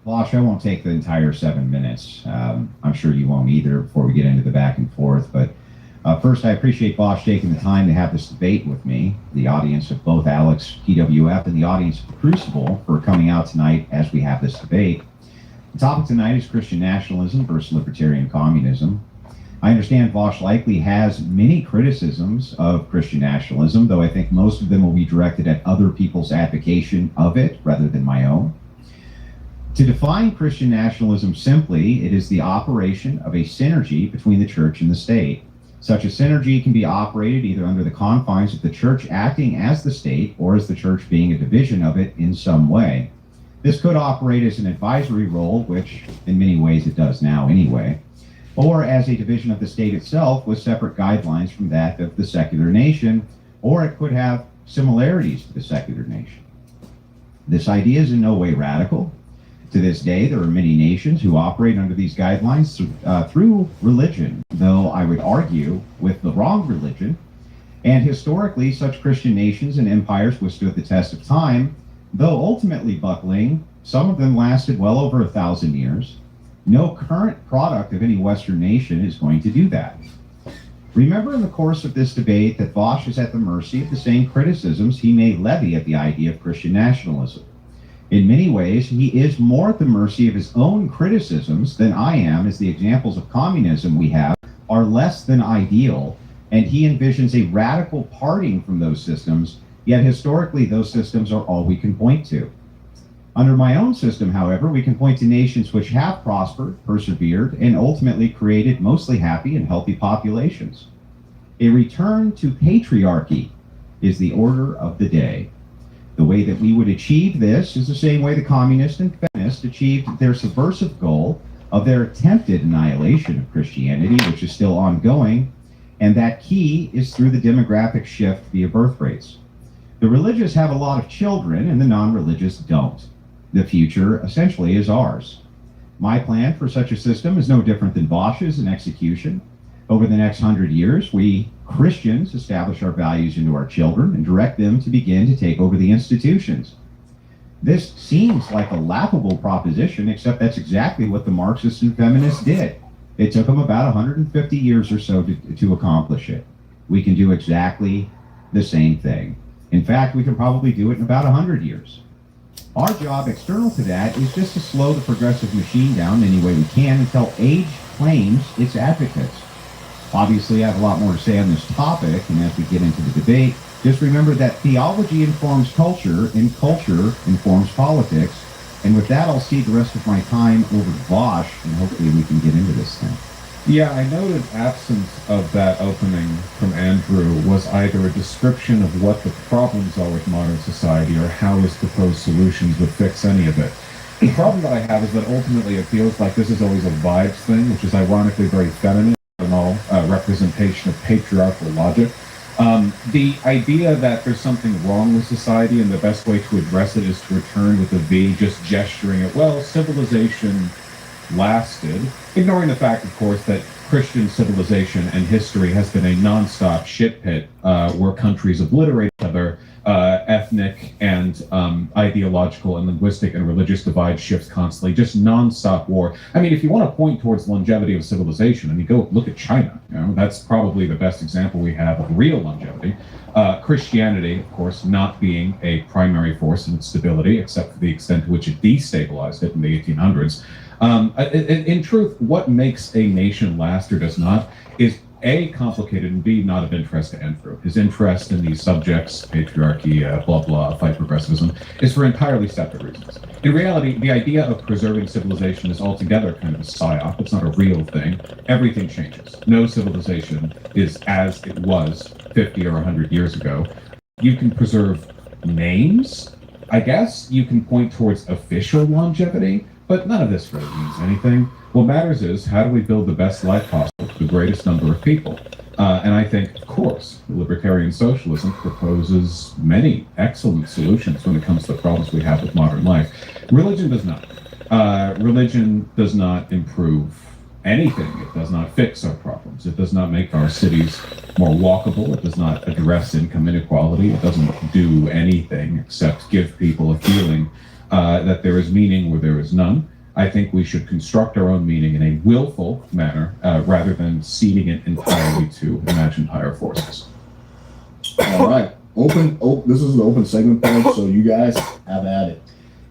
Vosh, I won't take the entire 7 minutes. I'm sure you won't either before we get into the back and forth. But first, I appreciate Vosh taking the time to have this debate with me, the audience of both Alex PWF and the audience of the Crucible for coming out tonight as we have this debate. The topic tonight is Christian nationalism versus libertarian communism. I understand Vosh likely has many criticisms of Christian nationalism, though I think most of them will be directed at other people's advocation of it rather than my own. To define Christian nationalism simply, it is the operation of a synergy between the church and the state. Such a synergy can be operated either under the confines of the church acting as the state or as the church being a division of it in some way. This could operate as an advisory role, which in many ways it does now anyway, or as a division of the state itself with separate guidelines from that of the secular nation, or it could have similarities to the secular nation. This idea is in no way radical. To this day, there are many nations who operate under these guidelines through religion, though I would argue with the wrong religion. And historically, such Christian nations and empires withstood the test of time, though ultimately buckling. Some of them lasted well over 1,000 years. No current product of any Western nation is going to do that. Remember in the course of this debate that Vosh is at the mercy of the same criticisms he may levy at the idea of Christian nationalism. In many ways, he is more at the mercy of his own criticisms than I am, as the examples of communism we have are less than ideal, and he envisions a radical parting from those systems, yet historically those systems are all we can point to. Under my own system, however, we can point to nations which have prospered, persevered, and ultimately created mostly happy and healthy populations. A return to patriarchy is the order of the day. The way that we would achieve this is the same way the communists and feminists achieved their subversive goal of their attempted annihilation of Christianity, which is still ongoing, and that key is through the demographic shift via birth rates. The religious have a lot of children, and the non-religious don't. The future essentially is ours. My plan for such a system is no different than Vosh's in execution. Over the next 100 years, we Christians establish our values into our children and direct them to begin to take over the institutions. This seems like a laughable proposition, except that's exactly what the Marxists and feminists did. It took them about 150 years or so to accomplish it. We can do exactly the same thing. In fact, we can probably do it in about 100 years. Our job external to that is just to slow the progressive machine down any way we can until age claims its advocates. Obviously, I have a lot more to say on this topic, and as we get into the debate, just remember that theology informs culture, and culture informs politics. And with that, I'll cede the rest of my time over to Vosh, and hopefully we can get into this thing. Yeah, I noted absence of that opening from Andrew was either a description of what the problems are with modern society or how his proposed solutions would fix any of it. The problem that I have is that ultimately it feels like this is always a vibes thing, which is ironically very feminine and all representation of patriarchal logic. The idea that there's something wrong with society and the best way to address it is to return with a V, just gesturing at, well, civilization lasted, ignoring the fact, of course, that Christian civilization and history has been a non-stop shit pit where countries obliterate each other, ethnic and ideological and linguistic and religious divide shifts constantly, just non-stop war. I mean, if you want to point towards longevity of civilization, I mean, go look at China. You know, that's probably the best example we have of real longevity. Christianity, of course, not being a primary force in its stability, except for the extent to which it destabilized it in the 1800s. In truth, what makes a nation last or does not is A, complicated, and B, not of interest to Andrew. His interest in these subjects, patriarchy, blah, blah, fight progressivism, is for entirely separate reasons. In reality, the idea of preserving civilization is altogether kind of a psyop. It's not a real thing. Everything changes. No civilization is as it was 50 or 100 years ago. You can preserve names, I guess. You can point towards official longevity, but none of this really means anything. What matters is, how do we build the best life possible for the greatest number of people? And I think, of course, libertarian socialism proposes many excellent solutions when it comes to the problems we have with modern life. Religion does not. Religion does not improve anything. It does not fix our problems. It does not make our cities more walkable. It does not address income inequality. It doesn't do anything except give people a feeling that there is meaning where there is none. I think we should construct our own meaning in a willful manner rather than ceding it entirely to imagined higher forces. All right. This is an open segment point, so you guys have at it.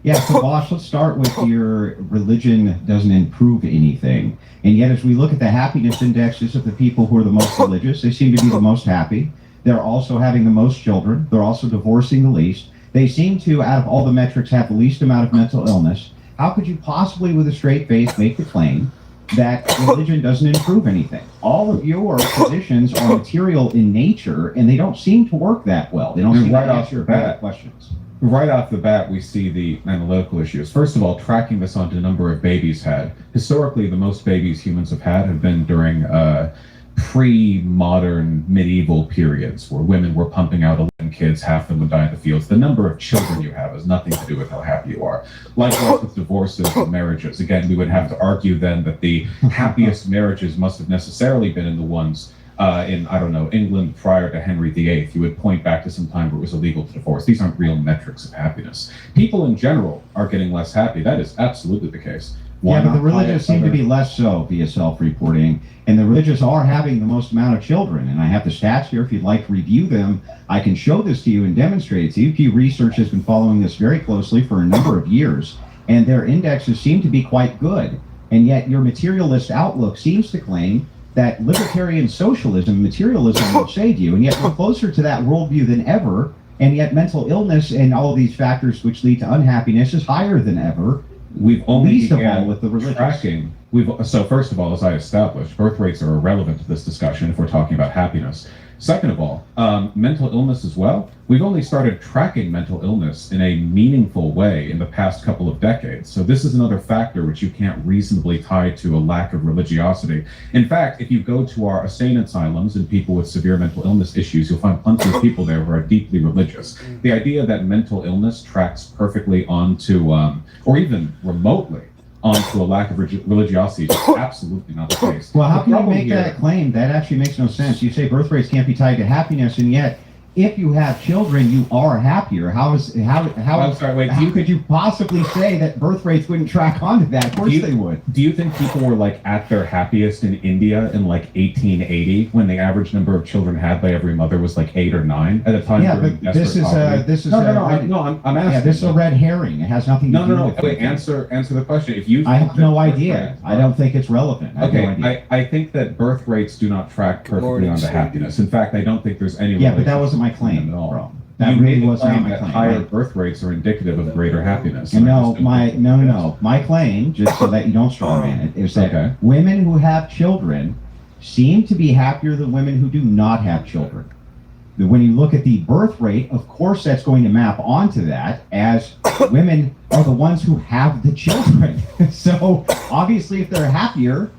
Yeah, so Bosch, let's start with your religion doesn't improve anything. And yet, as we look at the happiness indexes of the people who are the most religious, they seem to be the most happy. They're also having the most children. They're also divorcing the least. They seem to, out of all the metrics, have the least amount of mental illness. How could you possibly, with a straight face, make the claim that religion doesn't improve anything? All of your positions are material in nature, and they don't seem to work that well. They don't seem to answer your bad questions. Right off the bat, we see the analytical issues. First of all, tracking this onto the number of babies had. Historically, the most babies humans have had have been during pre-modern medieval periods where women were pumping out 11 kids, half of them would die in the fields. The number of children you have has nothing to do with how happy you are. Likewise with divorces and marriages. Again, we would have to argue then that the happiest marriages must have necessarily been in the ones in, I don't know, England prior to Henry VIII. You would point back to some time where it was illegal to divorce. These aren't real metrics of happiness. People in general are getting less happy. That is absolutely the case. Yeah, but the religious seem to be less so via self-reporting, and the religious are having the most amount of children. And I have the stats here. If you'd like to review them, I can show this to you and demonstrate it to you. Pew Research has been following this very closely for a number of years, and their indexes seem to be quite good. And yet your materialist outlook seems to claim that libertarian socialism, materialism will save you, and yet we're closer to that worldview than ever, and yet mental illness and all of these factors which lead to unhappiness is higher than ever. We've only least of all with the religious. Tracking. So first of all, as I established, birth rates are irrelevant to this discussion if we're talking about happiness. Second of all, mental illness as well. We've only started tracking mental illness in a meaningful way in the past couple of decades. So this is another factor which you can't reasonably tie to a lack of religiosity. In fact, if you go to our insane asylums and people with severe mental illness issues, you'll find plenty of people there who are deeply religious. The idea that mental illness tracks perfectly onto, or even remotely, onto a lack of religiosity is absolutely not the case. Well, how can you make that claim? That actually makes no sense. You say birth rates can't be tied to happiness, and yet if you have children, you are happier. How could you possibly say that birth rates wouldn't track onto that? Of course they would. Do you think people were like at their happiest in India in like 1880 when the average number of children had by every mother was like 8 or 9 at a time? Yeah, but this is I'm asking. Yeah, this is a red herring. It has nothing to do with it. Wait, answer the question. If you, I have no idea. I don't think it's relevant. I think that birth rates do not track perfectly onto happiness. In fact, I don't think there's any. Yeah, but that wasn't my claim at all. That really was not my claim. Higher birth rates are indicative of greater happiness. No, my claim, just so that you don't strawman it, is that women who have children seem to be happier than women who do not have children. When you look at the birth rate, of course that's going to map onto that, as women are the ones who have the children. So obviously if they're happier,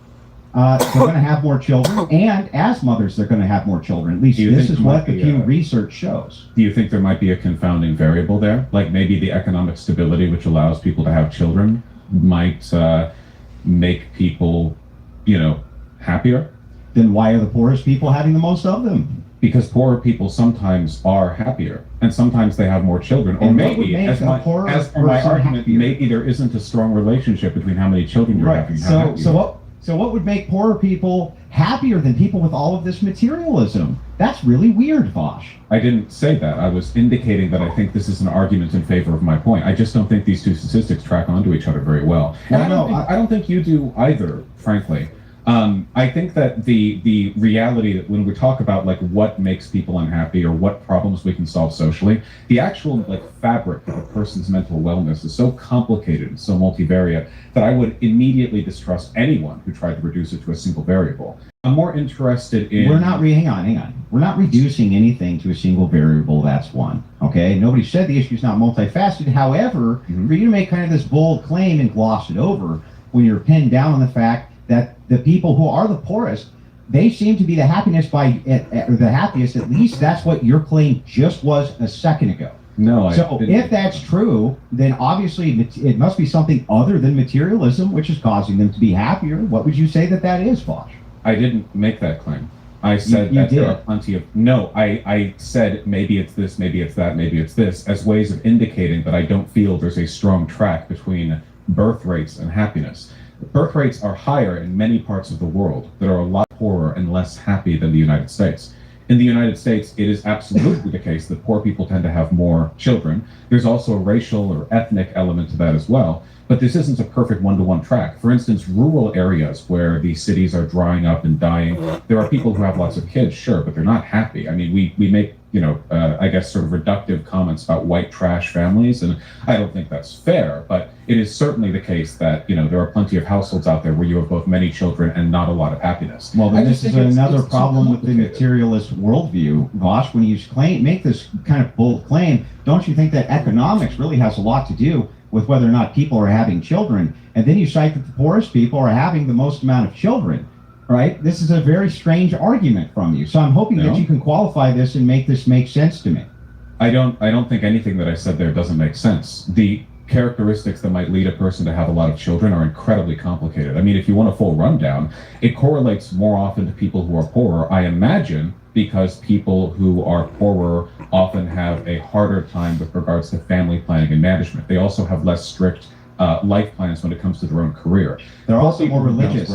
they're going to have more children, and as mothers, they're going to have more children. At least this is what the Pew research shows. Do you think there might be a confounding variable there? Like maybe the economic stability which allows people to have children might make people, happier? Then why are the poorest people having the most of them? Because poorer people sometimes are happier, and sometimes they have more children. Or maybe, as my argument, maybe there isn't a strong relationship between how many children you're having. So what would make poorer people happier than people with all of this materialism? That's really weird, Vosh. I didn't say that. I was indicating that I think this is an argument in favor of my point. I just don't think these two statistics track onto each other very well. And I don't think you do either, frankly. I think that the reality that when we talk about like what makes people unhappy or what problems we can solve socially, the actual like fabric of a person's mental wellness is so complicated and so multivariate that I would immediately distrust anyone who tried to reduce it to a single variable. I'm more interested in... hang on. We're not reducing anything to a single variable, that's one. Okay? Nobody said the issue is not multifaceted. However, for you to make kind of this bold claim and gloss it over when you're pinned down on the fact that the people who are the poorest, they seem to be the happiest, at least that's what your claim just was a second ago. No, so if that's true, then obviously it must be something other than materialism, which is causing them to be happier. What would you say that is, Vosh? I didn't make that claim. I said there are plenty of... No, I said maybe it's this, maybe it's that, maybe it's this, as ways of indicating that I don't feel there's a strong track between birth rates and happiness. Birth rates are higher in many parts of the world that are a lot poorer and less happy than the United States. In the United States, it is absolutely the case that poor people tend to have more children. There's also a racial or ethnic element to that as well. But this isn't a perfect one-to-one track. For instance, rural areas where the cities are drying up and dying, there are people who have lots of kids, sure, but they're not happy. I mean, we make, I guess sort of reductive comments about white trash families, and I don't think that's fair, but it is certainly the case that, there are plenty of households out there where you have both many children and not a lot of happiness. Well, then this is another problem with the materialist worldview, Vosh. When you make this kind of bold claim, don't you think that economics really has a lot to do with whether or not people are having children? And then you cite that the poorest people are having the most amount of children, right? This is a very strange argument from you. So I'm hoping that you can qualify this and make this make sense to me. I don't think anything that I said there doesn't make sense. The characteristics that might lead a person to have a lot of children are incredibly complicated. I mean, if you want a full rundown, it correlates more often to people who are poorer, I imagine, because people who are poorer often have a harder time with regards to family planning and management. They also have less strict life plans when it comes to their own career. They're also more religious.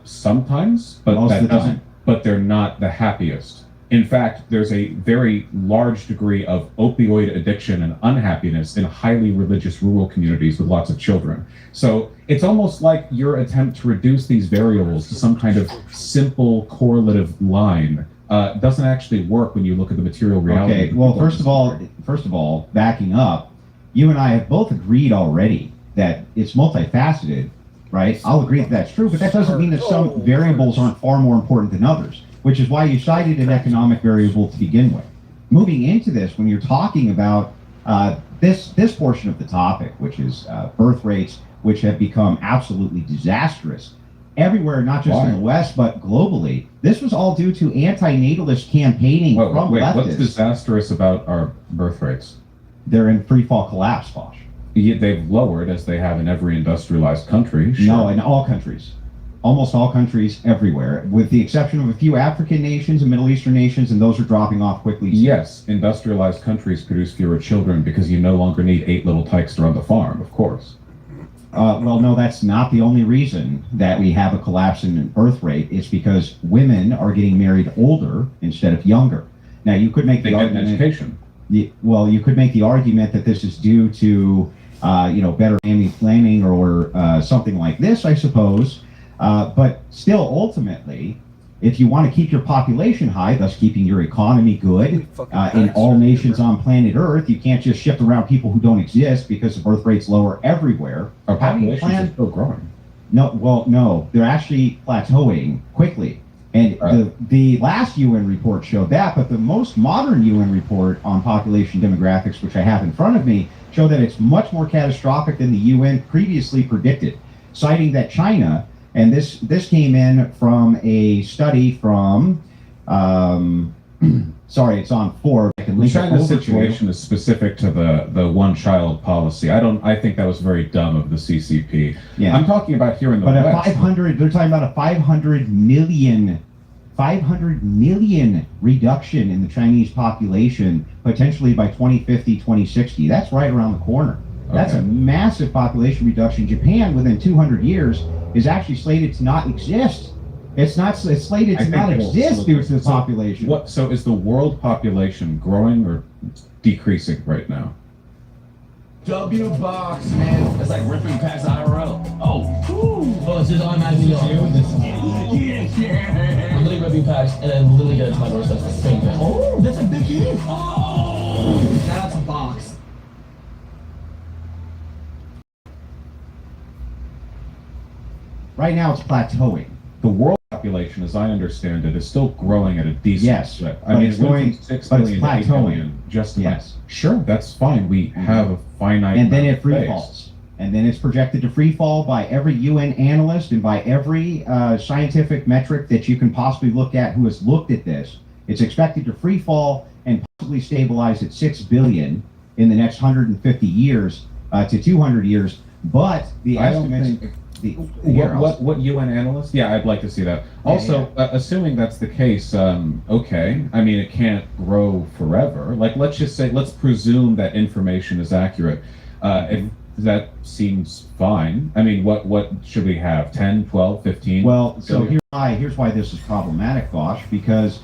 Sometimes, but most of the time. But they're not the happiest. In fact, there's a very large degree of opioid addiction and unhappiness in highly religious rural communities with lots of children. So it's almost like your attempt to reduce these variables to some kind of simple correlative line doesn't actually work when you look at the material reality. Okay, well, first of all, backing up, you and I have both agreed already that it's multifaceted, right? I'll agree that that's true, but that doesn't mean that some variables aren't far more important than others, which is why you cited an economic variable to begin with. Moving into this, when you're talking about this portion of the topic, which is birth rates, which have become absolutely disastrous everywhere, not just in the West, but globally. This was all due to anti-natalist campaigning from leftists. What's disastrous about our birth rates? They're in free fall collapse, Bosch. They've lowered, as they have in every industrialized country. Sure. No, in all countries. Almost all countries everywhere, with the exception of a few African nations and Middle Eastern nations, and those are dropping off quickly. Yes, industrialized countries produce fewer children because you no longer need 8 little tykes to run the farm, of course. Well, no, that's not the only reason that we have a collapse in birth rate. It's because women are getting married older instead of younger. Now, you could make the argument. Education. Well, you could make the argument that this is due to, better family planning or something like this, I suppose. But still, ultimately, if you want to keep your population high, thus keeping your economy good in all nations on planet Earth, you can't just shift around people who don't exist because the birth rate's lower everywhere. Our populations are still growing. No, they're actually plateauing quickly. And the last UN report showed that, but the most modern UN report on population demographics, which I have in front of me, showed that it's much more catastrophic than the UN previously predicted, citing that China. And this came in from a study from, it's on Forbes. I can link it over to you. China's situation is specific to the one-child policy. I think that was very dumb of the CCP. Yeah. I'm talking about here in the West. But they're talking about a 500 million reduction in the Chinese population, potentially by 2050, 2060. That's right around the corner. Okay. That's a massive population reduction. Japan, within 200 years, is actually slated to not exist. It's slated to not exist due to the population. So is the world population growing or decreasing right now? W box, man. It's like ripping past IRL. Oh, it's just automatically on. I'm literally ripping packs and then literally get it to my doorstep. That's the same thing. Oh, that's a big hit. Oh, that's a box. Right now, it's plateauing. The world population, as I understand it, is still growing at a decent clip. I mean, it's going, 6 but it's billion to 8 plateauing. billion, just about. Yes. Sure, that's fine. We have a finite and then it free space. falls. And then it's projected to free fall by every UN analyst and by every scientific metric that you can possibly look at who has looked at this. It's expected to free fall and possibly stabilize at 6 billion in the next 150 years to 200 years. But the estimates... What UN analyst? Yeah, I'd like to see that. Also, assuming that's the case, okay. I mean, it can't grow forever. Like, let's presume that information is accurate. That seems fine. I mean, what should we have? 10, 12, 15? Well, so billion? here's why this is problematic, Bosch, because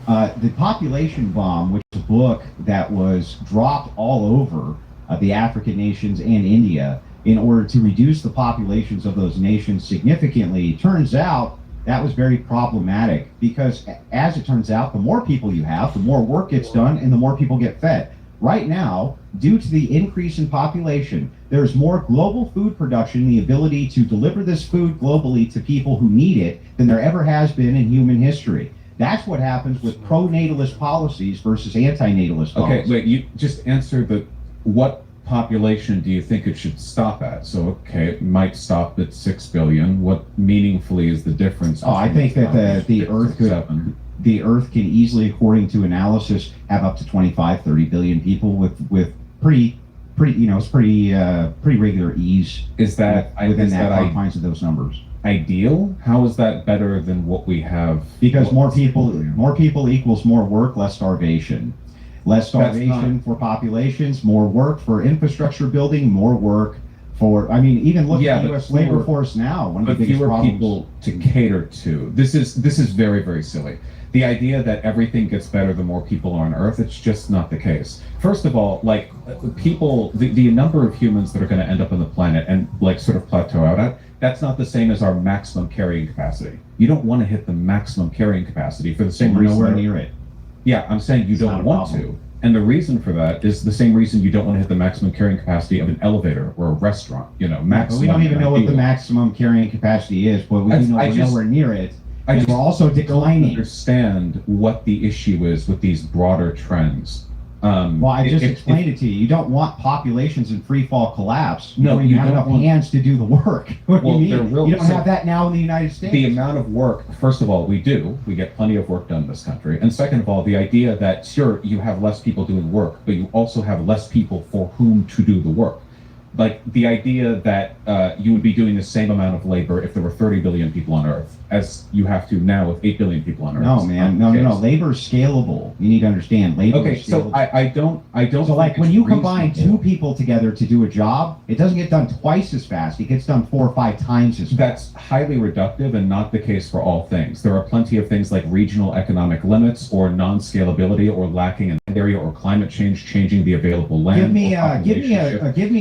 the population bomb, which is a book that was dropped all over the African nations and India in order to reduce the populations of those nations significantly, turns out that was very problematic because, as it turns out, the more people you have, the more work gets done and the more people get fed. Right now, due to the increase in population, there's more global food production, the ability to deliver this food globally to people who need it than there ever has been in human history. That's what happens with pro-natalist policies versus anti-natalist policies. Okay, wait, you just answered what population do you think it should stop at? So, okay, it might stop at 6 billion. What meaningfully is the difference? Oh, I think that the Earth could... The Earth can easily, according to analysis, have up to 25, 30 billion people with pretty regular ease. Is that within that confines of those numbers? Ideal? How is that better than what we have? Because more people equals more work, less starvation. Less starvation for populations, more work for infrastructure building, more work for, I mean, even look at the U.S. labor force now. One of the biggest problems. People to cater to. This is very, very silly. The idea that everything gets better the more people are on Earth, it's just not the case. First of all, like people, the number of humans that are going to end up on the planet and like sort of plateau out at, that's not the same as our maximum carrying capacity. You don't want to hit the maximum carrying capacity for the same reason. Nowhere near it. Yeah, I'm saying you don't want to. And the reason for that is the same reason you don't want to hit the maximum carrying capacity of an elevator or a restaurant. You know, maximum. But we don't even know what the maximum carrying capacity is, but we do know we're nowhere near it. And we're also declining. Don't understand what the issue is with these broader trends. Well, I just explained it to you. You don't want populations in free fall collapse. No, you don't have enough hands to do the work. What do you mean? You don't have that now in the United States. The amount of work, first of all, we get plenty of work done in this country. And second of all, the idea that, sure, you have less people doing work, but you also have less people for whom to do the work. Like the idea that you would be doing the same amount of labor if there were 30 billion people on Earth as you have to now with 8 billion people on Earth. No, man, no. Labor is scalable. You need to understand labor is scalable. So I don't. So like when you combine two people together to do a job, it doesn't get done twice as fast. It gets done 4 or 5 times as fast. That's highly reductive and not the case for all things. There are plenty of things like regional economic limits or non-scalability or lacking in area or climate change changing the available land. Give me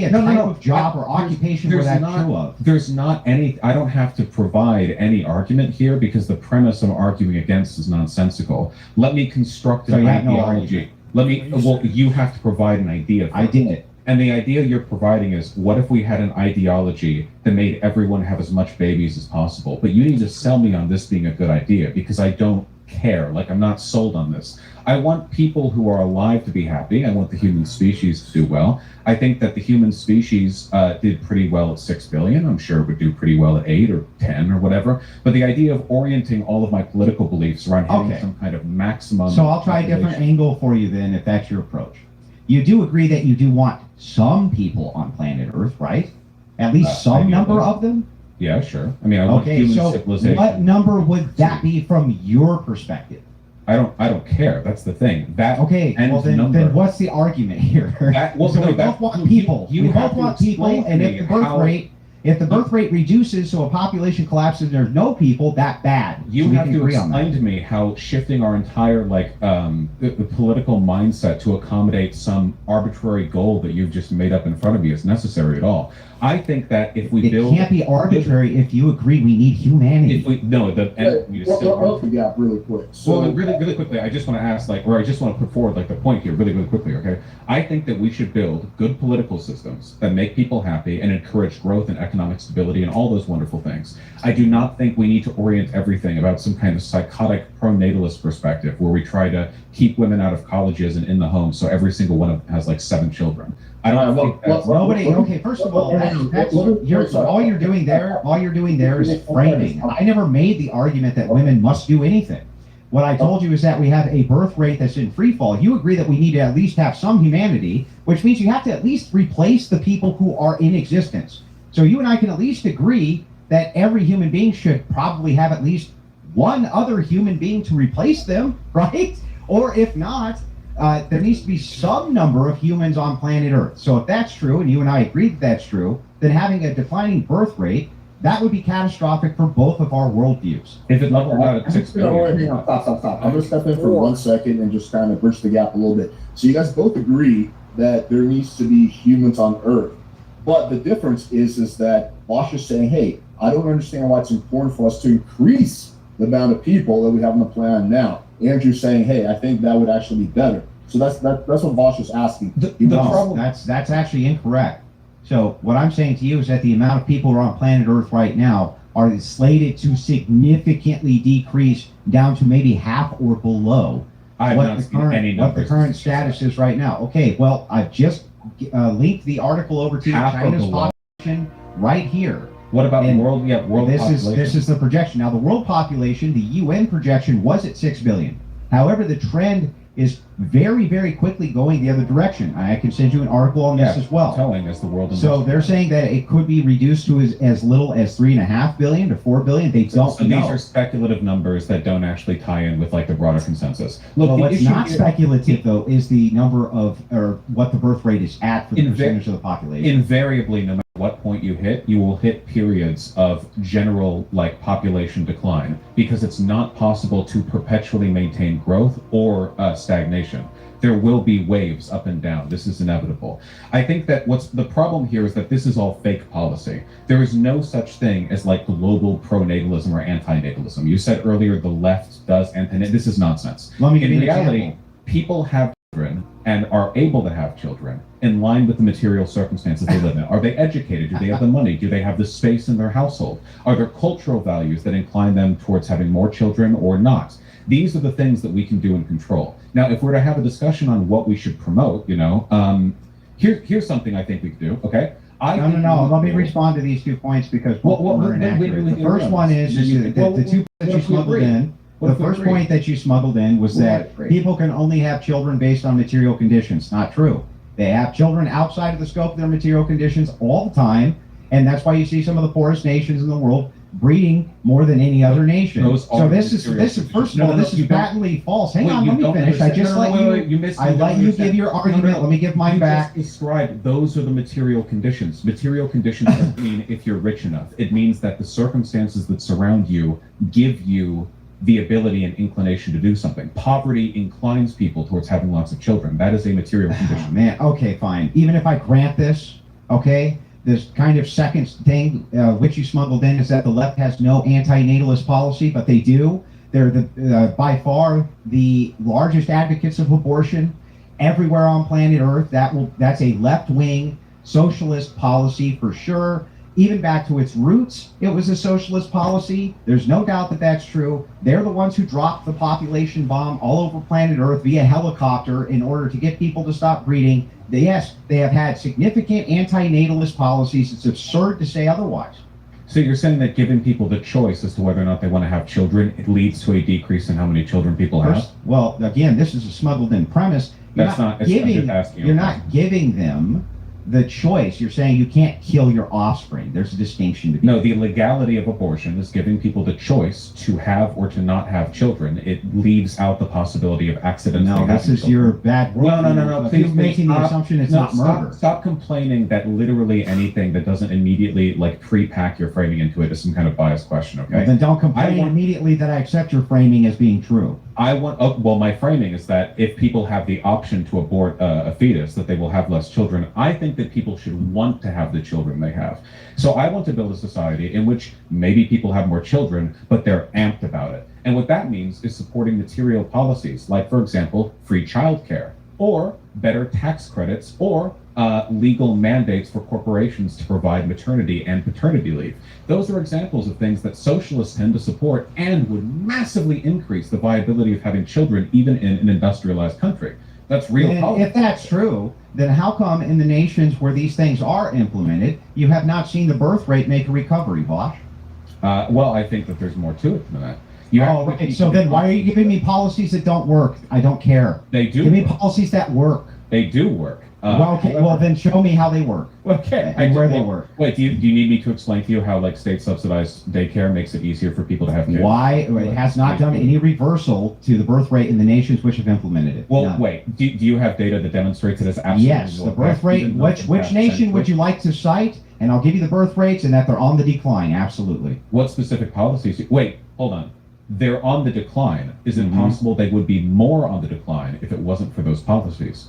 a type of job or occupation where that's true of. There's not any. I don't have to provide any argument here because the premise I'm arguing against is nonsensical. Let me construct an ideology. You have to provide an idea. I did. And the idea you're providing is, what if we had an ideology that made everyone have as much babies as possible? But you need to sell me on this being a good idea because I don't care. Like, I'm not sold on this. I want people who are alive to be happy. I want the human species to do well. I think that the human species did pretty well at 6 billion. I'm sure it would do pretty well at 8 or 10 or whatever. But the idea of orienting all of my political beliefs around hitting some kind of maximum. So I'll try a different angle for you then, if that's your approach. You do agree that you do want some people on planet Earth, right? At least some number of them? Yeah, sure. I mean, I want human civilization. What number would that be from your perspective? I don't care. That's the thing. Then what's the argument here? We both want people. And if the birth rate reduces, so a population collapses, and there's no people, that bad. You have to explain to me how shifting our entire the political mindset to accommodate some arbitrary goal that you've just made up in front of me is necessary at all. I think that if we build, it can't be arbitrary if you agree we need humanity. Really quick. So really quickly, I just want to ask, I just want to put forward the point here, really quickly. Okay, I think that we should build good political systems that make people happy and encourage growth and economic stability and all those wonderful things. I do not think we need to orient everything about some kind of psychotic pro-natalist perspective where we try to keep women out of colleges and in the home, so every single one of them has 7 children. I don't think that's nobody. Okay, first of all, all you're doing there is framing. I never made the argument that women must do anything. What I told you is that we have a birth rate that's in free fall. You agree that we need to at least have some humanity, which means you have to at least replace the people who are in existence. So you and I can at least agree that every human being should probably have at least one other human being to replace them, right? Or if not, there needs to be some number of humans on planet Earth. So if that's true, and you and I agree that that's true, then having a declining birth rate, that would be catastrophic for both of our worldviews. If it leveled out at 6 billion. Hang on, stop. I'm going to step in for 1 second and just kind of bridge the gap a little bit. So you guys both agree that there needs to be humans on Earth. But the difference is that Bosch is saying, hey, I don't understand why it's important for us to increase the amount of people that we have on the planet now. Andrew's saying, hey, I think that would actually be better. So that's what Bosch is asking. The problem, that's actually incorrect. So what I'm saying to you is that the amount of people who are on planet Earth right now are slated to significantly decrease down to maybe half or below what the current status is right now. Okay, well, I've just linked the article over to China's population right here. What about world? Yeah, world population. This is the projection. Now, the world population, the UN projection was at 6 billion. However, the trend is very, very quickly going the other direction. I can send you an article on this as well. Telling us the world. So they're saying that it could be reduced to as little as 3.5 billion to 4 billion. They don't know. These are speculative numbers that don't actually tie in with like the broader consensus. Look, well, what's not speculative though is the number of, or what the birth rate is at for the percentage of the population. Invariably, no matter what point you hit, you will hit periods of general like population decline because it's not possible to perpetually maintain growth or stagnation. There will be waves up and down. This is inevitable. I think that what's the problem here is that this is all fake policy. There is no such thing as like global pronatalism or antinatalism. You said earlier the left does antinatalism. This is nonsense. In reality, people have children and are able to have children in line with the material circumstances they live in. Are they educated? Do they have the money? Do they have the space in their household? Are there cultural values that incline them towards having more children or not? These are the things that we can do and control. Now, if we're to have a discussion on what we should promote, here's something I think we could do, okay? No. Let me respond to these 2 points because we're inaccurate. The first one is the 2 that you smuggled in. The first point that you smuggled in was that people can only have children based on material conditions. Not true. They have children outside of the scope of their material conditions all the time, and that's why you see some of the poorest nations in the world breeding more than any other nation. So this is first of all, this is patently false. Hang on, let me finish. I just let you give your argument. Let me give mine back. Describe those are the material conditions. Material conditions doesn't mean if you're rich enough. It means that the circumstances that surround you give you the ability and inclination to do something. Poverty inclines people towards having lots of children. That is a material condition. Man, okay, fine. Even if I grant this, okay, this kind of second thing, which you smuggled in, is that the left has no anti-natalist policy, but they do. They're by far the largest advocates of abortion everywhere on planet Earth. That's a left-wing socialist policy for sure. Even back to its roots, it was a socialist policy. There's no doubt that that's true. They're the ones who dropped the population bomb all over planet Earth via helicopter in order to get people to stop breeding. Yes, they have had significant anti-natalist policies. It's absurd to say otherwise. So you're saying that giving people the choice as to whether or not they want to have children, it leads to a decrease in how many children people have? Well, again, this is a smuggled in premise. You're not giving them the choice. You're saying you can't kill your offspring. There's a distinction to be made. No, the legality of abortion is giving people the choice to have or to not have children. It leaves out the possibility of accidents. No, this is your bad word. No. Please making the assumption it's not murder. Stop complaining that literally anything that doesn't immediately like pre-pack your framing into it is some kind of biased question, okay? Well, then don't complain immediately that I accept your framing as being true. My framing is that if people have the option to abort a fetus, that they will have less children. I think that people should want to have the children they have. So I want to build a society in which maybe people have more children, but they're amped about it. And what that means is supporting material policies, like, for example, free childcare, or better tax credits, or legal mandates for corporations to provide maternity and paternity leave. Those are examples of things that socialists tend to support and would massively increase the viability of having children even in an industrialized country. That's real policy. If that's true, then how come in the nations where these things are implemented, you have not seen the birth rate make a recovery, Bosch? Well, I think that there's more to it than that. So then why are you giving me policies that don't work? I don't care. They do. Give me policies that work. They do work. Well, okay, well then show me how they work. Okay. And where they work. Wait, do you need me to explain to you how like state subsidized daycare makes it easier for people to have kids? Why it has not done any reversal to the birth rate in the nations which have implemented it? Well, None. wait. Do you have data that demonstrates it as absolutely? Yes, the birth rate. Which nation would you like to cite? And I'll give you the birth rates and that they're on the decline. Absolutely. What specific policies? Wait, hold on. They're on the decline. Is it Mhm. possible they would be more on the decline if it wasn't for those policies?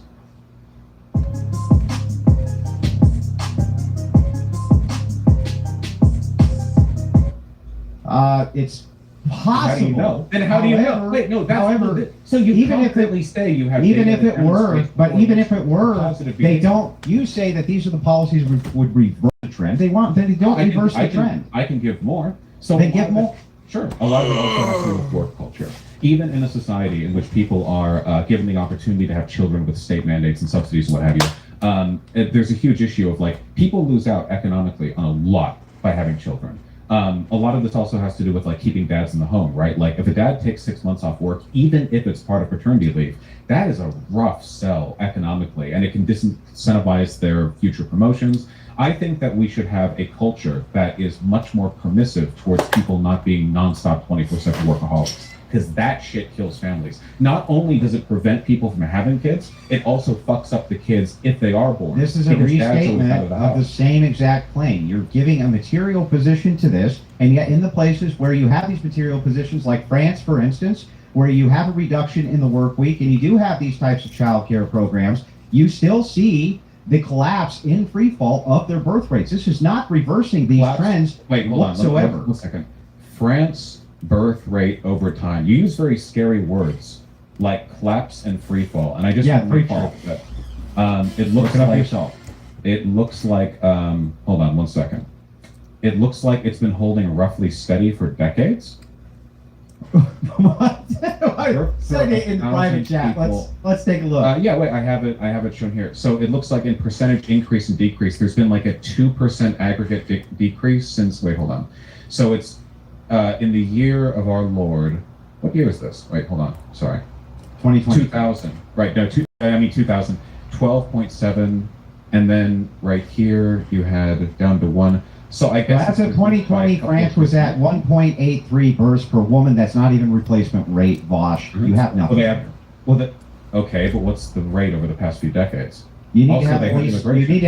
It's possible. How do you know? Then how do you know? However- Wait, no. That's however, so you even if it- confidently say you have. Even data if that it were, demonstrates but more even if it were, positive they behavior. don't. You say that these are the policies would reverse the trend. They want. They don't reverse the trend. I can give more. So They give more. Sure. A lot of it also has to do with work culture. Even in a society in which people are given the opportunity to have children with state mandates and subsidies and what have you, there's a huge issue of like people lose out economically on a lot by having children. A lot of this also has to do with like keeping dads in the home, right? Like if a dad takes 6 months off work, even if it's part of paternity leave, that is a rough sell economically, and it can disincentivize their future promotions. I think that we should have a culture that is much more permissive towards people not being nonstop 24/7 workaholics, because that shit kills families. Not only does it prevent people from having kids, it also fucks up the kids if they are born. This is a because dad's always restatement out of the of the house. same exact claim. You're giving a material position to this, and yet in the places where you have these material positions, like France, for instance, where you have a reduction in the work week, and you do have these types of child care programs, you still see the collapse in free fall of their birth rates. This is not reversing these Collapse? trends Wait, hold on. whatsoever. One second. France birth rate over time. You use very scary words like collapse and free fall, and I just Yeah, want to free make fall. sure that it looks Look it up like yourself. it looks like hold on one second. It looks like it's been holding roughly steady for decades. What? Send it in 1,000 private chat. people. Let's take a look. Yeah, wait, I have it shown here. So it looks like in percentage increase and decrease, there's been like a 2% aggregate decrease since, wait, hold on. So it's in the year of our Lord, what year is this? Wait, hold on, sorry. 2020. 2000, right, no, 2000, 12.7, and then right here you had down to 1. So I guess As of 2020, France was at 1.83 births per woman. That's not even replacement rate, Vosh. Mhm. You have nothing. Okay, but what's the rate over the past few decades? You need Also, to have they at have least immigration.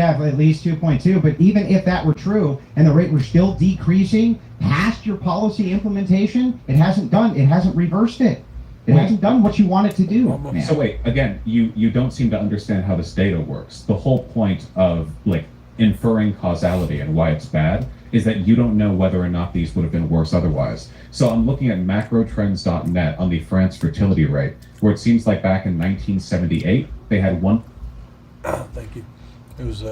2.2. But even if that were true and the rate were still decreasing past your policy implementation, it hasn't reversed it. It Wait. hasn't done what you want it to do. Man. So wait, again, you don't seem to understand how this data works. The whole point of like inferring causality and why it's bad is that you don't know whether or not these would have been worse otherwise. So I'm looking at macrotrends.net on the France fertility rate, where it seems like back in 1978 they had one. Thank you. It was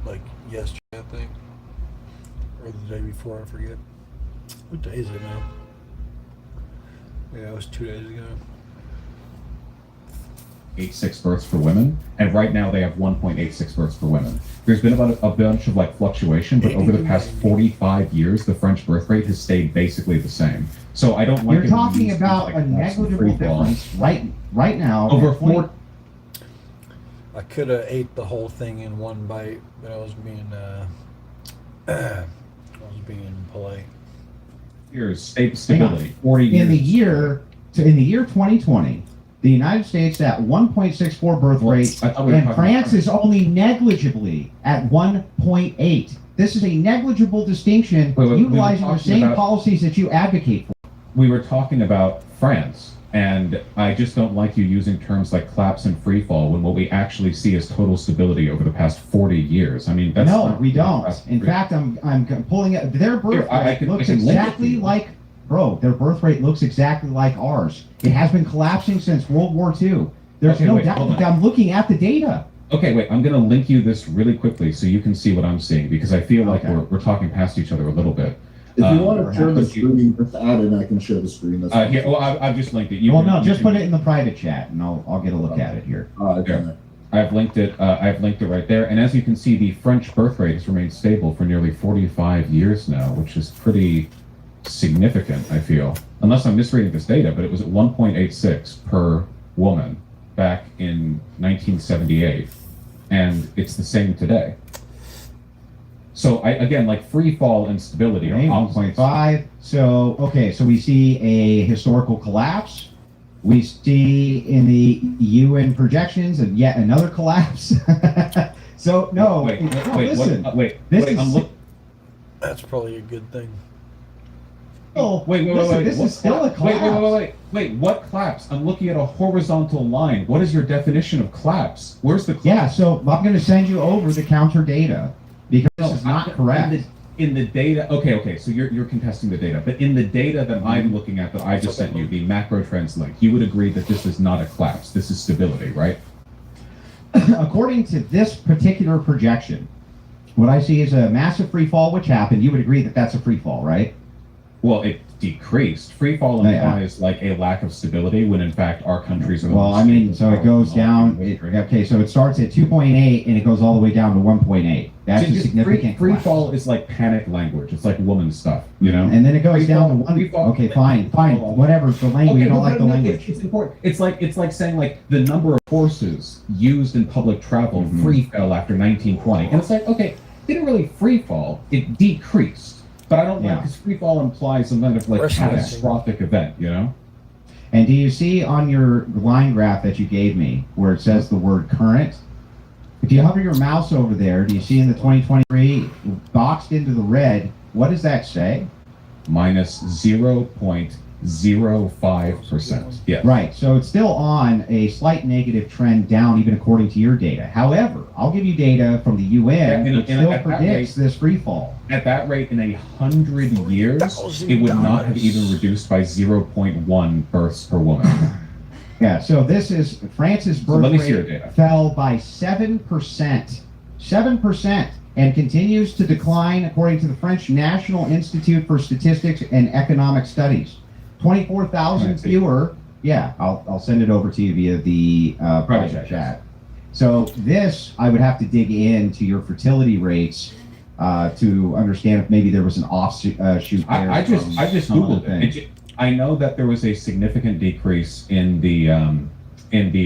like yesterday, I think, or the day before. I forget. What day is it now? Yeah, it was 2 days ago. 1.86 births for women, and right now they have 1.86 births for women. There's been about a bunch of like fluctuation, but over the past 45 years, the French birth rate has stayed basically the same. So I don't like. You're it when talking you use about things a like collapse and negligible free fall. difference right now. Over at 20 4. I could have ate the whole thing in one bite, but I was being polite. Years stability, 40 years. In the year 2020, the United States at 1.64 birth Well, rate, I thought we were and talking France about is only negligibly at 1.8. This is a negligible distinction, Wait, we were utilizing the talking same about- policies that you advocate for. We were talking about France, and I just don't like you using terms like collapse and free fall when what we actually see is total stability over the past 40 years. I mean, that's No, not we really don't. fast In free- fact, I'm pulling it. Their birth Here, I rate can looks link it to exactly you. like, their birth rate looks exactly like ours. It has been collapsing since World War II. There's Okay, no wait, doubt. hold on. I'm looking at the data. Okay, wait, I'm going to link you this really quickly so you can see what I'm seeing, because I feel like Okay. we're talking past each other a little bit. If you Um, want to share the perhaps you- screen, just add it, and I can share the screen. That's fine. Here, well, I've just linked it. You Well, can- no, you just can- put it in the private chat, and I'll get a look at it here. It's There. on there. I've linked it. I've linked it right there. And as you can see, the French birth rate has remained stable for nearly 45 years now, which is pretty significant, I feel. Unless I'm misreading this data, but it was at 1.86 per woman back in 1978, and it's the same today. So again, like free fall and stability are 1.5. So, okay, so we see a historical collapse. We see in the UN projections and yet another collapse. So, no, listen. That's probably a good thing. This is still a collapse. Wait, what collapse? I'm looking at a horizontal line. What is your definition of collapse? Where's the collapse? Yeah, so I'm going to send you over the counter data because this is not correct. In the data, okay, so you're contesting the data, but in the data that I'm looking at that I just sent you, the macro trends link, you would agree that this is not a collapse, this is stability, right? According to this particular projection, what I see is a massive free fall, which happened. You would agree that that's a free fall, right? Well, it decreased. Free fall implies like a lack of stability when in fact our countries are. Well, I mean, so it goes down. Okay, so it starts at 2.8 and it goes all the way down to 1.8. That's a significant free fall is like panic language. It's like woman stuff, you know. And then it goes down to 1. Okay, fine, whatever. The language, you don't like the language. It's important. It's like saying like the number of horses used in public travel free fell after 1920, and it's like okay, it didn't really free fall. It decreased. But I don't like because free fall implies some kind of like catastrophic event, you know? And do you see on your line graph that you gave me where it says the word current? If you hover your mouse over there, do you see in the 2023 boxed into the red, what does that say? Minus 0.05%. Yeah. Right. So it's still on a slight negative trend down, even according to your data. However, I'll give you data from the UN, which still predicts this free fall. At that rate, in 100 years, it would not have even reduced by 0.1 births per woman. Yeah. So this is France's birth rate fell by 7%. 7%. And continues to decline according to the French National Institute for Statistics and Economic Studies. 24,000 fewer. Yeah, I'll send it over to you via the private chat. So this, I would have to dig into your fertility rates to understand if maybe there was an offshoot there. I just Googled it. I know that there was a significant decrease in the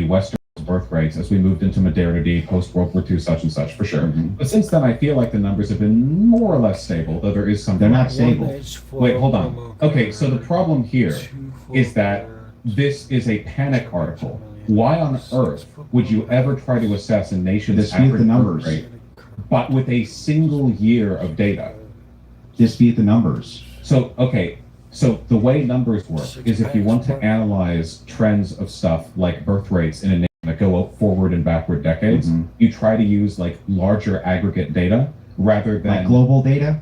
Western birth rates as we moved into modernity, post World War II, such and such, for sure. But since then, I feel like the numbers have been more or less stable, though there is some. They're not stable. Wait, hold on. Okay, so the problem here is that this is a panic article. Why on earth would you ever try to assess a nation's average birth rate, but with a single year of data? Dispute the numbers. So, okay. So the way numbers work is if you want to analyze trends of stuff like birth rates in a nation that go forward and backward decades, you try to use like larger aggregate data rather than like global data.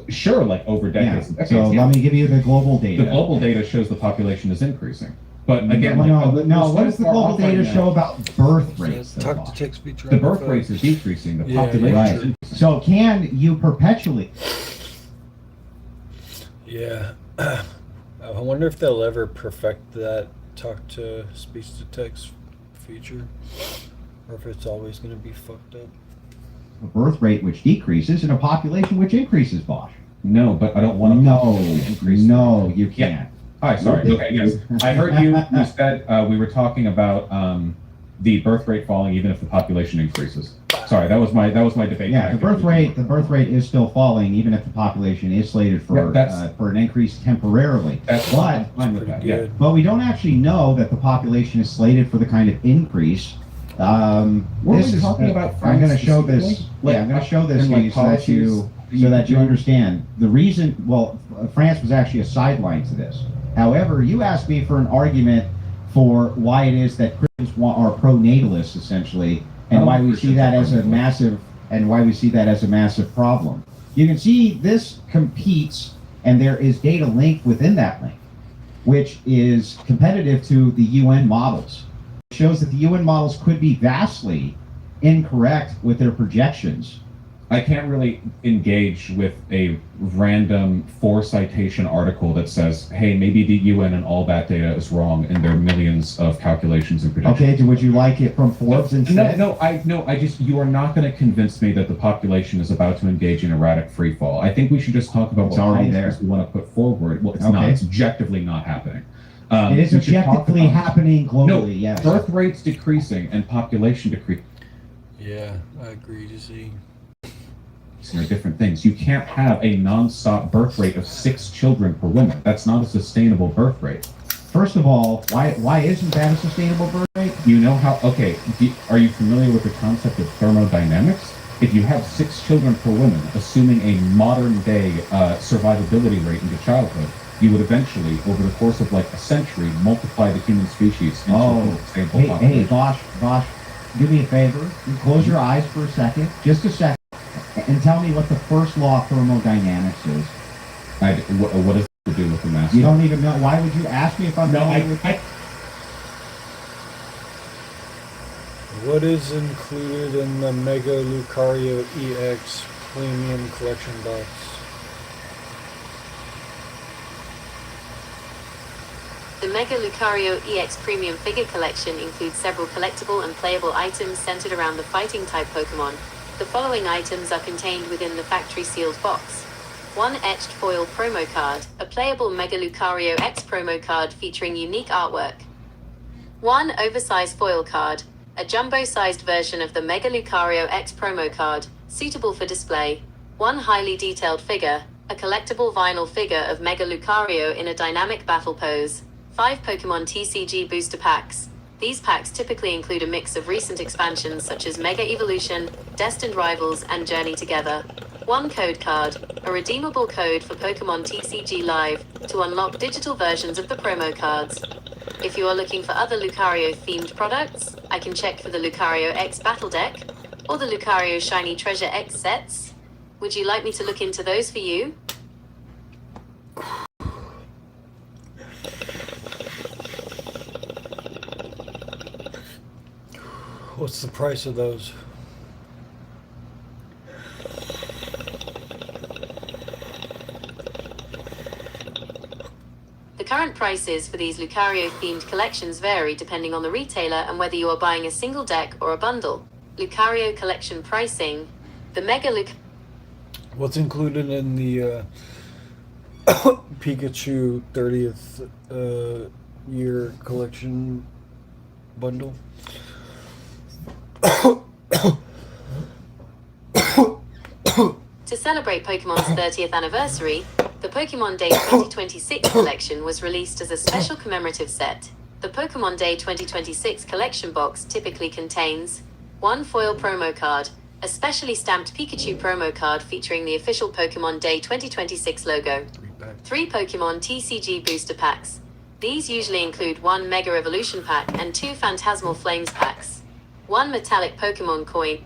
Sure, like over decades. Yeah. So let me give you the global data. The global data shows the population is increasing, but again, no. What does the global data show about birth rates? The birth rates is decreasing. The population is increasing. So can you perpetually? Yeah. I wonder if they'll ever perfect that talk to speech to text feature, or if it's always going to be fucked up. A birth rate which decreases and a population which increases, Bosch. No, but I don't want to. No, you can't. Hi, sorry. Okay, yes. I heard you said we were talking about the birth rate falling even if the population increases. Sorry, that was my debate. Yeah, the birth rate is still falling even if the population is slated for an increase temporarily. But we don't actually know that the population is slated for the kind of increase. Talking about France. I'm going to show this. I'm going to show this to you so that you understand the reason. Well, France was actually a sideline to this. However, you asked me for an argument for why it is that Christians are pro-natalists, essentially, and why we see that as a massive problem. You can see this competes, and there is data linked within that link, which is competitive to the UN models. It shows that the UN models could be vastly incorrect with their projections. I can't really engage with a random 4-citation article that says, hey, maybe the UN and all that data is wrong, and there are millions of calculations and predictions. Okay, would you like it from Forbes instead? You are not going to convince me that the population is about to engage in erratic free fall. I think we should just talk about what policies we want to put forward. Well, it's not. It's objectively not happening. It is we should talk objectively about- happening globally, No, yes. birth rates decreasing and population decreasing Yeah, I agree to see. are different things. You can't have a non-stop birth rate of 6 children per woman. That's not a sustainable birth rate. First of all, why isn't that a sustainable birth rate? You know how, okay, are you familiar with the concept of thermodynamics? If you have 6 children per woman, assuming a modern day survivability rate into childhood, you would eventually, over the course of like a century, multiply the human species into a sustainable Hey, population. Bosch, do me a favor. You close your eyes for a second, just a second, and tell me what the first law of thermodynamics is. What does it do with the mass? You don't even know. Why would you ask me if I'm No, familiar with What is included in the Mega Lucario EX Premium Collection box? The Mega Lucario EX Premium Figure Collection includes several collectible and playable items centered around the fighting type Pokemon. The following items are contained within the factory sealed box. 1 etched foil promo card, a playable Mega Lucario X promo card featuring unique artwork. 1 oversized foil card, a jumbo-sized version of the Mega Lucario X promo card, suitable for display. 1 highly detailed figure, a collectible vinyl figure of Mega Lucario in a dynamic battle pose. 5 Pokemon TCG booster packs. These packs typically include a mix of recent expansions such as Mega Evolution, Destined Rivals, and Journey Together. 1 code card, a redeemable code for Pokemon TCG Live to unlock digital versions of the promo cards. If you are looking for other Lucario-themed products, I can check for the Lucario X Battle Deck or the Lucario Shiny Treasure X sets. Would you like me to look into those for you? What's the price of those? The current prices for these Lucario-themed collections vary depending on the retailer and whether you are buying a single deck or a bundle. Lucario collection pricing. The Mega What's included in the Pikachu 30th year collection bundle? To celebrate Pokemon's 30th anniversary, the Pokemon Day 2026 collection was released as a special commemorative set. The Pokemon Day 2026 collection box typically contains 1 foil promo card, a specially stamped Pikachu promo card featuring the official Pokemon Day 2026 logo. 3 Pokemon TCG booster packs. These usually include 1 Mega Evolution pack and 2 Phantasmal Flames packs. 1 metallic Pokemon coin.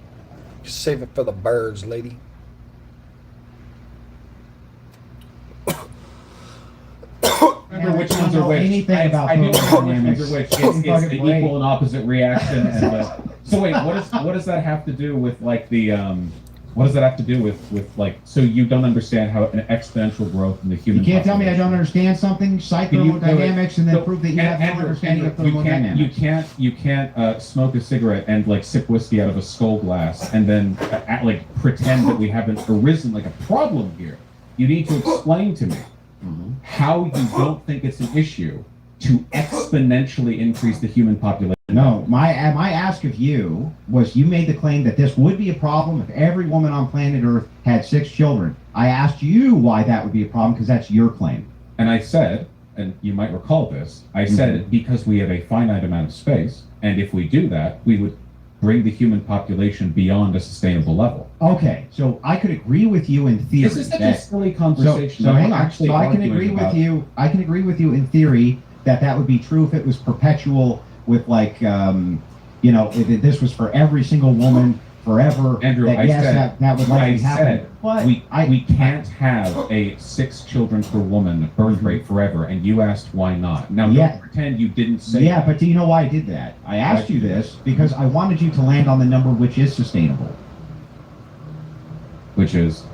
Save it for the birds, lady. Remember which ones are which. Anything about I do thermodynamics. remember which. It's the Fucking great. equal and opposite reaction. And so wait, what does that have to do with like the what does that have to do with like? So you don't understand how an exponential growth in the human. You can't tell me I population- don't understand something, cite Can you- thermodynamics, and then So, prove that you have no Andrew, understanding of you thermodynamics. can't smoke a cigarette and like sip whiskey out of a skull glass and then like pretend that we haven't arisen like a problem here. You need to explain to me how you don't think it's an issue to exponentially increase the human population. No, my ask of you was, you made the claim that this would be a problem if every woman on planet Earth had 6 children. I asked you why that would be a problem, because that's your claim. And I said, and you might recall this, I said because we have a finite amount of space, and if we do that, we would bring the human population beyond a sustainable level. Okay, so I could agree with you in theory. This is such a that- silly conversation. So that hang we're on. actually So I can arguing agree with about. you. I can agree with you in theory that would be true if it was perpetual, with like, if this was for every single woman forever. Andrew, that, I yes, said, that would likely happen. said But we can't have a 6 children per woman birth rate forever, and you asked why not. Now, Yeah. don't pretend you didn't say Yeah, that. but do you know why I did that? I asked you this because I wanted you to land on the number which is sustainable. Which is,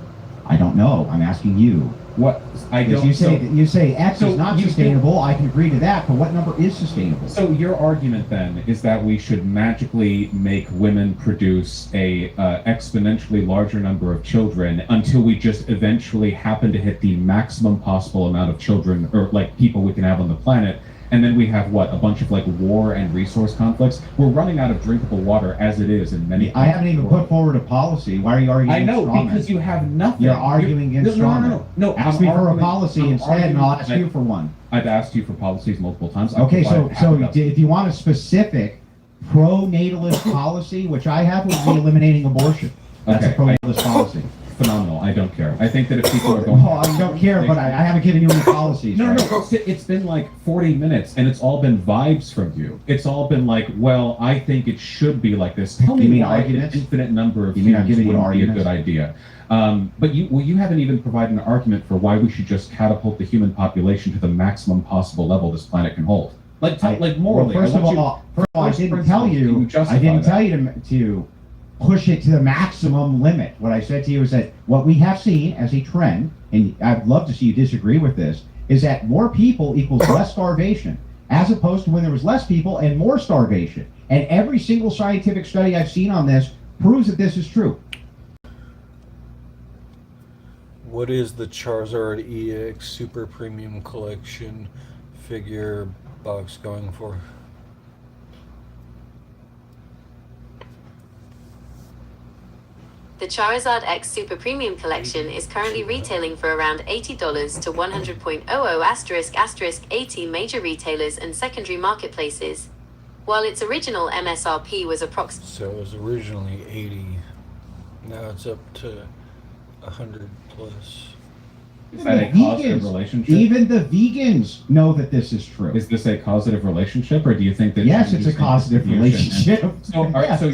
I don't know. I'm asking you. what, I Because don't, you say X so is not you sustainable. I can agree to that, but what number is sustainable? So your argument then is that we should magically make women produce a exponentially larger number of children until we just eventually happen to hit the maximum possible amount of children or like people we can have on the planet, And then we have what? A bunch of like war and resource conflicts. We're running out of drinkable water as it is in many. I haven't even put forward a policy. Why are you arguing? I know, against because you have nothing. You're arguing against no. Ask I'm me for a arguing- policy I'm instead, and I'll ask arguing- you for one. I've asked you for policies multiple times. I've Okay, provided half so a dozen. if you want a specific pro-natalist policy, which I have, would be eliminating abortion. That's a Okay, pro-natalist policy. phenomenal. I don't care. I think that if people are going, Oh, I don't care, but I haven't given you any policies. no, right? it's been like 40 minutes, and it's all been vibes from you. It's all been like, well, I think it should be like this. Tell You me mean why an arguments? infinite number of You mean I'm humans giving you wouldn't be a arguments? good idea. But you haven't even provided an argument for why we should just catapult the human population to the maximum possible level this planet can hold. Like morally. Well, first of all, I first didn't tell principles, you. can you justify I didn't that? tell you to push it to the maximum limit. What I said to you is that what we have seen as a trend, and I'd love to see you disagree with this, is that more people equals less starvation, as opposed to when there was less people and more starvation. And every single scientific study I've seen on this proves that this is true. What is the Charizard EX Super Premium Collection figure box going for? The Charizard X Super Premium Collection is currently retailing for around $80 to 100.00 *** 80 major retailers and secondary marketplaces, while its original MSRP was approximately. So it was originally 80. Now it's up to 100 plus. Is that a The causative vegans- relationship? Even the vegans know that this is true. Is this a causative relationship, or do you think that? Yes, it's a changes in causative distribution and- relationship. So, all right, Yes. so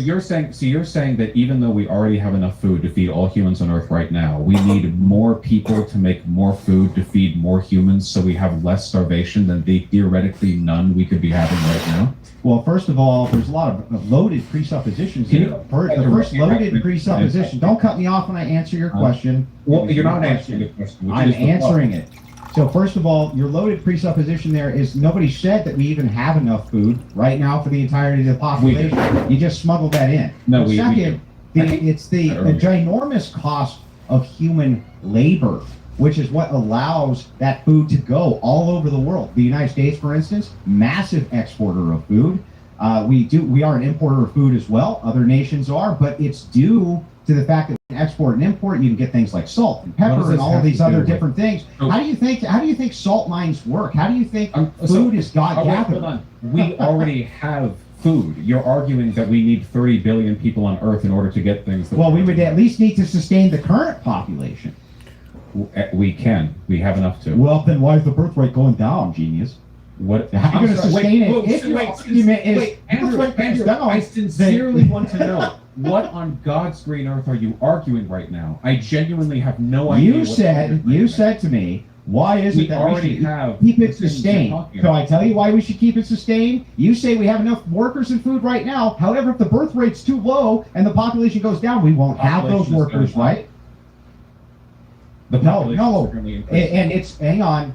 you're saying that even though we already have enough food to feed all humans on Earth right now, we need more people to make more food to feed more humans, so we have less starvation than the theoretically none we could be having right now. Well, first of all, there's a lot of loaded presuppositions Can here. you- The first loaded presupposition. Don't cut me off when I answer your question. Well, you're not Question. answering the question. which I'm is the answering it. So first of all, your loaded presupposition there is nobody said that we even have enough food right now for the entirety of the population. You just smuggled that in. No, Well, we second, do. I think- it's the I don't know. ginormous cost of human labor, which is what allows that food to go all over the world. The United States, for instance, massive exporter of food. We are an importer of food as well. Other nations are, but it's due to the fact that we can export and import. You can get things like salt and What does pepper and this all have of these to do other with- different things. Oh. How do you think salt mines work? How do you think So- food is God Oh, wait, gathered? hold on. We already have food. You're arguing that we need 30 billion people on Earth in order to get things. That Well, we would at least need to sustain the current population. We can. We have enough to. Well, then why is the birth rate going down, genius? What? How are you I'm going to sorry, sustain wait, it? whoa, If your wait, argument is wait, birth Andrew, rate goes Andrew, down, I sincerely then- want to know what on God's green earth are you arguing right now? I genuinely have no idea. You what said to me, why is We it that already we should have keep the it things you're sustained? talking So about. I tell you why we should keep it sustained. You say we have enough workers and food right now. However, if the birth rate's too low and the population goes down, we won't have those Population is workers, going up. right? The No, population no. is currently increasing. And it's hang on,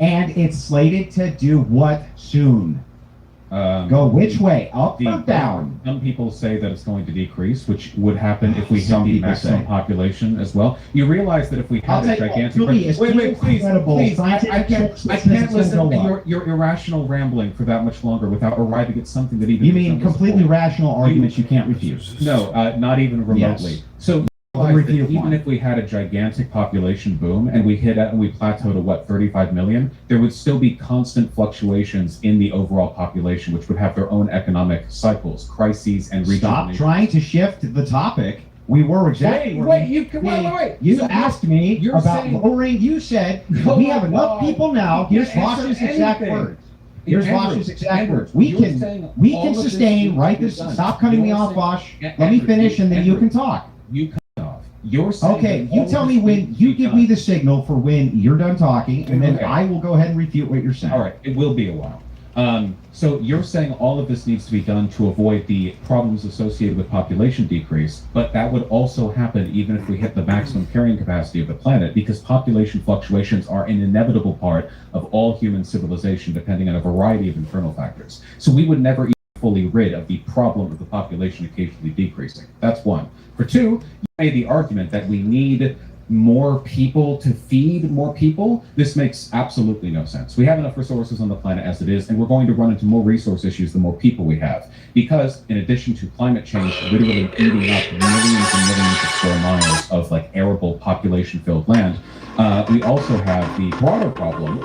and it's slated to do what soon? Go which way? Up or down? Some people say that it's going to decrease, which would happen if we hit Some the people maximum say. population as well. You realize that if we I'll had a tell you what, gigantic... Julie, it's wait, please, incredible. please, I Scientific can't evidence I says can't it's gonna listen to go up. your irrational rambling for that much longer without arriving at something that even... You mean resembles completely a point. rational arguments you can't refuse? No, not even remotely. Yes. So I'll realize that refute even one. if we had a gigantic population boom and we plateaued at what, 35 million, there would still be constant fluctuations in the overall population, which would have their own economic cycles, crises, and Stop rejuvenation. trying to shift the topic. We were exactly. where You So asked me you're about saying- lowering. You said Oh we my have enough God. people now. You Here's can't answer Vosh's exact anything. words. Here's Andrew, Vosh's exact Andrew, words. We you're can saying all of this sustain needs right to be this. done. Stop cutting me You're off, saying- Vosh. Let Andrew, me finish, and then you Andrew, can talk. You cut it off. You're saying Okay, that you all tell of me this when needs to you be give me done. the signal for when you're done talking, and then Okay. I will go ahead and refute what you're saying. All right, it will be a while. So you're saying all of this needs to be done to avoid the problems associated with population decrease, but that would also happen even if we hit the maximum carrying capacity of the planet, because population fluctuations are an inevitable part of all human civilization, depending on a variety of internal factors. So we would never be fully rid of the problem of the population occasionally decreasing. That's one. For two, you made the argument that we need more people to feed more people, this makes absolutely no sense. We have enough resources on the planet as it is, and we're going to run into more resource issues the more people we have. Because in addition to climate change literally eating up millions and millions of square miles of like arable population-filled land, we also have the broader problem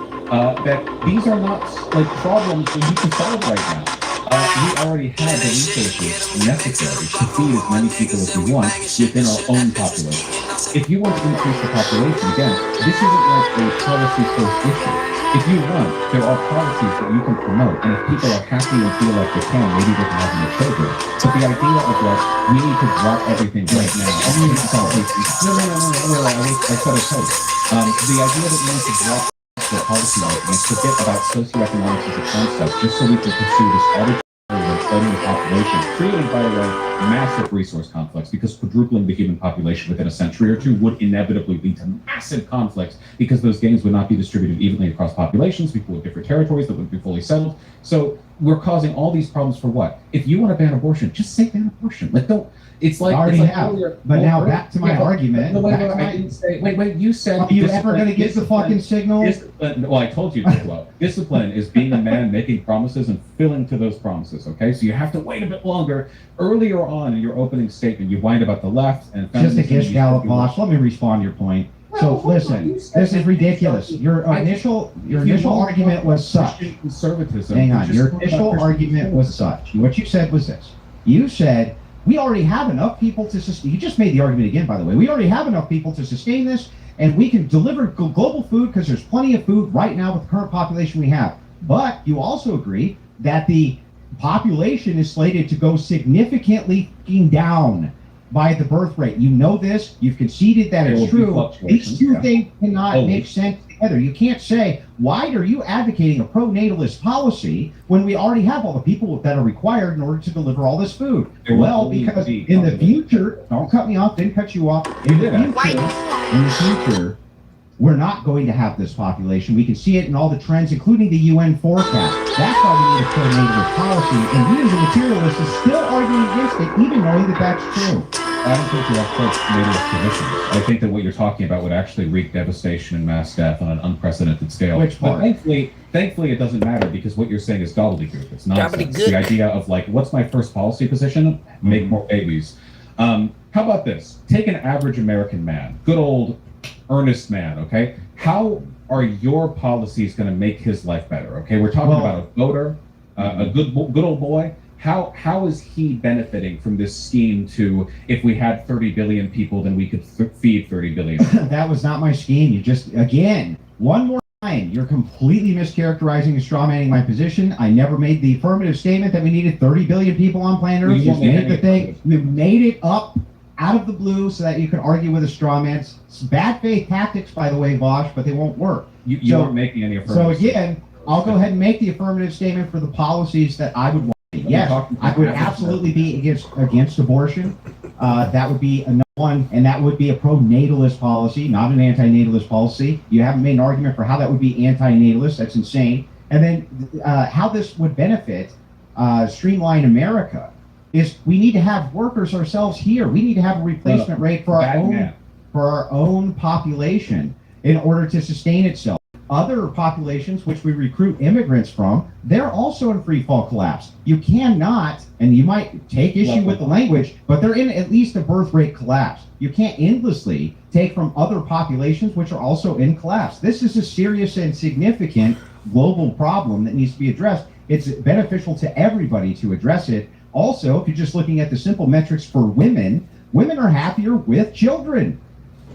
that these are not like problems that you can solve right now. We already have the resources necessary to feed as many people as we want within our own population. If you want to increase the population, again, this isn't like a policy-first issue. If you want, there are policies that you can promote, and if people are happy and feel like they can, maybe they can have more children. But the idea of like, we need to drop everything right now. I mean, no, I said it totally. The idea that we need to drop the policy making and forget about socioeconomics as a concept just so we can pursue this arbitrary exploding the population, creating, by the way, massive resource conflicts, because quadrupling the human population within a century or two would inevitably lead to massive conflicts because those gains would not be distributed evenly across populations, people with different territories that wouldn't be fully settled. So we're causing all these problems for what? If you want to ban abortion, just say ban abortion. Like, don't. It's like, already it's like have. earlier, But now back to my argument. Wait, you said. Are you ever going to get the fucking signal? Well, I told you to. Well, discipline is being a man, making promises, and filling to those promises, okay? So you have to wait a bit longer. Earlier on in your opening statement, you whined about the left and just a gish gallop, boss. Let me respond to your point. So listen, this is ridiculous. Your initial argument was such. Conservatism. Hang on. Your initial argument was such. What you said was this. You said, we already have enough people to sustain. You just made the argument again, by the way. We already have enough people to sustain this, and we can deliver global food because there's plenty of food right now with the current population we have. But you also agree that the population is slated to go significantly down by the birth rate. You know this. You've conceded that it's true. These two things cannot make sense together. You can't say, why are you advocating a pro-natalist policy when we already have all the people that are required in order to deliver all this food? Well, because in the future, don't cut me off, didn't cut you off. In the future, we're not going to have this population. We can see it in all the trends, including the UN forecast. That's why we need a pro-natalist policy. And you as a materialist is still arguing against it, even knowing that that's true. I don't think you have pro-natalist positions. I think that what you're talking about would actually wreak devastation and mass death on an unprecedented scale. Which part? But thankfully, it doesn't matter because what you're saying is gobbledygook. It's nonsense. The idea of like, what's my first policy position? Make more babies. How about this? Take an average American man, good old earnest man, okay? How are your policies going to make his life better? Okay, we're talking about a voter, a good old boy. How is he benefiting from this scheme to, if we had 30 billion people, then we could feed 30 billion? That was not my scheme. You just, again, one more time, you're completely mischaracterizing and strawmanning my position. I never made the affirmative statement that we needed 30 billion people on planet Earth. You made the thing. We made it up out of the blue so that you could argue with a straw man. It's bad faith tactics, by the way, Bosch, but they won't work. You aren't making any affirmative. So again, I'll go ahead and make the affirmative statement for the policies that I would want. Yes, I would absolutely be against abortion. That would be another one, and that would be a pro-natalist policy, not an anti-natalist policy. You haven't made an argument for how that would be anti-natalist. That's insane. And then how this would benefit streamline America is we need to have workers ourselves here. We need to have a replacement rate for our own population in order to sustain itself. Other populations, which we recruit immigrants from, they're also in free fall collapse. You cannot, and you might take issue with the language, but they're in at least a birth rate collapse. You can't endlessly take from other populations which are also in collapse. This is a serious and significant global problem that needs to be addressed. It's beneficial to everybody to address it. Also, if you're just looking at the simple metrics for women, women are happier with children.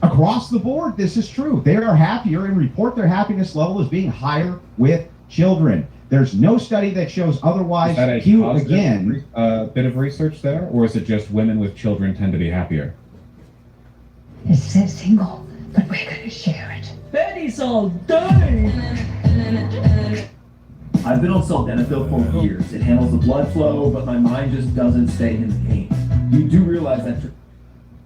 Across the board, this is true. They are happier and report their happiness level as being higher with children. There's no study that shows otherwise. Is that a bit of research there, or is it just women with children tend to be happier? It says single, but we're going to share it. Betty's all dirty! I've been on sildenafil for years. It handles the blood flow, but my mind just doesn't stay in pain. You do realize that...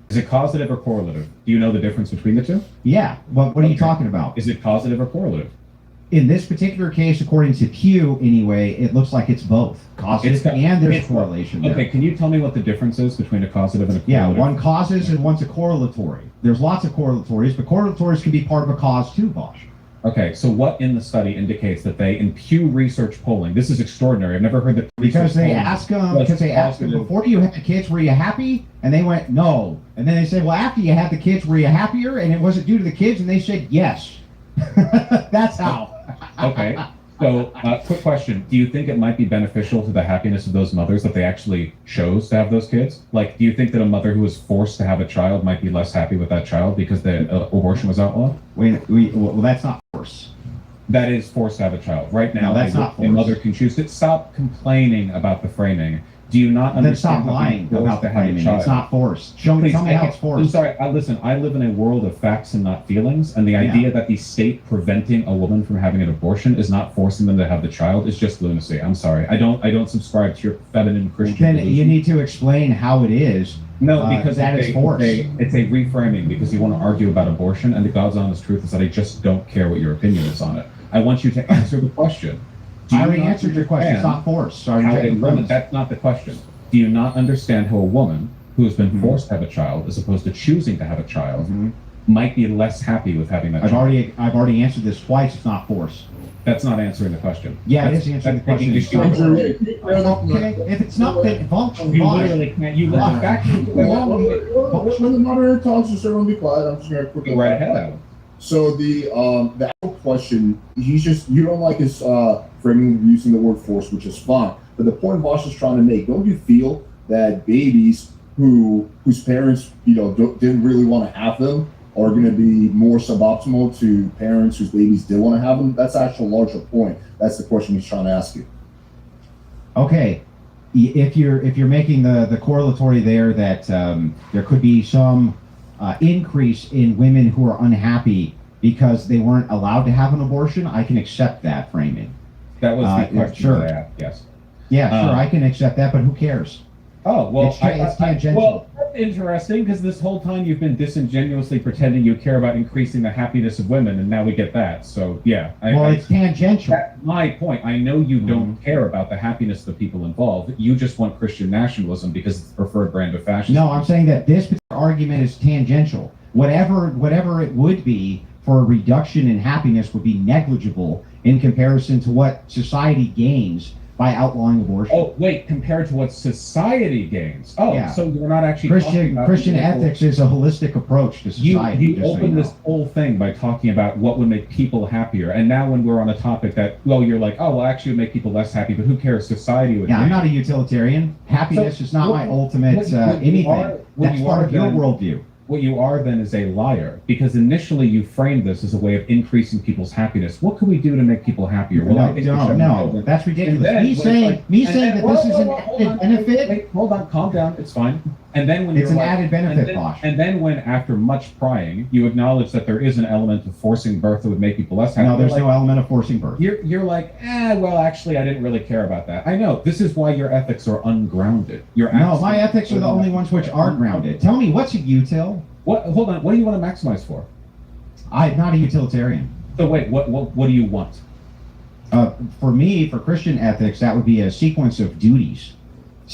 Is it causative or correlative? Do you know the difference between the two? Yeah. What are you talking about? Is it causative or correlative? in this particular case, according to Pew, anyway, it looks like it's both causative and there's a correlation there. Okay, can you tell me what the difference is between a causative and a Yeah, correlative? one causes and one's a correlatory. There's lots of correlatories, but correlatories can be part of a cause too, Bosch. Okay, so what in the study indicates that they, in Pew Research polling, this is extraordinary. I've never heard that. Because they ask them, before you had the kids, were you happy? And they went, no. And then they said, well, after you had the kids, were you happier? And it wasn't due to the kids, and they said, yes. That's how. Okay, so quick question. Do you think it might be beneficial to the happiness of those mothers that they actually chose to have those kids? Like, do you think that a mother who was forced to have a child might be less happy with that child because the abortion was outlawed? Well, that's not force. That is forced to have a child. Right now, No, that's not a force. mother can choose to. Stop complaining about the framing. Do you not Then understand? stop lying about the framing. child? It's not force. Tell me how it's force. I'm sorry. Listen, I live in a world of facts and not feelings, and the idea that the state preventing a woman from having an abortion is not forcing them to have the child is just lunacy. I'm sorry. I don't subscribe to your feminine Christian. Then delusion. you need to explain how it is. No, because that is force. It's a reframing because you want to argue about abortion, and the God's honest truth is that I just don't care what your opinion is on it. I want you to answer the question. I already answered your question. It's not force. Sorry. That's not the question. Do you not understand how a woman who has been forced to have a child, as opposed to choosing to have a child, might be less happy with having that child? I've already answered this twice. It's not force. That's not answering the question. Yeah, it is answering the question. Okay, if it's not, then you literally can't. You let back. When the moderator talks, just everyone be quiet. I'm just gonna quickly Go right ahead, Adam. So the actual question, you don't like his framing using the word force, which is fine. But the point Vosh is trying to make, don't you feel that babies whose parents didn't really want to have them are going to be more suboptimal to parents whose babies did want to have them? That's actually a larger point. That's the question he's trying to ask you. Okay, if you're making the correlatory there that there could be some increase in women who are unhappy because they weren't allowed to have an abortion, I can accept that framing. That was the question. Sure. I asked, yes. Yeah, sure, I can accept that, but who cares? Oh, well, it's tangential. Well, that's interesting, because this whole time you've been disingenuously pretending you care about increasing the happiness of women, and now we get that. So, yeah. It's tangential. That's my point. I know you don't care about the happiness of the people involved. You just want Christian nationalism because it's the preferred brand of fascism. No, I'm saying that this particular argument is tangential. Whatever it would be for a reduction in happiness would be negligible in comparison to what society gains by outlawing abortion. Oh, wait, compared to what society gains. Oh, yeah. So you're not actually Christian ethics is a holistic approach to society. You opened this whole thing by talking about what would make people happier, and now when we're on a topic that, well, you're like, oh, well, actually it would make people less happy, but who cares? Society would. Yeah, I'm not a utilitarian. Happiness is not my ultimate anything. That's part of your worldview. What you are then is a liar, because initially you framed this as a way of increasing people's happiness. What can we do to make people happier? Well, no, that's ridiculous. Me saying that this is an added benefit. Wait, hold on, calm down. It's fine. And then when it's an added benefit, Bosch. And then when, after much prying, you acknowledge that there is an element of forcing birth that would make people less happy. No, there's no element of forcing birth. You're like, well, actually, I didn't really care about that. I know. This is why your ethics are ungrounded. No, my ethics are the only ones which are grounded. Tell me, what's a util? What? Hold on. What do you want to maximize for? I'm not a utilitarian. So wait, what do you want? For me, for Christian ethics, that would be a sequence of duties.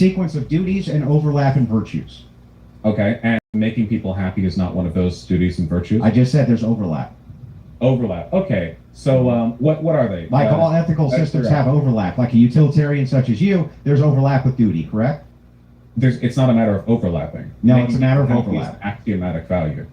And overlap in virtues. Okay, and making people happy is not one of those duties and virtues? I just said there's overlap. Overlap. Okay, so what are they? Like all ethical systems have overlap. Like a utilitarian such as you, there's overlap with duty, correct? It's not a matter of overlapping. No, it's a matter of overlap. Axiomatic value.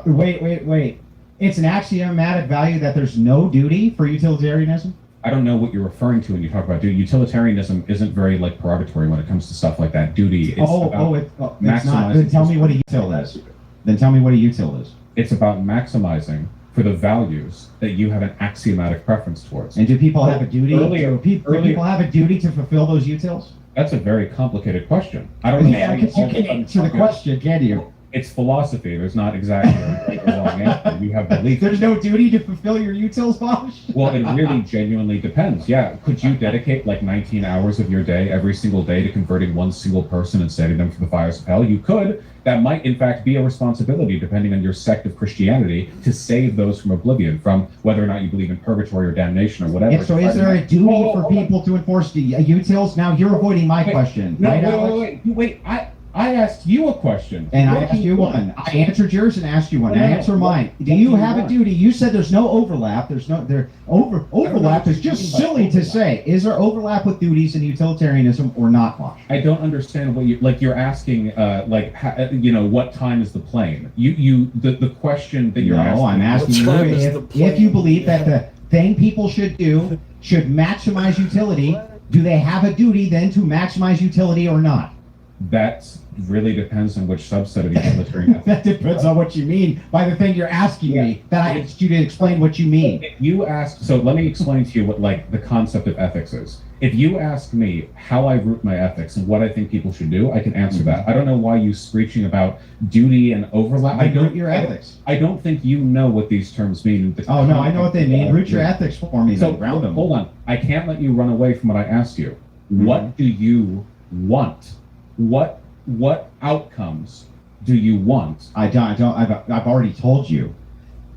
Wait. It's an axiomatic value that there's no duty for utilitarianism? I don't know what you're referring to when you talk about duty. Utilitarianism isn't very purgatory when it comes to stuff like that. Duty is it's not. Then tell me what a util is. Then tell me what a util is. It's about maximizing for the values that you have an axiomatic preference towards. And do people have a duty? Do people have a duty to fulfill those utils? That's a very complicated question. I don't know. You can answer the question, can you? It's philosophy. There's not exactly a right or wrong answer. You have belief. There's no duty to fulfill your utils, Bosch? Well, it really genuinely depends. Yeah. Could you dedicate like 19 hours of your day every single day to converting one single person and saving them from the fires of hell? You could. That might, in fact, be a responsibility, depending on your sect of Christianity, to save those from oblivion, from whether or not you believe in purgatory or damnation or whatever. Yeah, so is there a duty for people to enforce the utils? Now you're avoiding my question, No, right, Alex? wait. I asked you a question. And I asked you one. I answered yours and asked you one. No, Now no, answer no. mine. Do What you do you have a want? duty? You said there's no overlap. There's no overlap is just silly to say. Is there overlap with duties in utilitarianism or not, Bosch? I don't understand what you're asking. What time is the plane? The question that you're asking. No, I'm asking you What time is the if you plane? believe that the thing people should do should maximize utility. Do they have a duty then to maximize utility or not? That really depends on which subset of utilitarian ethics. That depends on what you mean by the thing you're asking me. That I asked you to explain what you mean. If you ask, so let me explain to you what like the concept of ethics is. If you ask me how I root my ethics and what I think people should do, I can answer that. I don't know why you screeching about duty and overlap. I root your ethics. I don't think you know what these terms mean. Oh no, I know what they mean. Root your ethics for me. So Then ground them. hold on, I can't let you run away from what I asked you. What do you want? What outcomes do you want? I don't. I've already told you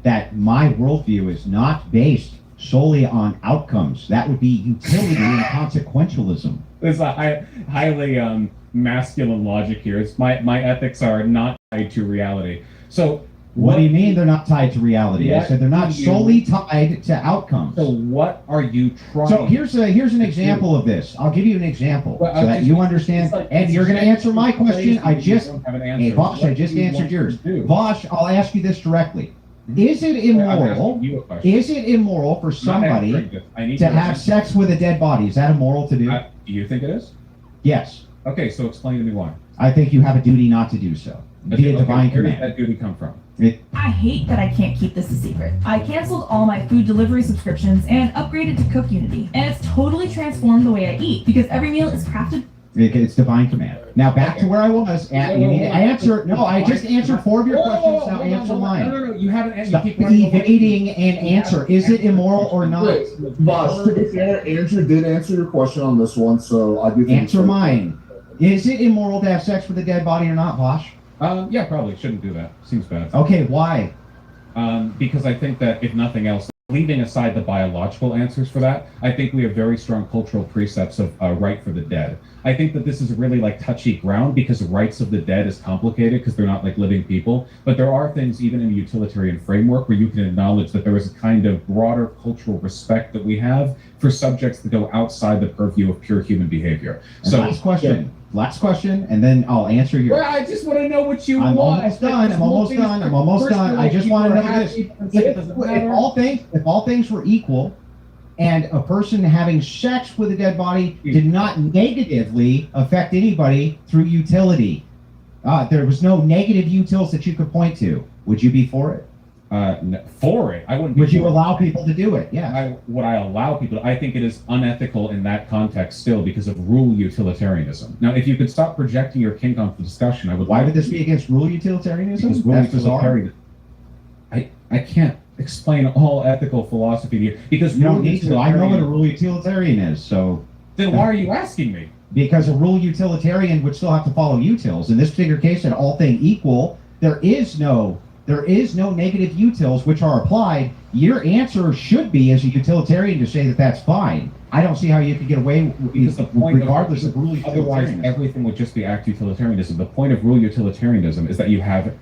that my worldview is not based solely on outcomes. That would be utility and consequentialism. There's a highly masculine logic here. It's my ethics are not tied to reality. So What do you mean they're not tied to reality? I What said they're not do you- solely tied to outcomes. So what are you trying? So here's an example of this. I'll give you an example Well, so that you understand. And you're going to answer my question. I just, hey Vosh, I just answered yours. Vosh, I'll ask you this directly. Is it immoral? Is it immoral for somebody to have sex with a dead body? Is that immoral to do? Do you think it is? Yes. Okay, so explain to me why. I think you have a duty not to do so. Via divine Where did command. that duty come from? I hate that I can't keep this a secret. I canceled all my food delivery subscriptions and upgraded to Cook Unity. And it's totally transformed the way I eat because every meal is crafted. It's divine command. Now back to where I was. You need to answer. No, I just answered 4 of your questions. Now answer mine. No, you haven't answered. Stop evading and answer. Is it immoral or not? Wait, Bosh, to be fair, Andrew did answer your question on this one, so I do think Answer mine. Is it immoral to have sex with a dead body or not, Bosch? Yeah, probably shouldn't do that. Seems bad. Okay, why? Because I think that if nothing else, leaving aside the biological answers for that, I think we have very strong cultural precepts of right for the dead. I think that this is really like touchy ground because rights of the dead is complicated because they're not like living people. But there are things even in a utilitarian framework where you can acknowledge that there is a kind of broader cultural respect that we have for subjects that go outside the purview of pure human behavior. And So last question, and then I'll answer your. Well, I just want to know what you I'm want. almost done. I just want to know this. If all things were equal, and a person having sex with a dead body did not negatively affect anybody through utility, there was no negative utils that you could point to, would you be for it? For it, I wouldn't. Would you allow people to do it? Yeah. Would I allow people? I think it is unethical in that context still because of rule utilitarianism. Now, if you could stop projecting your kink onto the discussion, I would. Why would this be against rule utilitarianism? Because rule That's bizarre. utilitarianism. I can't explain all ethical philosophy to you because You don't rule need to. I know what a utilitarian- rule utilitarian is, so. Then why are you asking me? Because a rule utilitarian would still have to follow utils. In this particular case, in all thing equal, there is no negative utils which are applied. Your answer should be, as a utilitarian, to say that that's fine. I don't see how you could get away Because the point regardless of rule Otherwise, utilitarianism. everything would just be act utilitarianism. The point of rule utilitarianism is that you have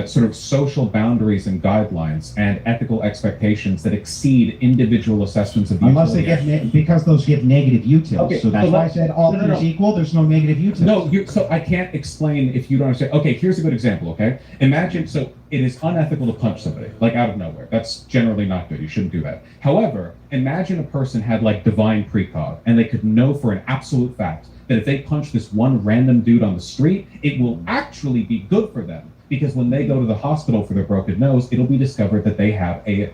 sort of social boundaries and guidelines and ethical expectations that exceed individual assessments of Unless they utility. get because those give negative utils. Okay, So that's so why I let's- said all no, no, things no. equal. There's no negative utils. No, so I can't explain if you don't understand. Okay, here's a good example, okay? Imagine, so it is unethical to punch somebody, like out of nowhere. That's generally not good. You shouldn't do that. However, imagine a person had like divine precog, and they could know for an absolute fact that if they punch this one random dude on the street, it will actually be good for them. Because when they go to the hospital for their broken nose, it'll be discovered that they have a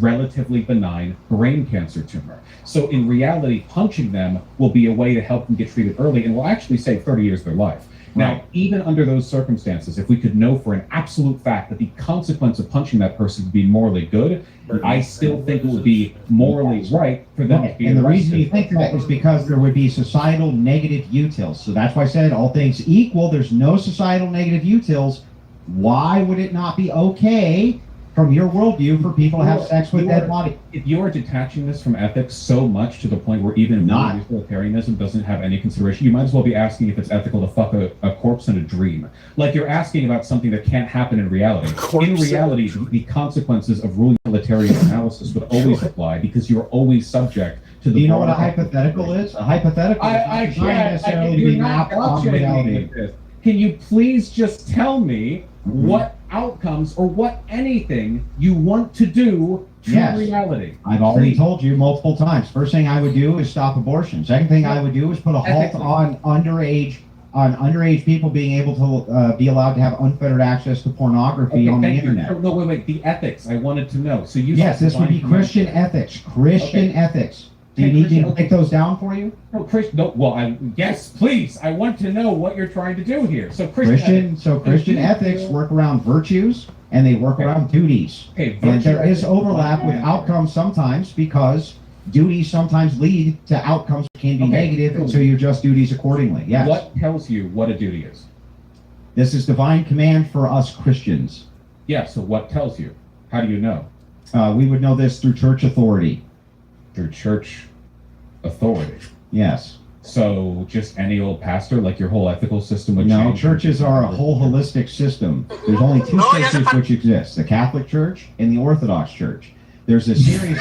relatively benign brain cancer tumor. So in reality, punching them will be a way to help them get treated early and will actually save 30 years of their life. Now, Right. even under those circumstances, if we could know for an absolute fact that the consequence of punching that person would be morally good, I still think it would be morally right for them to be And the reason arrested. you think that is because there would be societal negative utils. So that's why I said all things equal, there's no societal negative utils. Why would it not be okay from your worldview for people to have sex with dead body? If you are detaching this from ethics so much to the point where even Not. utilitarianism doesn't have any consideration, you might as well be asking if it's ethical to fuck a corpse in a dream. Like you're asking about something that can't happen in reality. In reality, the consequences of rule utilitarian analysis would always apply because you're always subject to the. Do you know what a hypothetical is? A hypothetical is I not can't necessarily to you're be not mapped on watching reality. with this. Can you please just tell me Mm-hmm. what outcomes or what anything you want to do to Yes. reality? I've already told you multiple times. First thing I would do is stop abortion. Second thing I would do is put a halt Ethically. on underage people being able to be allowed to have unfettered access to pornography on the thank you. internet. No, wait. The ethics I wanted to know. So you Yes, said this would be divine Christian command. ethics. Christian Okay. ethics. Do you Okay, need me to Christian- take those down for you? No, Christian. No, well, yes, please. I want to know what you're trying to do here. So Christian Christian ethics work around virtues and they work Okay. around duties. Okay, And virtue there is ethics, overlap with divine outcomes sometimes because duties sometimes lead to outcomes that can be Okay. negative, and so you adjust duties accordingly. Yes. What tells you what a duty is? This is divine command for us Christians. Yeah, so what tells you? How do you know? We would know this through church authority. Through church authority. Yes. So just any old pastor, like your whole ethical system would No, change? churches are a whole holistic system. There's only two churches which exist: the Catholic Church and the Orthodox Church. There's a series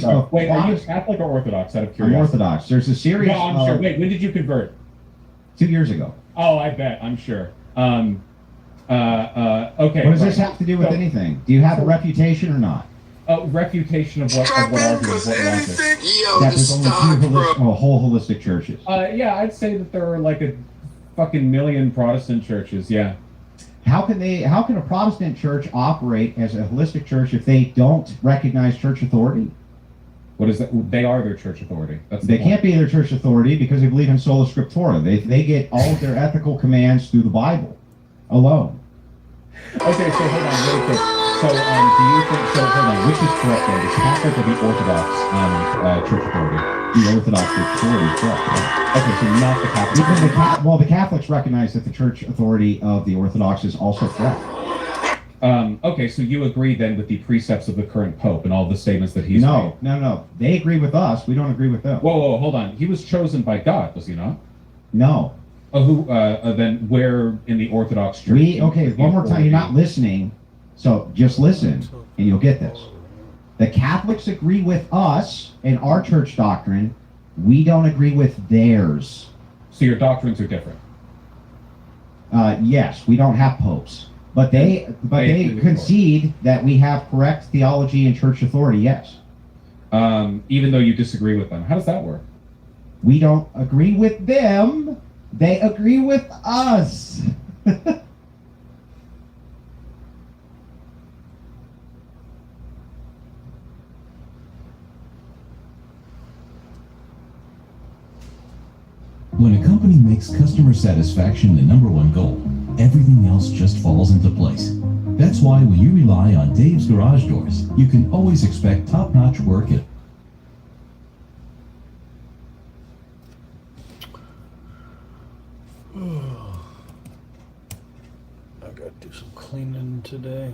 of Wait, are you Catholic or Orthodox out of I'm curiosity? Orthodox. There's a series No, I'm of sure. Wait, when did you convert? 2 years ago. Oh, I bet. I'm sure. Okay. What does this right. have to do with So- anything? Do you have a reputation or not? Refutation of what argument, what logic? That there's only whole holistic churches. Yeah, I'd say that there are like a fucking million Protestant churches. Yeah. How can a Protestant church operate as a holistic church if they don't recognize church authority? What is that? They are their church authority. That's the They point. can't be their church authority because they believe in sola scriptura. They get all of their ethical commands through the Bible alone. Okay, so hold on, really quick. So, do you think? So, hold on. Which is correct then? The Catholic or the Orthodox church authority? The Orthodox church authority is correct. Yeah. Okay, so not the Catholic. Even the Catholics recognize that the church authority of the Orthodox is also correct. Okay, so you agree then with the precepts of the current Pope and all the statements that he's made? No. They agree with us. We don't agree with them. Whoa, hold on. He was chosen by God, was he not? No. Then where in the Orthodox Church? One more time. You're not listening. So just listen and you'll get this. The Catholics agree with us and our church doctrine. We don't agree with theirs. So your doctrines are different. Yes, we don't have popes. But they concede that we have correct theology and church authority, yes. Even though you disagree with them. How does that work? We don't agree with them. They agree with us. When a company makes customer satisfaction the number one goal, everything else just falls into place. That's why when you rely on Dave's Garage Doors, you can always expect top-notch work at I gotta do some cleaning today.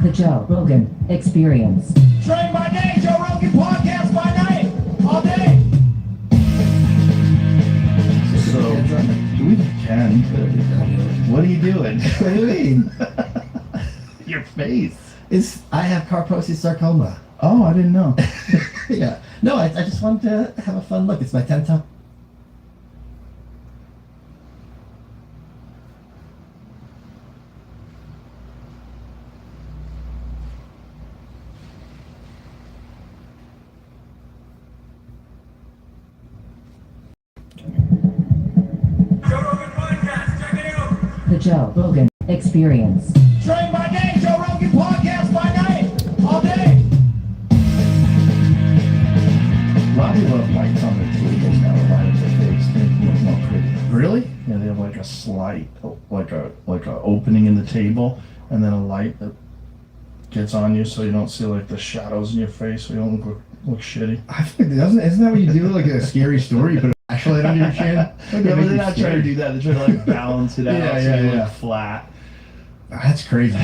The Joe Rogan Experience. Train by day, Joe Rogan podcast by night, all day. So, we can. What are you doing? What do you mean? Your face. I have Kaposi sarcoma. Oh, I didn't know. Yeah. No, I just wanted to have a fun look. It's my 10th time. Joe Rogan Experience. Train by day, Joe Rogan podcast by night, all day. A lot of people have lights on their tables now to light up their face. They look more pretty. Really? Yeah, they have like a slight, like a opening in the table, and then a light that gets on you, so you don't see like the shadows in your face, so you don't look shitty. I think isn't that what you do? Like a scary story, you put a flashlight under your chin. Yeah, but they're not trying to do that. They're trying to like balance it out so you look flat. That's crazy.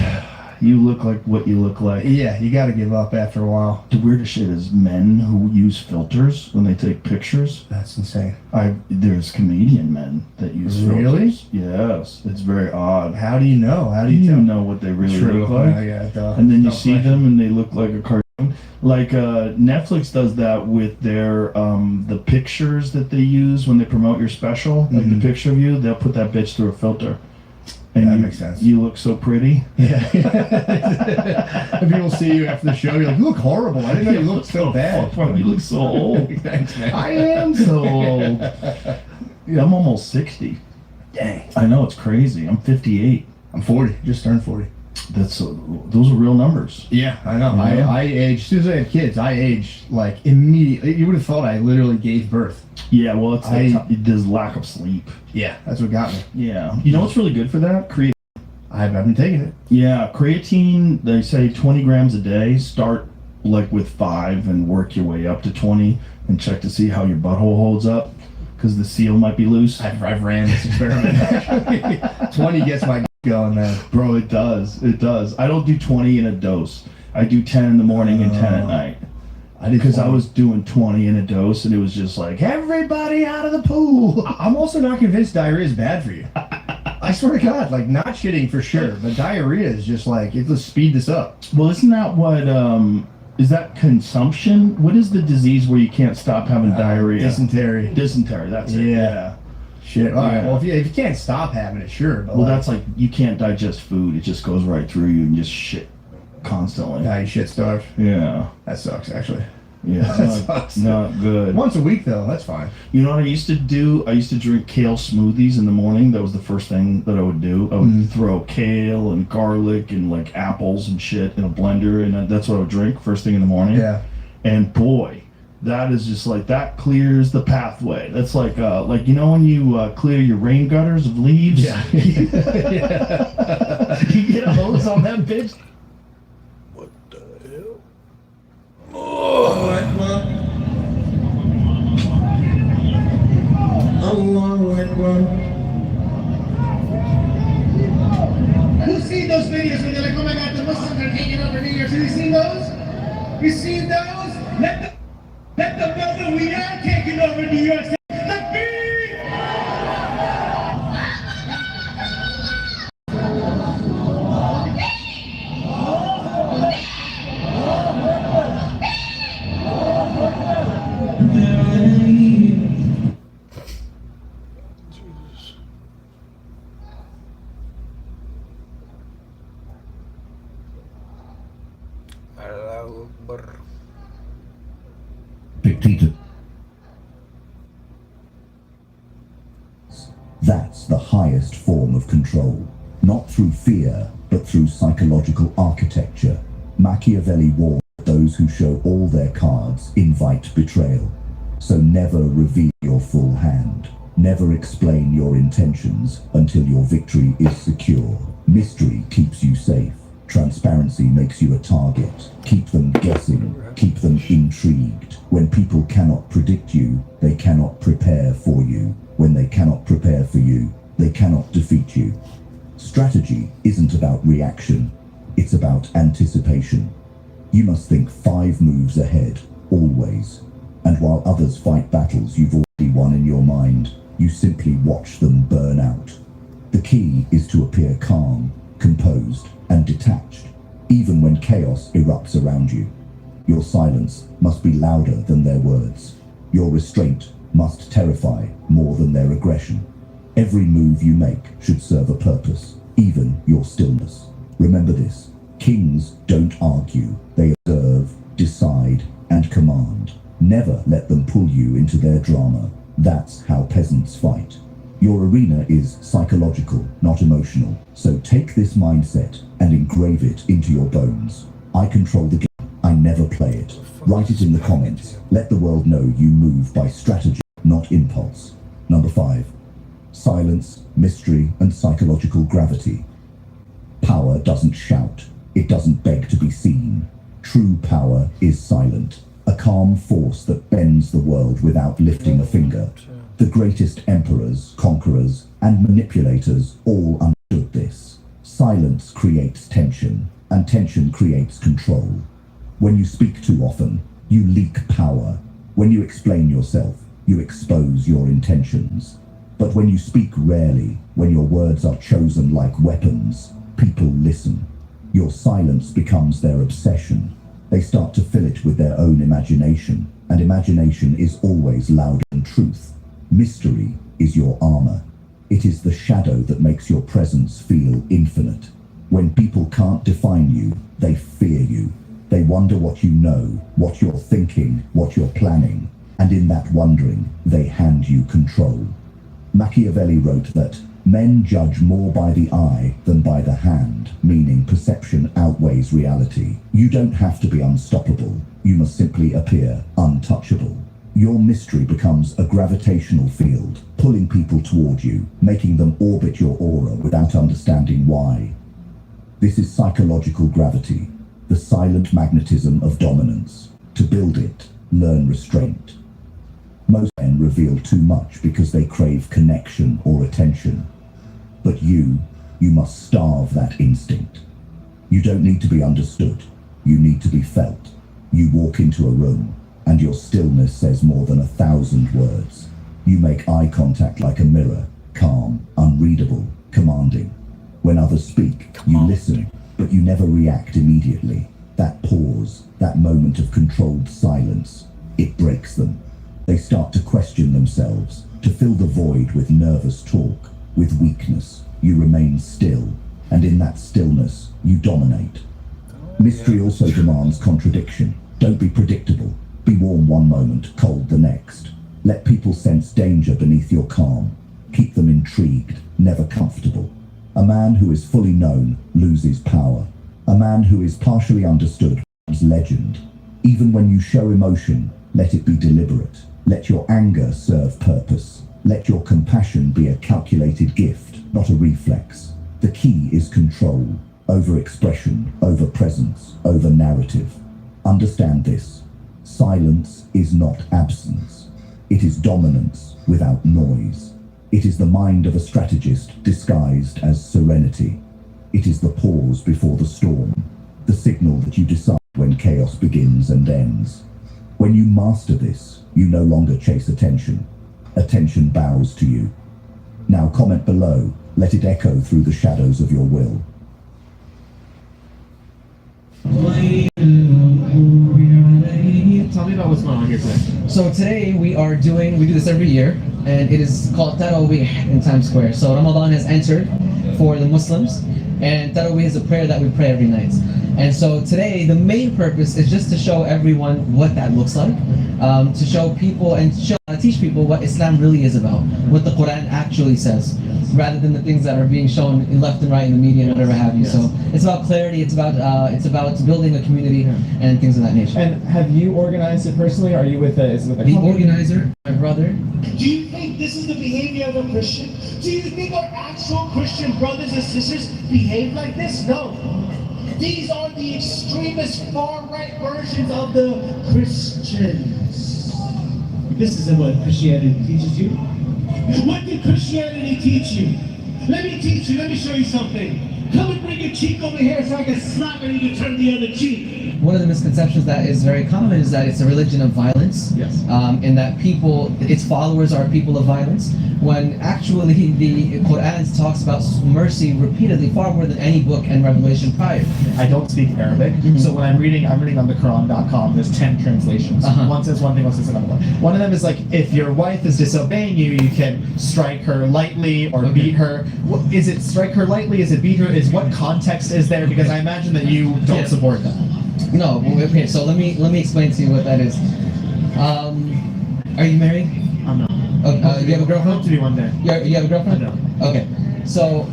You look like what you look like. Yeah, you got to give up after a while. The weirdest shit is men who use filters when they take pictures. That's insane. There's comedian men that use Really? filters. Yes, it's very odd. How do you know? How do you You know what they really True. look like. Yeah, And then you see them and they look like a cartoon. Like Netflix does that with their the pictures that they use when they promote your special. Like the picture of you, they'll put that bitch through a filter. And that makes sense. You look so pretty. Yeah. If people see you after the show, you're like, you look horrible. I didn't know you looked so bad. You look so old. Thanks, man. I am so old. Yeah, I'm almost 60. Dang. I know, it's crazy. I'm 58. I'm 40. Just turned 40. Those are real numbers. Yeah, I know. Yeah. I aged, as soon as I had kids, I aged like immediately. You would have thought I literally gave birth. Yeah, well, there's lack of sleep. Yeah, that's what got me. Yeah. You know what's really good for that? Creatine. I've been taking it. Yeah, creatine, they say 20 grams a day. Start like with 5 and work your way up to 20 and check to see how your butthole holds up because the seal might be loose. I've ran this experiment. 20 gets my going, man. Bro, it does. It does. I don't do 20 in a dose. I do 10 in the morning and 10 at night. Because I was doing 20 in a dose and it was just like, everybody out of the pool. I'm also not convinced diarrhea is bad for you. I swear to God, like not shitting for sure, but diarrhea is just like, it'll speed this up. Well, isn't that what, is that consumption? What is the disease where you can't stop having diarrhea? Dysentery. Dysentery, that's it. Yeah. Shit. All right. Well, if you can't stop having it, sure. But well, that's like, you can't digest food. It just goes right through you and just shit constantly. Yeah, you shit starved. Yeah. That sucks, actually. Yeah, not good. Once a week, though, that's fine. You know what I used to do? I used to drink kale smoothies in the morning. That was the first thing that I would do. I would throw kale and garlic and like apples and shit in a blender, and that's what I would drink first thing in the morning. Yeah. And boy, that is just like, that clears the pathway. That's like you know when you clear your rain gutters of leaves? Yeah. You get a hose on that bitch. What the hell? Who's seen those videos when they're like, oh my God, the Muslims are taking over New York City? You seen those? You seen those? Let them know that we are taking over New York City. That's the highest form of control, not through fear, but through psychological architecture. Machiavelli warned those who show all their cards invite betrayal. So never reveal your full hand. Never explain your intentions until your victory is secure. Mystery keeps you safe. Transparency makes you a target. Keep them guessing. Keep them intrigued. When people cannot predict you, they cannot prepare for you. When they cannot prepare for you, they cannot defeat you. Strategy isn't about reaction. It's about anticipation. You must think 5 moves ahead, always. And while others fight battles you've already won in your mind, you simply watch them burn out. The key is to appear calm, composed, and detached, even when chaos erupts around you. Your silence must be louder than their words. Your restraint must terrify more than their aggression. Every move you make should serve a purpose, even your stillness. Remember this: kings don't argue, they observe, decide, and command. Never let them pull you into their drama. That's how peasants fight. Your arena is psychological, not emotional. So take this mindset and engrave it into your bones. I control the game. I never play it. Write it in the comments. Let the world know you move by strategy, not impulse. Number 5. Silence, mystery, and psychological gravity. Power doesn't shout. It doesn't beg to be seen. True power is silent. A calm force that bends the world without lifting a finger. The greatest emperors, conquerors, and manipulators all understood this. Silence creates tension, and tension creates control. When you speak too often, you leak power. When you explain yourself, you expose your intentions. But when you speak rarely, when your words are chosen like weapons, people listen. Your silence becomes their obsession. They start to fill it with their own imagination, and imagination is always louder than truth. Mystery is your armor. It is the shadow that makes your presence feel infinite. When people can't define you, they fear you. They wonder what you know, what you're thinking, what you're planning, and in that wondering, they hand you control. Machiavelli wrote that men judge more by the eye than by the hand, meaning perception outweighs reality. You don't have to be unstoppable. You must simply appear untouchable. Your mystery becomes a gravitational field, pulling people toward you, making them orbit your aura without understanding why. This is psychological gravity, the silent magnetism of dominance. To build it, learn restraint. Most men reveal too much because they crave connection or attention. But you must starve that instinct. You don't need to be understood. You need to be felt. You walk into a room, and your stillness says more than 1,000 words. You make eye contact like a mirror, calm, unreadable, commanding. When others speak, you listen, but you never react immediately. That pause, that moment of controlled silence, it breaks them. They start to question themselves, to fill the void with nervous talk, with weakness. You remain still, and in that stillness, you dominate. Mystery also demands contradiction. Don't be predictable. Be warm one moment, cold the next. Let people sense danger beneath your calm. Keep them intrigued, never comfortable. A man who is fully known loses power. A man who is partially understood becomes legend. Even when you show emotion, let it be deliberate. Let your anger serve purpose. Let your compassion be a calculated gift, not a reflex. The key is control, over expression, over presence, over narrative. Understand this. Silence is not absence. It is dominance without noise. It is the mind of a strategist disguised as serenity. It is the pause before the storm, the signal that you decide when chaos begins and ends. When you master this, you no longer chase attention. Attention bows to you. Now comment below. Let it echo through the shadows of your will. Tell me about what's going on here today. So today we do this every year, and it is called Tarawih in Times Square. So Ramadan has entered for the Muslims, and Tarawih is a prayer that we pray every night. And so today the main purpose is just to show everyone what that looks like, to show people and teach people what Islam really is about, what the Quran actually says, rather than the things that are being shown in left and right in the media and whatever have you. Yes. So it's about clarity, it's about building a community and things of that nature. And have you organized it personally? Are you with the organizer, my brother? Do you think this is the behavior of a Christian? Do you think our actual Christian brothers and sisters behave like this? No. These are the extremist far-right versions of the Christians. This isn't what Christianity teaches you. What did Christianity teach you? Let me teach you, let me show you something. Come and bring your cheek over here so I can slap it and you turn the other cheek. One of the misconceptions that is very common is that it's a religion of violence. Yes. And that its followers are people of violence, when actually the Quran talks about mercy repeatedly, far more than any book and revelation prior. I don't speak Arabic, so when I'm reading on the Quran.com, there's 10 translations. One says one thing, one says another one. One of them is like, if your wife is disobeying you, you can strike her lightly or beat her. Is it strike her lightly? Is it beat her? What context is there? Because I imagine that you don't support that. No, okay, so let me explain to you what that is. Are you married? I'm not. You have a girlfriend? To be one day. You have a girlfriend? No. Okay. So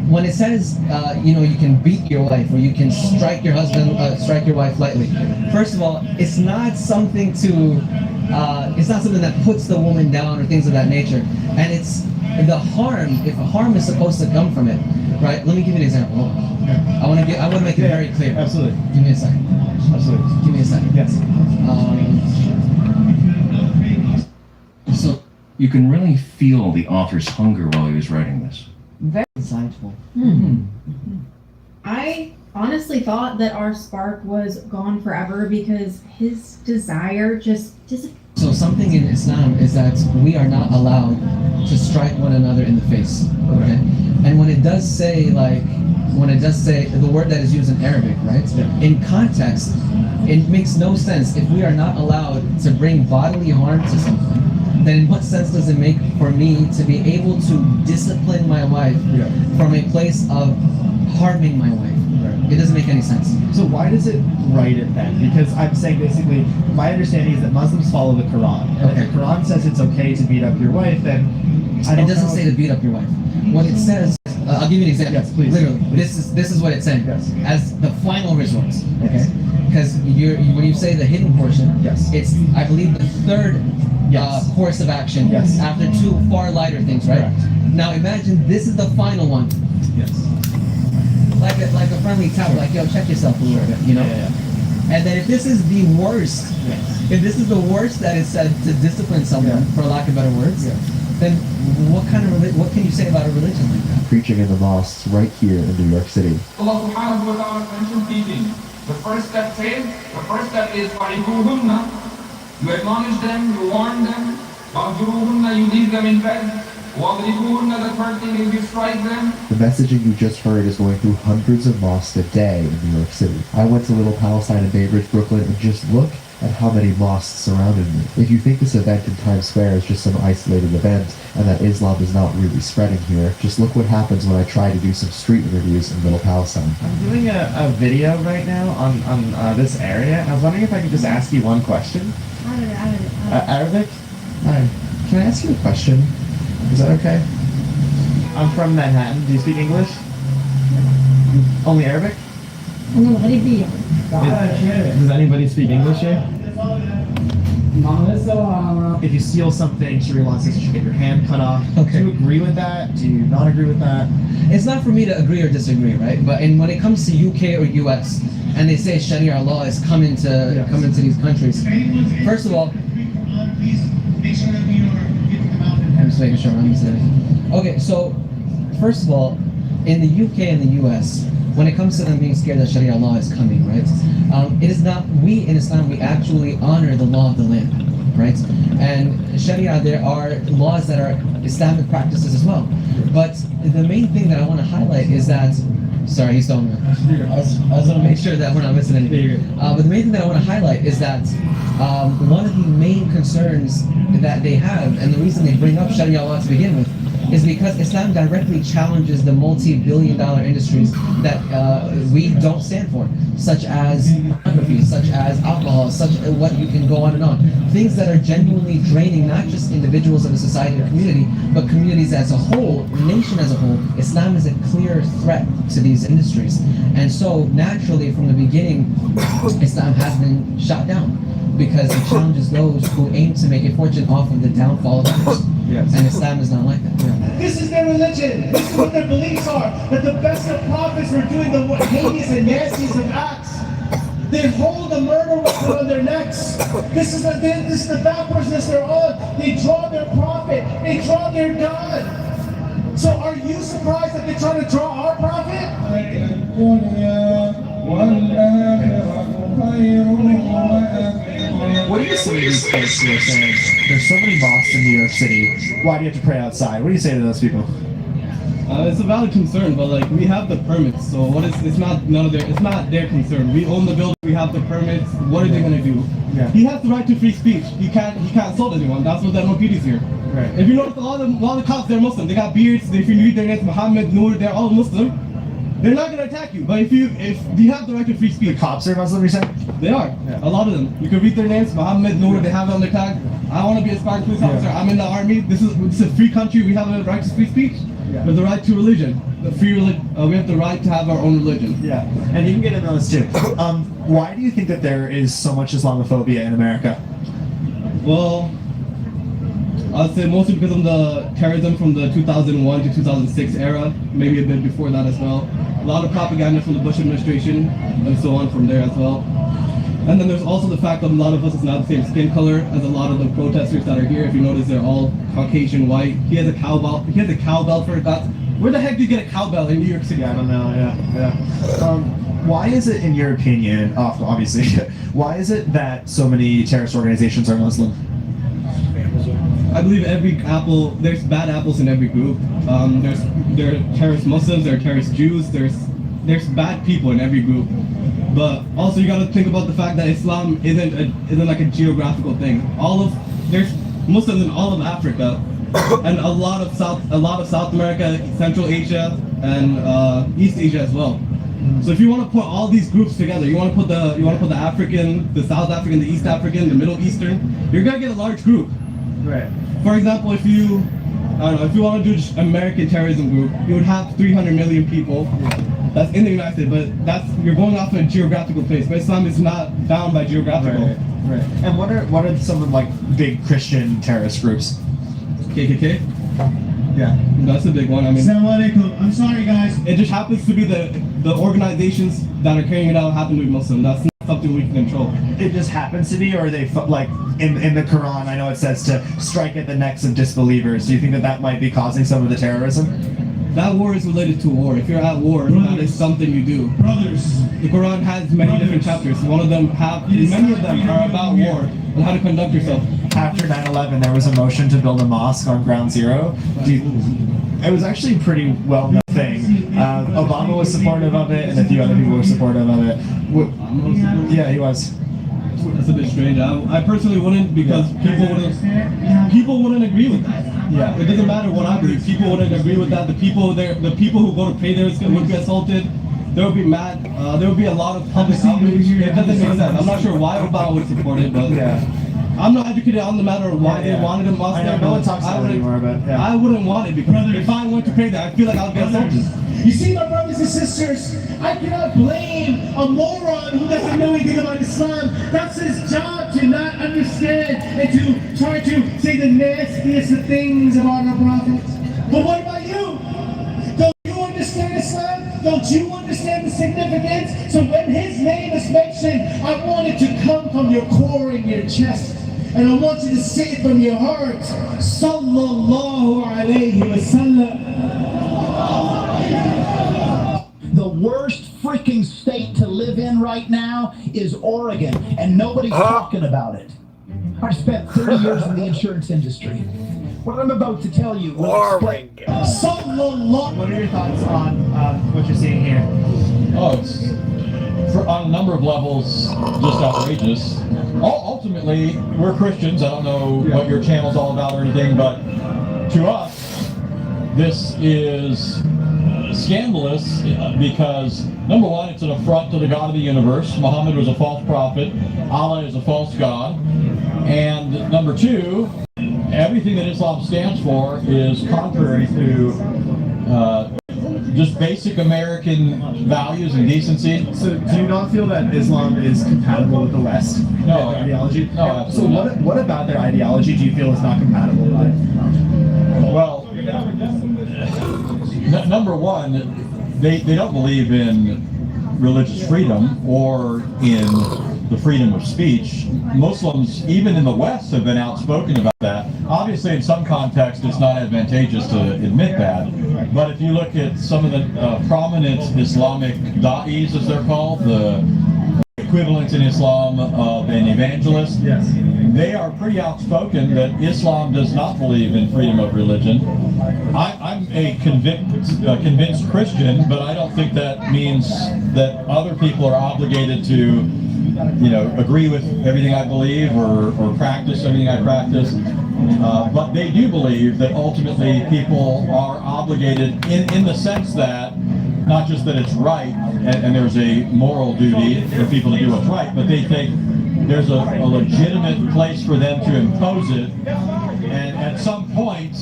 when it says, you can beat your wife or you can strike your husband, strike your wife lightly. First of all, it's not something that puts the woman down or things of that nature. And it's the harm. If a harm is supposed to come from it, right? Let me give you an example. Hold on. I want to make it very clear. Absolutely. Give me a second. Absolutely. Give me a second. Yes. So you can really feel the author's hunger while he was writing this. Very insightful. I honestly thought that our spark was gone forever because his desire just disappeared. So something in Islam is that we are not allowed to strike one another in the face. Okay? And when it does say the word that is used in Arabic, right? In context, it makes no sense. If we are not allowed to bring bodily harm to someone, then in what sense does it make for me to be able to discipline my wife from a place of harming my wife? It doesn't make any sense. So why does it write it then? Because I'm saying basically, my understanding is that Muslims follow the Quran. And if the Quran says it's okay to beat up your wife, then it doesn't say to beat up your wife. What it says, I'll give you an example. Yes, please. Literally, Please. this is what it's saying. Yes. As the final resort. Okay. Yes. Because when you say the hidden portion, Yes. it's I believe the third course of action after two far lighter things, right? Correct. Now imagine this is the final one. Yes. Like a friendly tap, like yo, check yourself a little bit, you know. And then if this is the worst, if this is the worst that is said to discipline someone, for lack of better words, then what can you say about a religion like that? Preaching in the mosques right here in New York City. Allah subhanahu wa ta'ala mentioned teaching. The first step is fariquhunna. You admonish them, you warn them. Wahjuruhunna, you leave them in bed. Wadribuhunna, the third thing is you strike them. The messaging you just heard is going through hundreds of mosques a day in New York City. I went to Little Palestine in Baybridge, Brooklyn, and just look at how many mosques surrounded me. If you think this event in Times Square is just some isolated event and that Islam is not really spreading here, just look what happens when I try to do some street interviews in Little Palestine. I'm doing a video right now on this area. I was wondering if I could just ask you one question. Arabic? Hi. Can I ask you a question? Is that okay? I'm from Manhattan. Do you speak English? Only Arabic? Does anybody speak English here? If you steal something, Sharia law says you should get your hand cut off. Okay. Do you agree with that? Do you not agree with that? It's not for me to agree or disagree, right? But when it comes to UK or US, and they say Sharia law is coming to these countries, first of all, I'm just making sure I'm understanding. Okay, so first of all, in the UK and the US, when it comes to them being scared that Sharia law is coming, right? It is not, we in Islam, we actually honor the law of the land, right? And Sharia, there are laws that are Islamic practices as well. But the main thing that I want to highlight is that, sorry, he's telling me. I was going to make sure that we're not missing anything. But the main thing that I want to highlight is that one of the main concerns that they have, and the reason they bring up Sharia law to begin with, is because Islam directly challenges the multi-billion-dollar industries that we don't stand for, such as pornography, such as alcohol, such what you can go on and on. Things that are genuinely draining not just individuals of a society or community, but communities as a whole, nation as a whole. Islam is a clear threat to these industries. And so naturally from the beginning, Islam has been shot down because it challenges those who aim to make a fortune off of the downfall of others. Yes. And Islam is not like that. This is their religion. This is what their beliefs are. That the best of prophets were doing the heinous and nasties of acts. They hold the murder weapon on their necks. This is the backwardsness they're on. They draw their prophet. They draw their God. So are you surprised that they're trying to draw our prophet? What do you say to these folks who are saying there's so many mosques in New York City? Why do you have to pray outside? What do you say to those people? It's a valid concern, but like we have the permits, so it's not their concern. We own the building, we have the permits. What are they gonna do? Yeah. He has the right to free speech. He can't assault anyone. That's what the NOPD is here. Right. If you notice, a lot of the cops, they're Muslim. They got beards. If you read their names, Muhammad, Noor, they're all Muslim. They're not gonna attack you. But if you have the right to free speech. The cops are Muslim, you said? They are. Yeah. A lot of them. You can read their names, Muhammad, Noor. They have it on their tag. I want to be a Spartan police officer. I'm in the army. This is a free country. We have a right to free speech. Yeah. There's the right to religion. We have the right to have our own religion. Yeah, and you can get into this too. Why do you think that there is so much Islamophobia in America? Well, I'd say mostly because of the terrorism from the 2001 to 2006 era, maybe a bit before that as well. A lot of propaganda from the Bush administration and so on from there as well. And then there's also the fact that a lot of us is not the same skin color as a lot of the protesters that are here. If you notice, they're all Caucasian white. He has a cowbell. He has a cowbell for God. Where the heck do you get a cowbell in New York City? I don't know. Yeah. Why is it, in your opinion, obviously, why is it that so many terrorist organizations are Muslim? I believe there's bad apples in every group. There are terrorist Muslims, there are terrorist Jews, there's bad people in every group. But also you got to think about the fact that Islam isn't like a geographical thing. There's Muslims in all of Africa, and a lot of South America, Central Asia, and East Asia as well. So if you want to put all these groups together, you want to put the African, the South African, the East African, the Middle Eastern, you're gonna get a large group. Right. For example, if you want to do just American terrorism group, you would have 300 million people. That's in the United States, but you're going off a geographical place. But Islam is not bound by geographical. Right. And what are some of like big Christian terrorist groups? KKK. Yeah, that's a big one. I mean, I'm sorry, guys. It just happens to be the organizations that are carrying it out happen to be Muslim. That's not something we can control. It just happens to be, or are they like in the Quran? I know it says to strike at the necks of disbelievers. Do you think that might be causing some of the terrorism? That war is related to war. If you're at war, that is something you do. Brothers. The Quran has many different chapters. Many of them are about war and how to conduct yourself. After 9/11, there was a motion to build a mosque on Ground Zero. It was actually a pretty well-known thing. Obama was supportive of it, and a few other people were supportive of it. Yeah, he was. That's a bit strange. I personally wouldn't, because people wouldn't agree with that. Yeah. It doesn't matter what I believe. People wouldn't agree with that. The people who go to pray there would be assaulted. There would be mad. There would be a lot of public outrage. It doesn't make sense. I'm not sure why Obama would support it, but yeah. I'm not educated on the matter of why they wanted a mosque there. No one talks about it anymore, but yeah. I wouldn't want it, because if I went to pray there, I feel like I'll get assaulted. You see, my brothers and sisters, I cannot blame a moron who doesn't know anything about Islam. That's his job, to not understand and to try to say the nastiest of things about our prophet. But what about you? Don't you understand Islam? Don't you understand the significance? So when his name is mentioned, I want it to come from your core in your chest. And I want you to say it from your heart. Sallallahu alayhi wa sallam. The worst freaking state to live in right now is Oregon, and nobody's talking about it. I spent 30 years in the insurance industry. What I'm about to tell you will explain. What are your thoughts on what you're seeing here? Oh, it's on a number of levels just outrageous. Ultimately, we're Christians. I don't know what your channel's all about or anything, but to us, this is scandalous because, number one, it's an affront to the God of the universe. Muhammad was a false prophet. Allah is a false God. And number two, everything that Islam stands for is contrary to just basic American values and decency. So do you not feel that Islam is compatible with the West? No. Ideology? No, absolutely So what about their ideology do you feel is not compatible with it? Well, number one, they don't believe in religious freedom or in the freedom of speech. Muslims, even in the West, have been outspoken about that. Obviously, in some contexts, it's not advantageous to admit that. But if you look at some of the prominent Islamic da'is, as they're called, the equivalent in Islam of an evangelist, yes, they are pretty outspoken that Islam does not believe in freedom of religion. I'm a convinced Christian, but I don't think that means that other people are obligated to, agree with everything I believe or practice everything I practice. But they do believe that ultimately people are obligated in the sense that, not just that it's right and there's a moral duty for people to do what's right, but they think there's a legitimate place for them to impose it, and at some point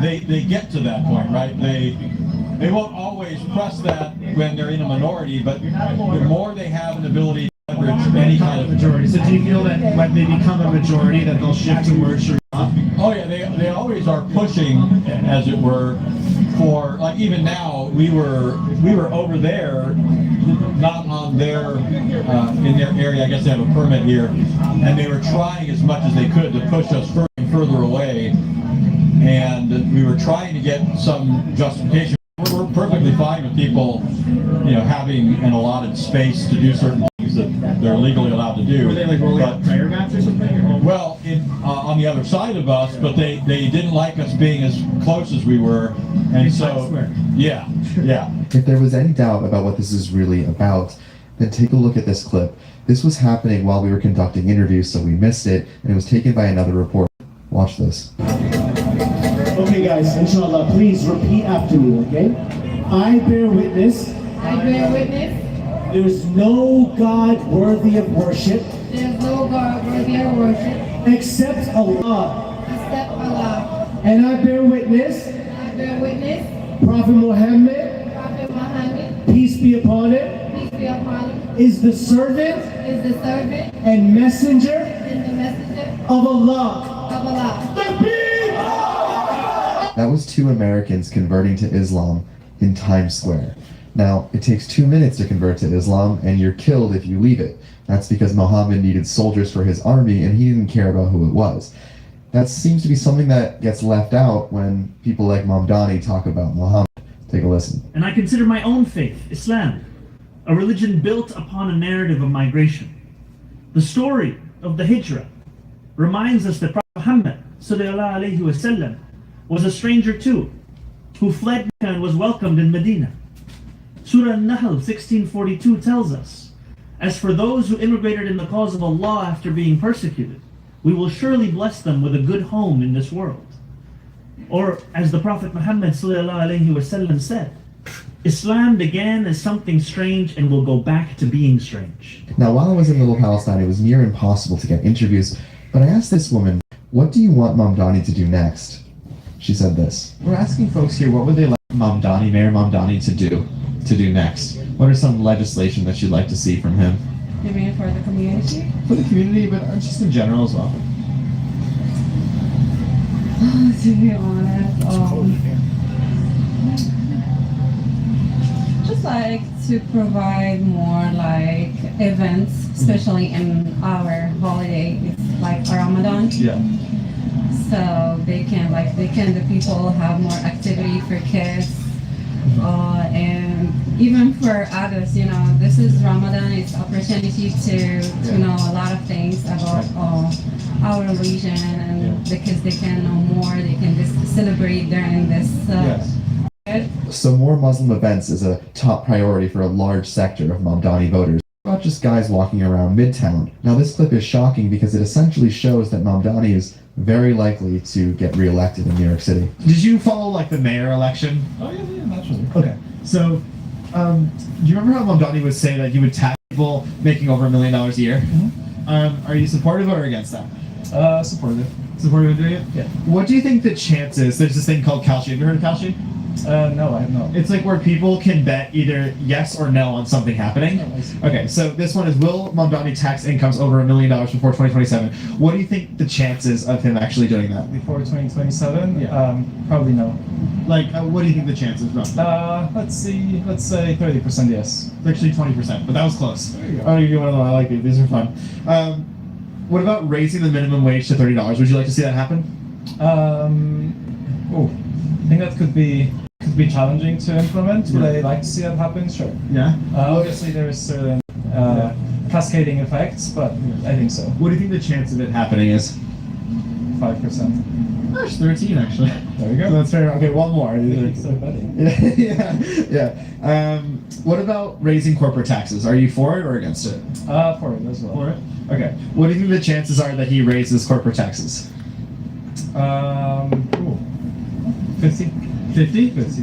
they get to that point, right? They won't always press that when they're in a minority, but the more they have an ability to leverage any kind of majority. So do you feel that when they become a majority that they'll shift towards Sharia? Oh yeah, they always are pushing, as it were, for, like, even now we were over there, not on their in their area. I guess they have a permit here, and they were trying as much as they could to push us further and further away, and we were trying to get some justification. We're perfectly fine with people, having an allotted space to do certain things that they're legally allowed to do. Were they like rolling out prayer mats or something? Well, on the other side of us, but they didn't like us being as close as we were, and so yeah. If there was any doubt about what this is really about, then take a look at this clip. This was happening while we were conducting interviews, so we missed it, and it was taken by another reporter. Watch this. Okay guys, inshallah, please repeat after me, okay? I bear witness. I bear witness. There's no God worthy of worship. There's no God worthy of worship. Except Allah. Except Allah. And I bear witness. I bear witness. Prophet Muhammad. Prophet Muhammad. Peace be upon him. Peace be upon him. Is the servant. Is the servant. And messenger. And the messenger. Of Allah. Of Allah. That was two Americans converting to Islam in Times Square. Now, it takes 2 minutes to convert to Islam, and you're killed if you leave it. That's because Muhammad needed soldiers for his army, and he didn't care about who it was. That seems to be something that gets left out when people like Mamdani talk about Muhammad. Take a listen. And I consider my own faith, Islam, a religion built upon a narrative of migration. The story of the Hijrah reminds us that Prophet Muhammad sallallahu alaihi wasallam was a stranger too, who fled Mecca and was welcomed in Medina. Surah An-Nahl 1642 tells us, "As for those who immigrated in the cause of Allah after being persecuted, we will surely bless them with a good home in this world." Or, as the Prophet Muhammad ﷺ said, Islam began as something strange and will go back to being strange. Now, while I was in Little Palestine, it was near impossible to get interviews, but I asked this woman, "What do you want Mamdani to do next?" She said this. We're asking folks here, what would they like Mayor Mamdani to do next? What are some legislation that you'd like to see from him? You mean for the community? For the community, but just in general as well. To be honest, just like to provide more like events, especially in our holiday. It's like Ramadan. Yeah. So the people have more activity for kids, and even for adults. This is Ramadan. It's opportunity to know a lot of things about our religion, and the kids they can know more. They can just celebrate during this. So more Muslim events is a top priority for a large sector of Mamdani voters. Not just guys walking around Midtown. Now this clip is shocking because it essentially shows that Mamdani is very likely to get reelected in New York City. Did you follow like the mayor election? Oh yeah, naturally. Okay, so do you remember how Mamdani would say that he would tax people making over $1 million a year? Mm-hmm. Are you supportive or against that? Supportive. Supportive of doing it? Yeah. What do you think the chances? There's this thing called Kalshi. Have you heard of Kalshi? No, I have not. It's like where people can bet either yes or no on something happening. Okay, so this one is, will Mamdani tax incomes over $1 million before 2027? What do you think the chances of him actually doing that? Before 2027? Yeah. Probably no. Like, what do you think the chances, roughly? Let's say 30% yes. It's actually 20%, but that was close. There you go. Oh, you want to know? I like it. These are fun. What about raising the minimum wage to $30? Would you like to see that happen? I think that could be challenging to implement. Would I like to see that happen? Sure. Yeah. Obviously, there is certain cascading effects, but I think so. What do you think the chance of it happening is? 5%. Gosh, 13 actually. There you go. So that's fair. Okay, one more. So funny. Yeah. What about raising corporate taxes? Are you for it or against it? For it as well. For it? Okay. What do you think the chances are that he raises corporate taxes? 50? 50? 50.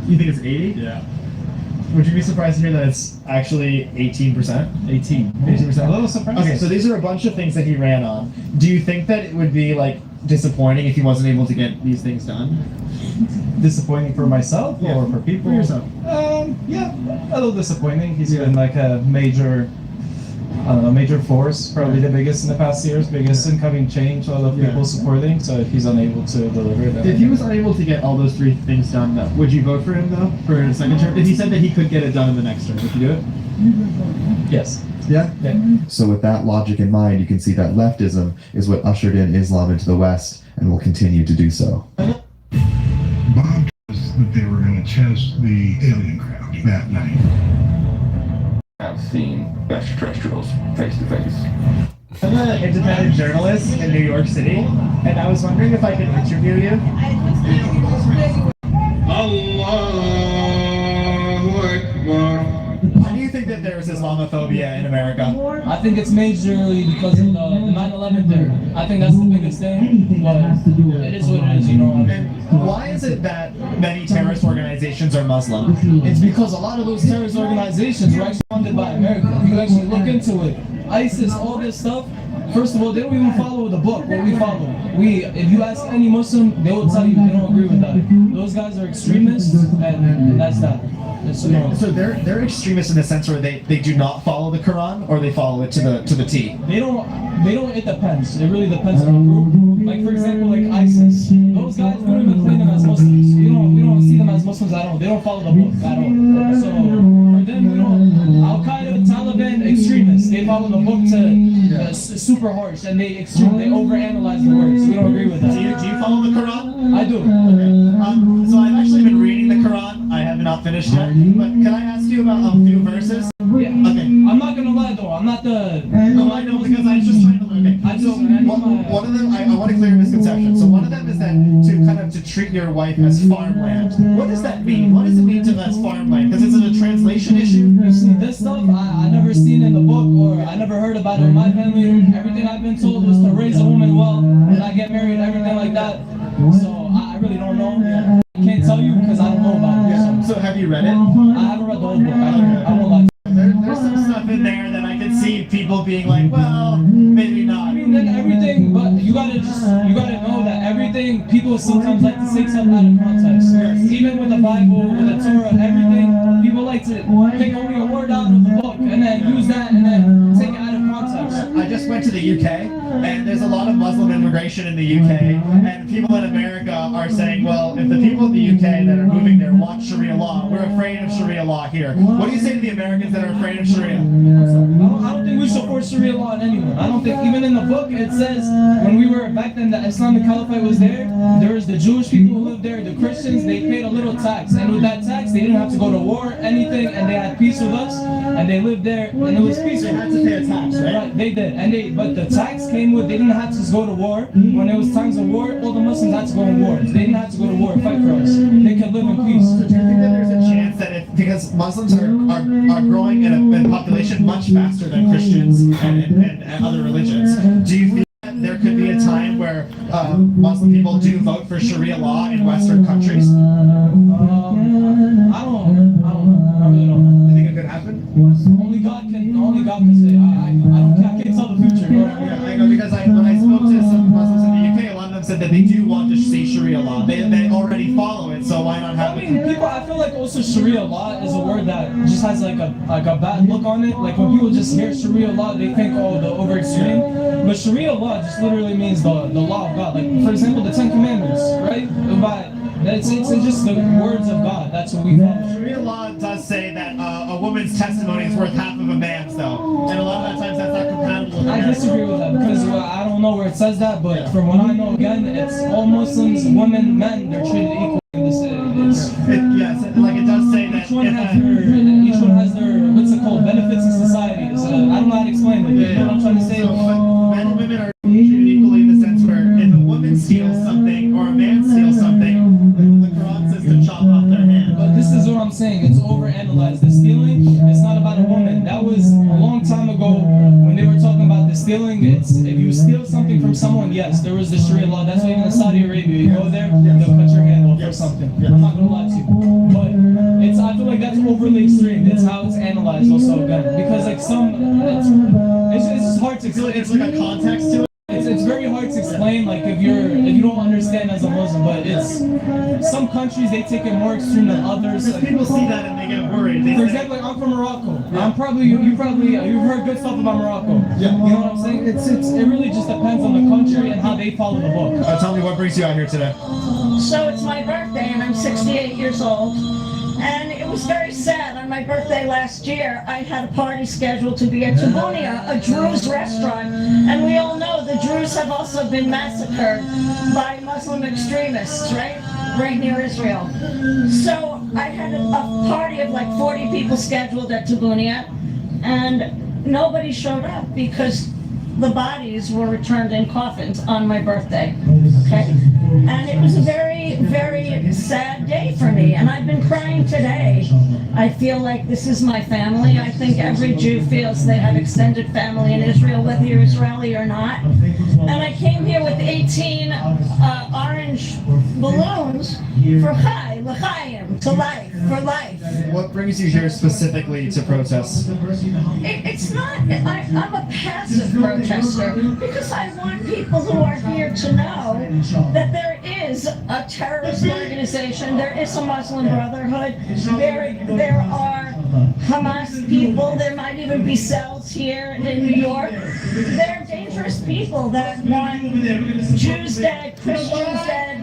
You think it's 80? Yeah. would you be surprised to hear that it's actually 18%? 18%. A little surprised. Okay, so these are a bunch of things that he ran on. Do you think that it would be like disappointing if he wasn't able to get these things done? Disappointing for myself or for people? For yourself. Yeah, a little disappointing. He's been like a major, I don't know, major force, probably the biggest in the past years, biggest incoming change, a lot of people supporting. So if he's unable to deliver that. If he was unable to get all those 3 things done, though, would you vote for him though for a second term? If he said that he could get it done in the next term, would you do it? Yes. Yeah. So with that logic in mind, you can see that leftism is what ushered in Islam into the West and will continue to do so. Bob told us that they were going to test the alien craft that night. I've seen extraterrestrials face to face. I'm an independent journalist in New York City, and I was wondering if I could interview you. Allahu Akbar. Why do you think that there is Islamophobia in America? I think it's majorly because of the 9/11 thing. I think that's the biggest thing, but it is what it is, you know. And why is it that many terrorist organizations are Muslim? It's because a lot of those terrorist organizations were actually funded by America. You actually look into it. ISIS, all this stuff. First of all, they don't even follow the book. What we follow, if you ask any Muslim, they will tell you they don't agree with that. Those guys are extremists, and that's that. So they're extremists in the sense where they do not follow the Quran, or they follow it to the T. They don't. It depends. It really depends on the group. Like for example, like ISIS. Those guys, we don't even claim them as Muslims. We don't see them as Muslims at all. They don't follow the book at all. So for them, Al Qaeda, Taliban, extremists. They follow the book to super harsh, and they overanalyze the words. We don't agree with that. Do you follow the Quran? I do. Okay. So I've actually been reading the Quran. I have not finished yet. But can I ask you about a few verses? Yeah. Okay. I'm not gonna lie though. I'm not the. No, I know because I was just trying to learn. Okay. I just. One of them, I want to clear a misconception. So one of them is that to treat your wife as farmland. What does that mean? What does it mean to as farmland? Because it's a translation issue. You see, this stuff I never seen in the book, or I never heard about it in my family. Everything I've been told was to raise a woman well, and I get married, everything like that. So I really don't know. I can't tell you because I don't know about it. So have you read it? I haven't read the whole book. I won't lie. There's some stuff in there that I could see people being like, well, maybe not. I mean, then everything, but you gotta know that everything, people sometimes like to take stuff out of context. Even with the Bible, with the Torah, everything, people like to take only a word out of the book and then use that and then take it out of context. I just went to the UK, and there's a lot of Muslim immigration in the UK, and people in America are saying, well, if the people in the UK that are moving there want Sharia law, we're afraid of Sharia law here. What do you say to the Americans that are afraid of Sharia? I don't think we support Sharia law in anyone. I don't think, even in the book, it says when we were back then, the Islamic Caliphate was there was the Jewish people who lived there, the Christians, they paid a little tax, and with that tax, they didn't have to go to war, anything, and they had peace with us, and they lived there, and it was peaceful. They had to pay a tax, right? They did, but the tax came with, they didn't have to go to war. When it was times of war, all the Muslims had to go in war. They didn't have to go to war and fight for us. They could live in peace. So do you think that there's a chance that because Muslims are growing in population much faster than Christians and other religions, do you think that there could be a time where Muslim people do vote for Sharia law in Western countries? I really don't. You think it could happen? Only God can say. I can't tell the future. Yeah, I know because when I spoke to some Muslims in the UK, a lot of them said that they do want to see Sharia law. They already follow it, so why not have it? I feel like also Sharia law is a word that just has like a bad look on it. Like when people just hear Sharia law, they think, oh, the over extreme. But Sharia law just literally means the law of God. Like for example, the 10 Commandments, right? It's just the words of God. That's what we follow. Sharia law does say that a woman's testimony is worth half of a man's, though, and a lot of times that's not compatible with I disagree with that because I don't know where it says that, but from what I know, again, it's all Muslims, women, men, they're treated equally in this. Yes, like it does say that each one has their what's it called, benefits in society. So I don't know how to explain it. You know what I'm trying to say? So, but men and women are treated equally in the sense where if a woman steals something or a man steals something, the Quran says to chop off their hand. But this is what I'm saying. It's overanalyzed. The stealing, it's not about a woman. That was a long time ago when they were talking about the stealing. stealing, if you steal something from someone, yes, there was the Sharia law. That's why even in Saudi Arabia, you go there, they'll cut your hand off or something. I'm not gonna lie to you, but I feel like that's overly extreme. It's how it's analyzed also again, because like it's hard to explain. It's like a context to it. It's very hard to explain, like if you don't understand as a Muslim, but it's some countries they take it more extreme than others. Like, people see that and they get worried. For example, like, I'm from Morocco. I'm probably you've heard good stuff about Morocco. Yeah. You know what I'm saying? It really just depends on the country and how they follow the book. Tell me what brings you out here today. So it's my birthday and I'm 68 years old. And it was very sad. On my birthday last year, I had a party scheduled to be at Tabunia, a Druze restaurant. And we all know the Druze have also been massacred by Muslim extremists, right near Israel. So I had a party of like 40 people scheduled at Tabunia, and nobody showed up because the bodies were returned in coffins on my birthday, okay? And it was a very, very sad day for me, and I've been crying today. I feel like this is my family. I think every Jew feels they have extended family in Israel, whether you're Israeli or not. And I came here with 18 orange balloons for Chai, L'chaim, to life, for life. What brings you here specifically to protest? It's not, I'm a passive protester because I want people who are here to know that there is a terrorist organization, there is a Muslim Brotherhood, there are Hamas people, there might even be cells here in New York. They're dangerous people that want Jews dead, Christians dead,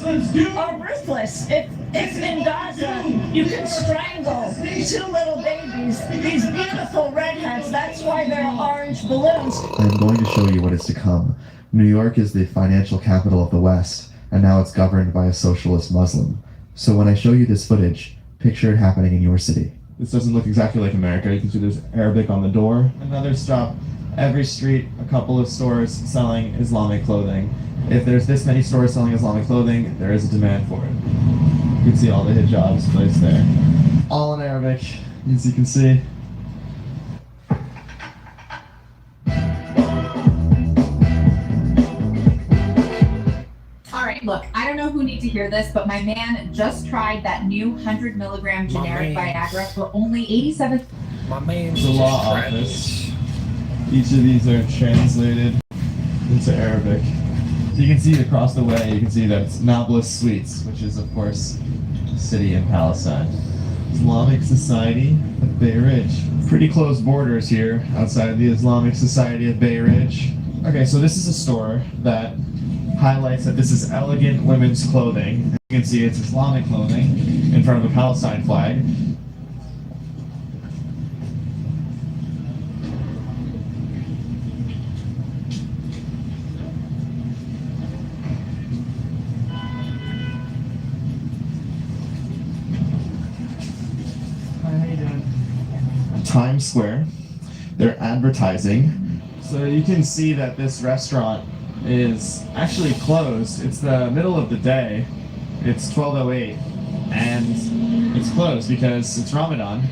and are ruthless. If in Gaza you can strangle 2 little babies, these beautiful redheads, that's why they're orange balloons. I'm going to show you what is to come. New York is the financial capital of the West, and now it's governed by a socialist Muslim. So when I show you this footage, picture it happening in your city. This doesn't look exactly like America. You can see there's Arabic on the door. Another stop. Every street, a couple of stores selling Islamic clothing. If there's this many stores selling Islamic clothing, there is a demand for it. You can see all the hijabs placed there. All in Arabic, as you can see. Look, I don't know who needs to hear this, but my man just tried that new 100 milligram generic Viagra for only 87. My man's The law office. Each of these are translated into Arabic. So you can see across the way, you can see that it's Nablus Suites, which is of course a city in Palestine. Islamic Society of Bay Ridge. Pretty close borders here outside of the Islamic Society of Bay Ridge. Okay, so this is a store that highlights that this is elegant women's clothing. You can see it's Islamic clothing in front of a Palestine flag. Times Square. They're advertising. So you can see that this restaurant is actually closed. It's the middle of the day. It's 12:08 and it's closed because it's Ramadan,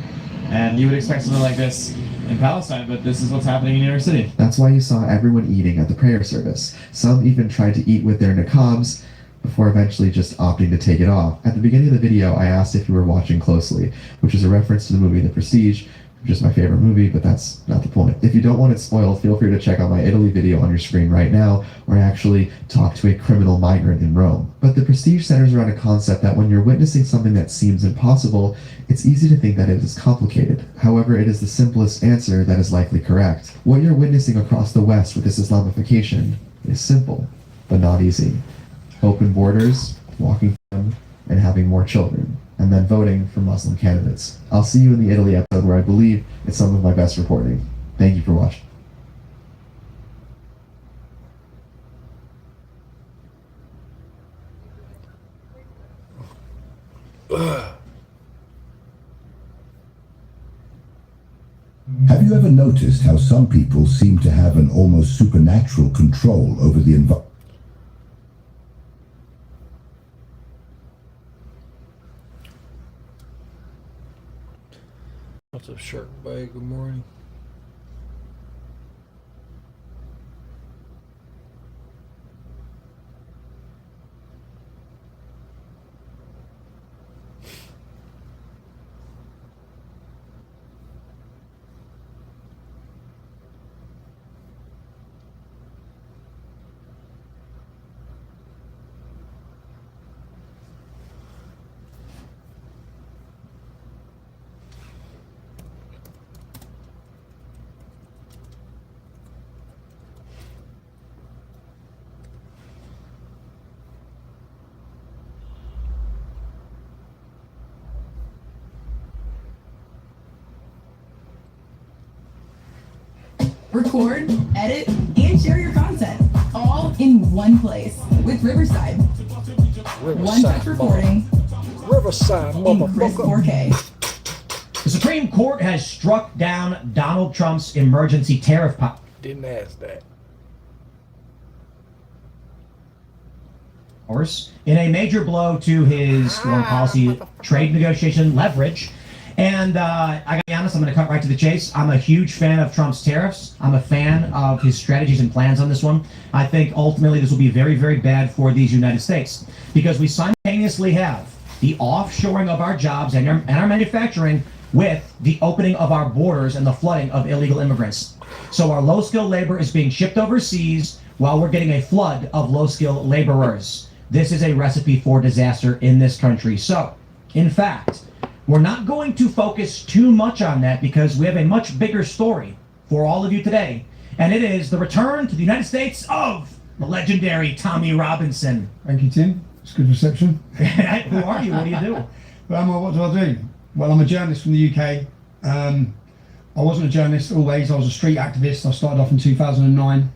and you would expect something like this in Palestine, but this is what's happening in New York City. That's why you saw everyone eating at the prayer service. Some even tried to eat with their niqabs before eventually just opting to take it off. At the beginning of the video, I asked if you were watching closely, which is a reference to the movie The Prestige, which is my favorite movie, but that's not the point. If you don't want it spoiled, feel free to check out my Italy video on your screen right now, or actually talk to a criminal migrant in Rome. But The Prestige centers around a concept that when you're witnessing something that seems impossible, it's easy to think that it is complicated. However, it is the simplest answer that is likely correct. What you're witnessing across the West with this Islamification is simple, but not easy. Open borders, walking freedom, and having more children, and then voting for Muslim candidates. I'll see you in the Italy episode where I believe it's some of my best reporting. Thank you for watching. Have you ever noticed how some people seem to have an almost supernatural control over the environment? What's up, Shark Bite? Good morning. record, edit, and share your content all in one place with Riverside. One touch recording. Riverside, in crisp 4K. The Supreme Court has struck down Donald Trump's emergency tariff Didn't ask that. powers in a major blow to his foreign policy trade negotiation leverage. And I gotta be honest, I'm gonna cut right to the chase. I'm a huge fan of Trump's tariffs. I'm a fan of his strategies and plans on this one. I think ultimately this will be very, very bad for these United States because we simultaneously have the offshoring of our jobs and our manufacturing with the opening of our borders and the flooding of illegal immigrants. So our low-skilled labor is being shipped overseas while we're getting a flood of low-skilled laborers. This is a recipe for disaster in this country. So, in fact, we're not going to focus too much on that because we have a much bigger story for all of you today. And it is the return to the United States of the legendary Tommy Robinson. Thank you, Tim. It's good reception. Who are you? What do you do? What do I do? Well, I'm a journalist from the UK. I wasn't a journalist always. I was a street activist. I started off in 2009,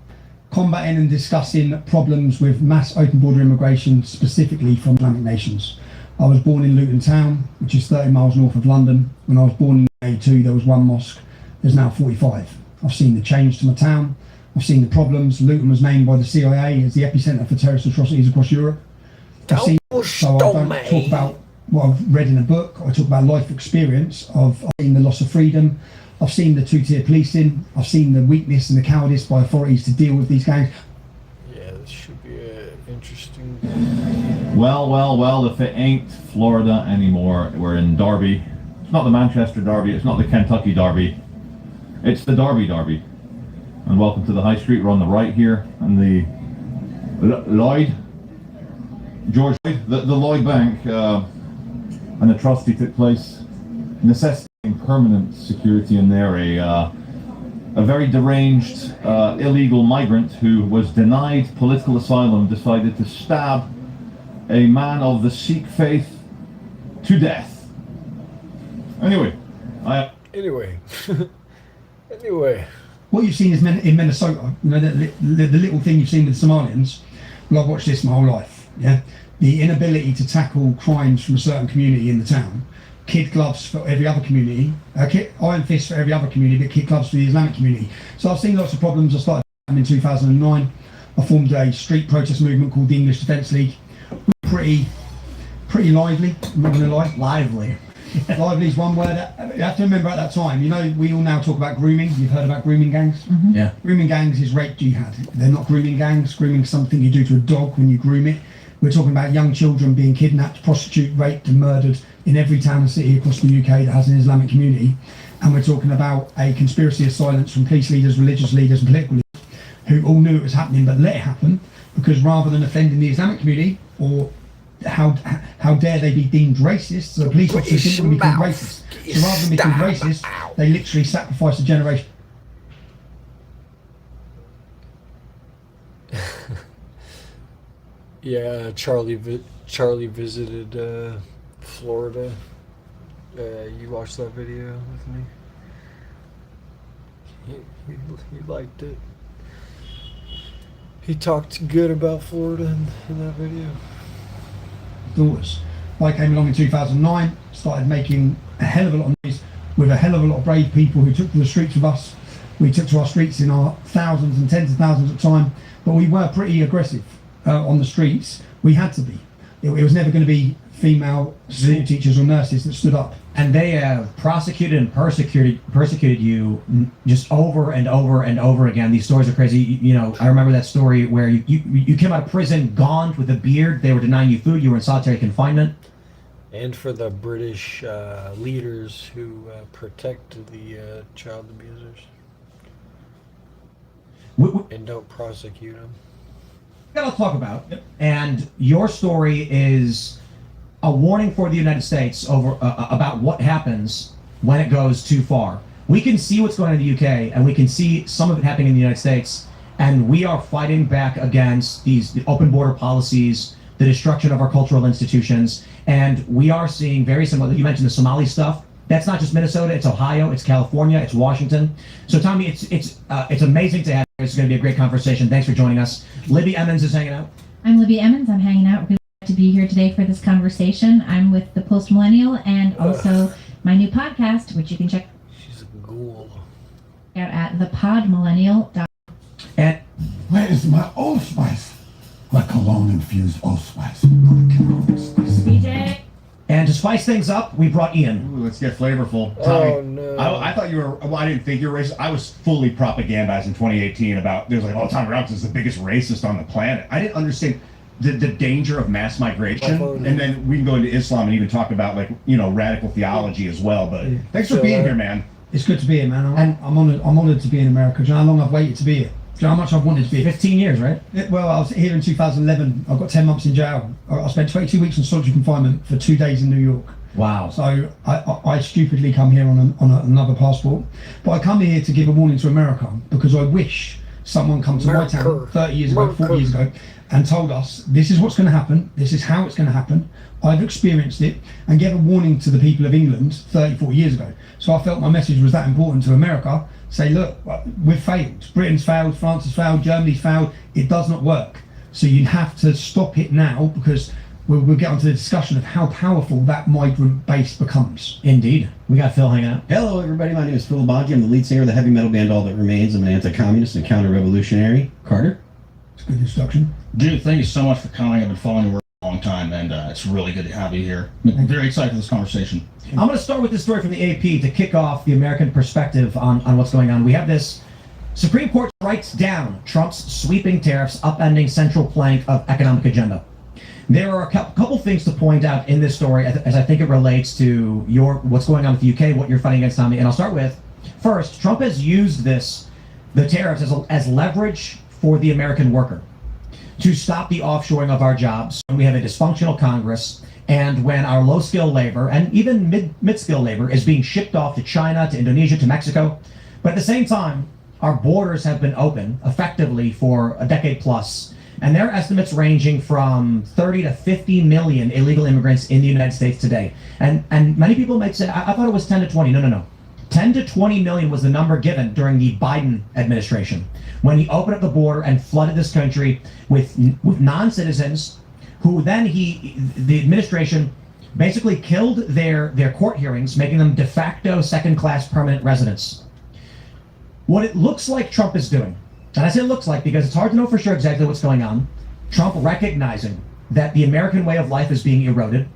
combating and discussing problems with mass open border immigration, specifically from Islamic nations. I was born in Luton Town, which is 30 miles north of London. When I was born in A2, there was one mosque. There's now 45. I've seen the change to my town. I've seen the problems. Luton was named by the CIA as the epicenter for terrorist atrocities across Europe. I've seen, so I don't talk about what I've read in a book. I talk about life experience of I've seen the loss of freedom. I've seen the two-tier policing. I've seen the weakness and the cowardice by authorities to deal with these gangs. Yeah, this should be interesting. Well, if it ain't Florida anymore, we're in Derby. It's not the Manchester Derby, it's not the Kentucky Derby. It's the Derby Derby. And welcome to the High Street. We're on the right here, and the George Lloyd, the Lloyd Bank, an atrocity took place, necessitating permanent security in there. A very deranged illegal migrant who was denied political asylum decided to stab a man of the Sikh faith to death. Anyway. What you've seen is in Minnesota, you know, the little thing you've seen with the Somalians. Well, I've watched this my whole life. Yeah, the inability to tackle crimes from a certain community in the town. Kid gloves for every other community, iron fists for every other community, but kid gloves for the Islamic community. So I've seen lots of problems. I started in 2009. I formed a street protest movement called the English Defence League. Pretty lively, I'm not going to lie. Lively. Lively is one word. You have to remember at that time, you know, we all now talk about grooming. You've heard about grooming gangs? Mm-hmm. Yeah. Grooming gangs is rape jihad. They're not grooming gangs. Grooming is something you do to a dog when you groom it. We're talking about young children being kidnapped, prostituted, raped and murdered in every town and city across the UK that has an Islamic community. And we're talking about a conspiracy of silence from police leaders, religious leaders and political leaders who all knew it was happening but let it happen because rather than offending the Islamic community or how dare they be deemed racist, so the police officers didn't want to be called racist. So rather than be called racist, they literally sacrificed a generation. Yeah, Charlie visited Florida. You watched that video with me? He liked it. He talked good about Florida in that video. Daughters. I came along in 2009, started making a hell of a lot of noise with a hell of a lot of brave people who took to the streets with us. We took to our streets in our thousands and tens of thousands at time, but we were pretty aggressive on the streets. We had to be. It was never going to be female teachers or nurses that stood up. And they have prosecuted and persecuted you just over and over and over again. These stories are crazy. You know, I remember that story where you came out of prison gaunt with a beard. They were denying you food. You were in solitary confinement. And for the British leaders who protect the child abusers and don't prosecute them. Gotta talk about. And your story is a warning for the United States over about what happens when it goes too far. We can see what's going on in the UK, and we can see some of it happening in the United States, and we are fighting back against the open border policies, the destruction of our cultural institutions, and we are seeing very similar. You mentioned the Somali stuff. That's not just Minnesota, it's Ohio, it's California, it's Washington. So Tommy, it's amazing to have you. It's going to be a great conversation. Thanks for joining us. Libby Emmons is hanging out. I'm Libby Emmons. I'm hanging out. Really glad to be here today for this conversation. I'm with the Post Millennial and also my new podcast, which you can check out at thepodmillennial.com. And where is my Old Spice? My cologne-infused Old Spice. DJ. And to spice things up, we brought Ian. Ooh, let's get flavorful. Oh, Tommy, no. I thought you were, well, I didn't think you were racist. I was fully propagandized in 2018 about, there's like, oh, Tommy Robinson's the biggest racist on the planet. I didn't understand the danger of mass migration. And then we can go into Islam and even talk about, like, you know, radical theology as well. But thanks for being here, man. It's good to be here, man. I'm honored to be in America. Do you know how long I've waited to be here? Do you know how much I've wanted to be here? 15 years, right? Well, I was here in 2011. I got 10 months in jail. I spent 22 weeks in solitary confinement for 2 days in New York. Wow. So I stupidly come here on another passport. But I come here to give a warning to America because I wish someone come to my town 30 years ago, 40 years ago, and told us this is what's going to happen, this is how it's going to happen. I've experienced it, and gave a warning to the people of England 30, 40 years ago. So I felt my message was that important to America. Say, look, we've failed. Britain's failed, France has failed, Germany's failed. It does not work. So you have to stop it now, because we'll get onto the discussion of how powerful that migrant base becomes. Indeed. We got Phil hanging out. Hello, everybody. My name is Phil Bonji. I'm the lead singer of the heavy metal band All That Remains. I'm an anti-communist and counter-revolutionary. Carter? It's a good introduction. Dude, thank you so much for coming. I've been following your work for a long time, and it's really good to have you here. I'm very excited for this conversation. I'm going to start with this story from the AP to kick off the American perspective on what's going on. We have this Supreme Court strikes down Trump's sweeping tariffs, upending central plank of economic agenda. There are a couple things to point out in this story as I think it relates to what's going on with the UK, what you're fighting against, Tommy. And I'll start with, first, Trump has used the tariffs as leverage for the American worker to stop the offshoring of our jobs. We have a dysfunctional Congress, and when our low-skill labor and even mid-skill labor is being shipped off to China, to Indonesia, to Mexico. But at the same time, our borders have been open effectively for a decade plus. And there are estimates ranging from 30 to 50 million illegal immigrants in the United States today. And many people might say, I thought it was 10 to 20. No. 10 to 20 million was the number given during the Biden administration, when he opened up the border and flooded this country with non-citizens, who then the administration basically killed their court hearings, making them de facto second-class permanent residents. What it looks like Trump is doing, and I say it looks like because it's hard to know for sure exactly what's going on. Trump recognizing that the American way of life is being eroded.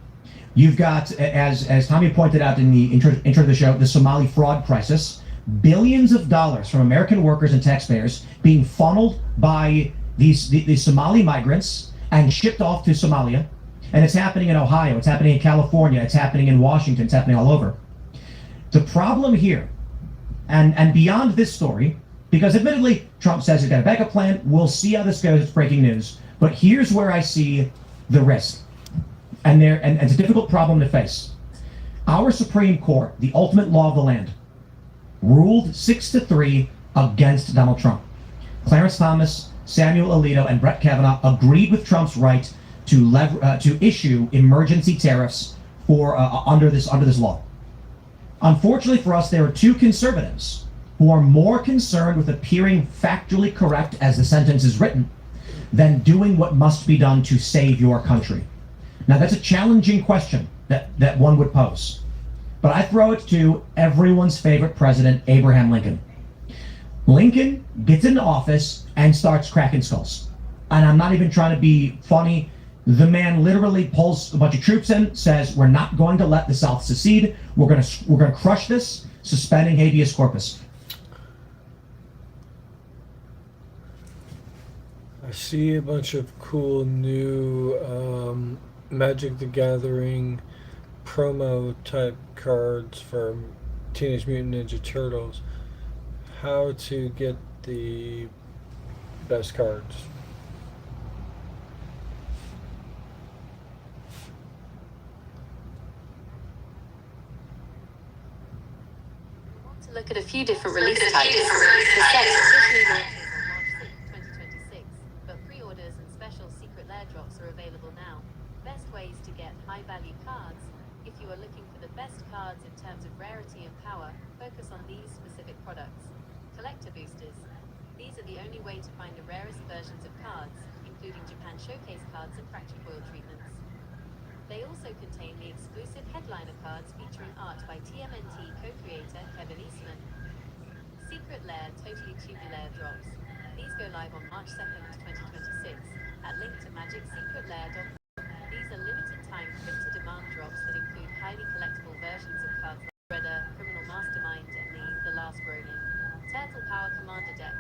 You've got, as Tommy pointed out in the intro to the show, the Somali fraud crisis. Billions of dollars from American workers and taxpayers being funneled by these Somali migrants and shipped off to Somalia. And it's happening in Ohio, it's happening in California, it's happening in Washington, it's happening all over. The problem here, and beyond this story, because admittedly, Trump says he's got a backup plan. We'll see how this goes. It's breaking news. But here's where I see the risk. And it's a difficult problem to face. Our Supreme Court, the ultimate law of the land, ruled 6-3 against Donald Trump. Clarence Thomas, Samuel Alito, and Brett Kavanaugh agreed with Trump's right to issue emergency tariffs for under this law. Unfortunately for us, there are two conservatives who are more concerned with appearing factually correct as the sentence is written than doing what must be done to save your country. Now, that's a challenging question that one would pose. But I throw it to everyone's favorite president, Abraham Lincoln. Lincoln gets into office and starts cracking skulls. And I'm not even trying to be funny. The man literally pulls a bunch of troops in, says, we're not going to let the South secede. We're going to crush this, suspending habeas corpus. I see a bunch of cool new Magic the Gathering promo type cards for Teenage Mutant Ninja Turtles. How to get the best cards. To look at a few different release types. The set officially launches on March 6, 2026, but pre-orders and special secret lair drops are available now. Best ways to get high-value cards If you are looking for the best cards in terms of rarity and power, focus on these specific products. Collector boosters. These are the only way to find the rarest versions of cards, including Japan Showcase cards and fractured foil treatments. They also contain the exclusive headliner cards featuring art by TMNT co-creator Kevin Eastman. Secret Lair Totally Tubular Drops. These go live on March 2nd, 2026, at link to magicsecretlair.com. These are limited time quick-to-demand drops that include highly collectible versions of cards like Shredder, Criminal Mastermind, and The Last Ronin. Turtle Power Commander Deck.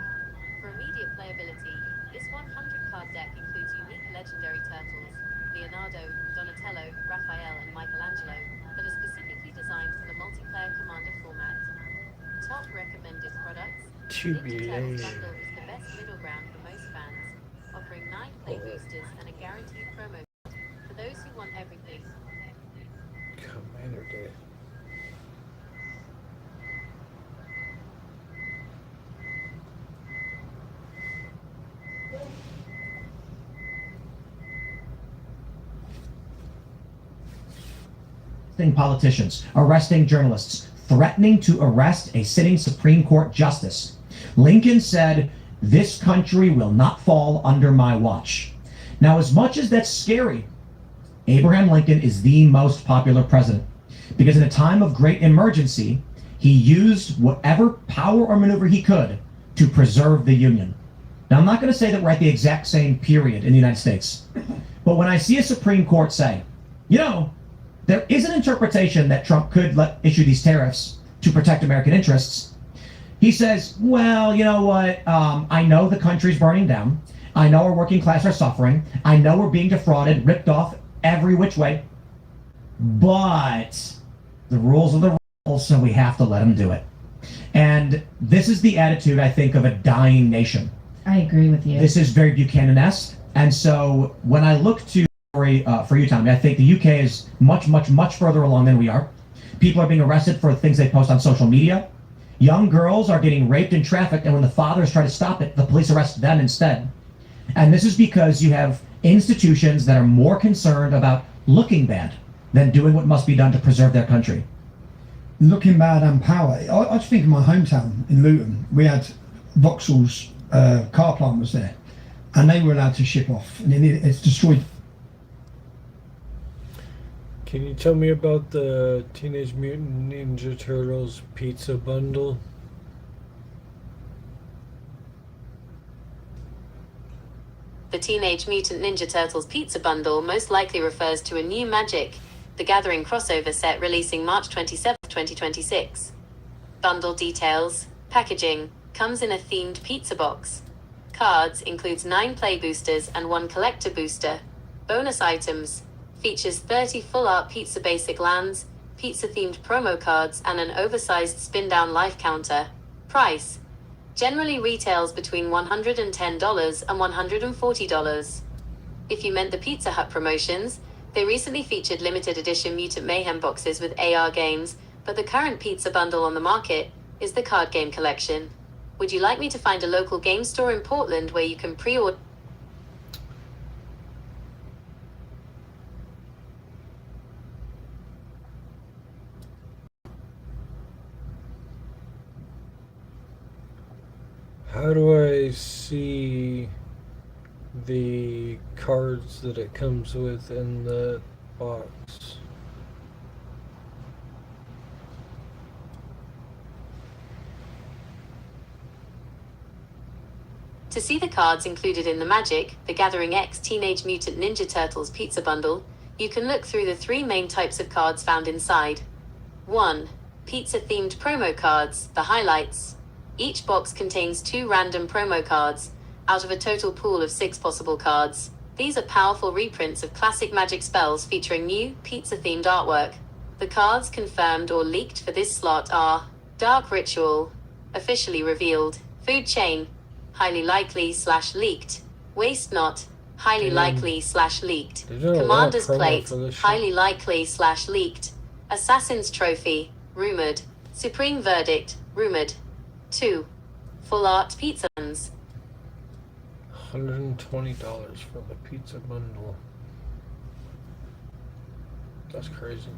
For immediate playability, this 100-card deck includes unique legendary turtles, Leonardo, Donatello, Raphael, and Michelangelo, that are specifically designed for the multiplayer Commander format. Top recommended products. Ninja Turtles Bundle is the best middle ground for most fans, offering 9 play boosters and a guaranteed promo code for those who want everything. Commander Day. Politicians, arresting journalists, threatening to arrest a sitting Supreme Court justice. Lincoln said, "This country will not fall under my watch." Now, as much as that's scary, Abraham Lincoln is the most popular president because in a time of great emergency, he used whatever power or maneuver he could to preserve the Union. Now, I'm not going to say that we're at the exact same period in the United States, but when I see a Supreme Court say, you know, there is an interpretation that Trump could issue these tariffs to protect American interests. He says, well, you know what? I know the country's burning down. I know our working class are suffering. I know we're being defrauded, ripped off every which way. But the rules are the rules, so we have to let them do it. And this is the attitude, I think, of a dying nation. I agree with you. This is very Buchanan-esque. And so when I look to for you, Tommy, I think the UK is much, much, much further along than we are. People are being arrested for things they post on social media. Young girls are getting raped and trafficked, and when the fathers try to stop it, the police arrest them instead. And this is because you have institutions that are more concerned about looking bad than doing what must be done to preserve their country. Looking bad and power. I just think of my hometown in Luton. We had Vauxhall's car plant was there, and they were allowed to ship off, and it's destroyed. Can you tell me about the Teenage Mutant Ninja Turtles pizza bundle? The Teenage Mutant Ninja Turtles pizza bundle most likely refers to a new Magic: The Gathering crossover set releasing March 27, 2026. Bundle details. Packaging. Comes in a themed pizza box. Cards includes 9 play boosters and 1 collector booster. Bonus items. Features 30 full art pizza basic lands, pizza themed promo cards, and an oversized spin down life counter. Price. Generally retails between $110 and $140. If you meant the Pizza Hut promotions, they recently featured limited edition Mutant Mayhem boxes with AR games, but the current pizza bundle on the market is the card game collection. Would you like me to find a local game store in Portland where you can pre-order? How do I see the cards that it comes with in the box? To see the cards included in the Magic: The Gathering X Teenage Mutant Ninja Turtles pizza bundle, you can look through the 3 main types of cards found inside. 1. Pizza-themed promo cards, the highlights. Each box contains 2 random promo cards, out of a total pool of 6 possible cards. These are powerful reprints of classic Magic spells featuring new, pizza-themed artwork. The cards confirmed or leaked for this slot are Dark Ritual, officially revealed; Food Chain, highly likely/leaked; Waste Not, highly likely/leaked; Commander's Plate, highly likely/leaked; Assassin's Trophy, rumored; Supreme Verdict, rumored. 2. Full art pizza buns. $120 for the pizza bundle. That's crazy.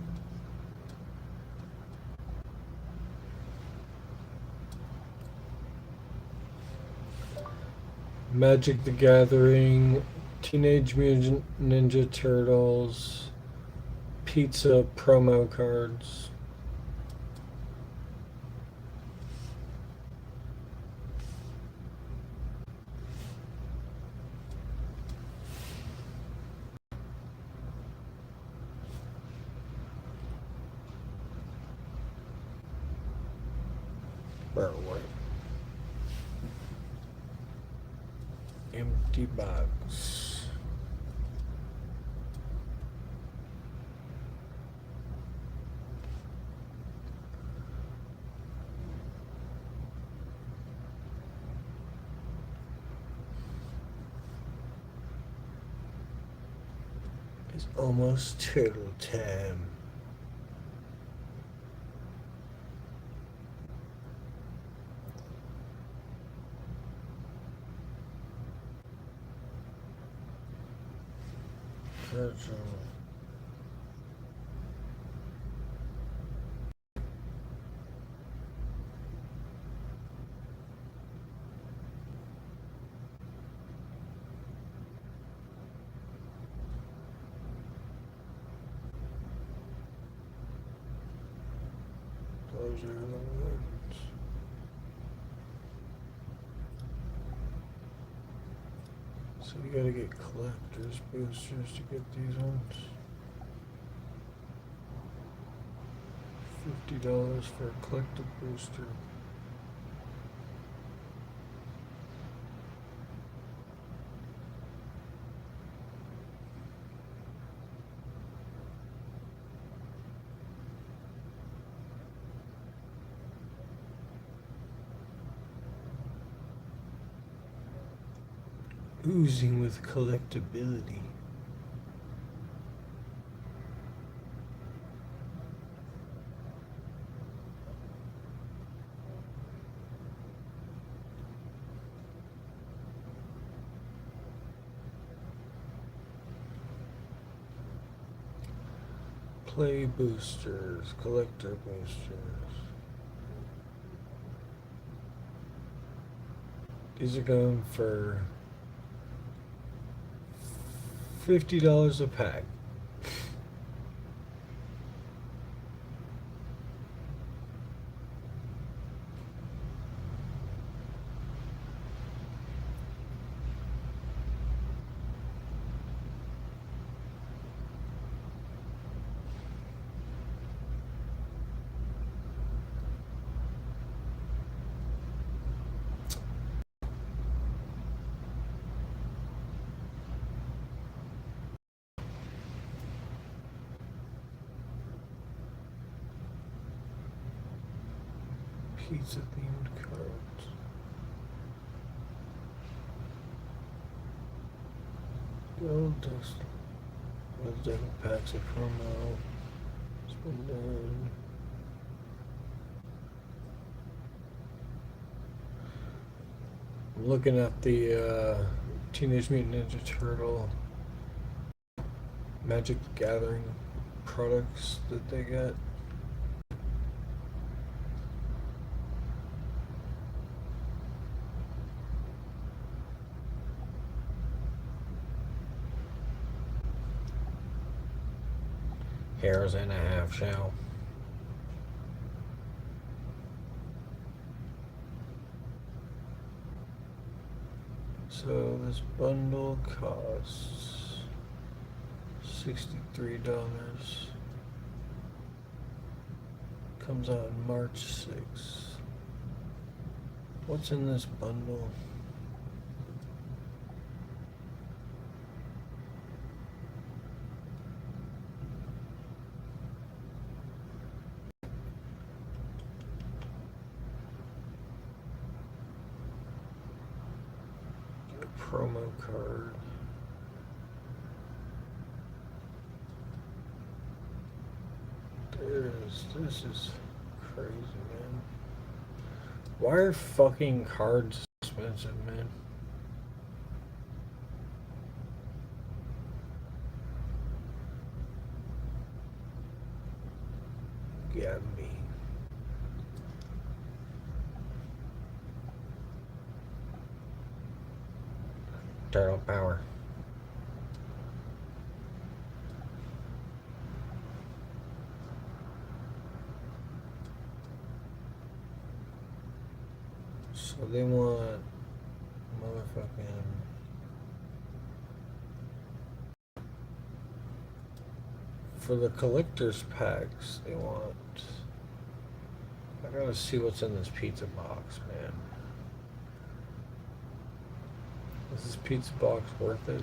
Magic the Gathering, Teenage Mutant Ninja Turtles, pizza promo cards. Where were empty box. It's almost turtle time. Turtle. Those are the ones. So you gotta get collector's boosters to get these ones. $50 for a collector booster. Oozing with collectability. Play boosters, collector boosters. These are going for $50 a pack. Pizza themed cards. Gold dust. With different packs of promo. Spin down. I'm looking at the Teenage Mutant Ninja Turtle Magic the Gathering products that they got. Hairs and a half shell. So this bundle costs $63. Comes out on March 6th. What's in this bundle? Promo card. This is crazy, man. Why are fucking cards expensive, man? Yeah, me. turtle power. So they want motherfucking for the collector's packs. They want. I gotta see what's in this pizza box, man. Is this pizza box worth it?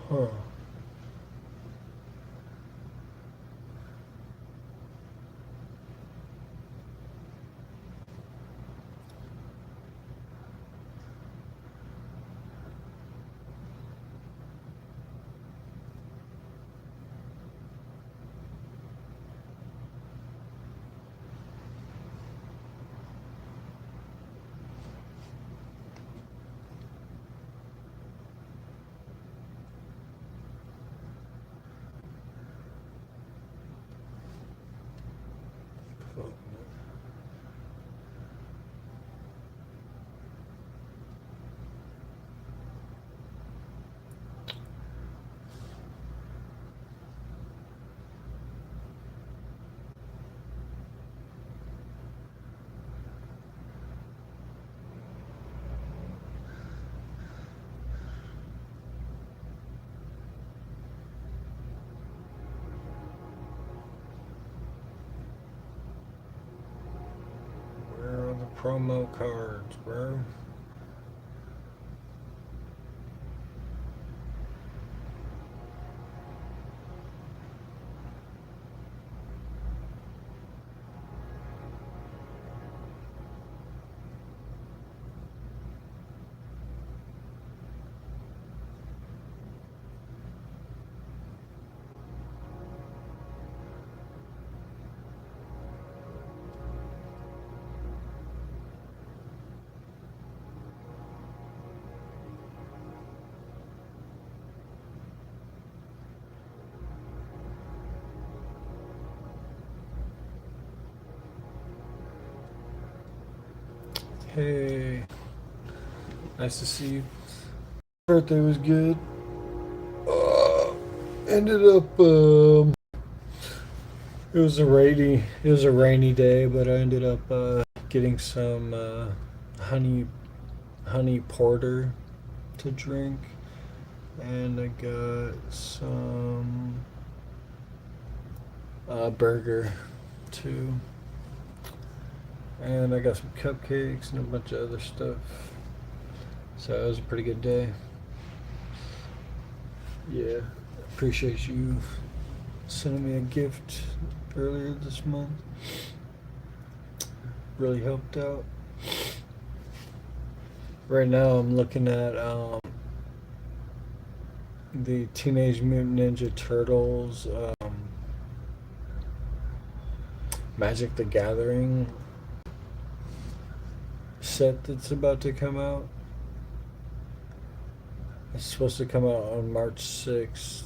Huh. Where are the promo cards, bro? Hey, nice to see you. Birthday was good. Ended up, it was a rainy day, but I ended up getting some honey porter to drink, and I got some burger too, and I got some cupcakes and a bunch of other stuff. So it was a pretty good day. Yeah, appreciate you sending me a gift earlier this month. Really helped out. Right now I'm looking at the Teenage Mutant Ninja Turtles Magic the Gathering set that's about to come out. It's supposed to come out on March 6th.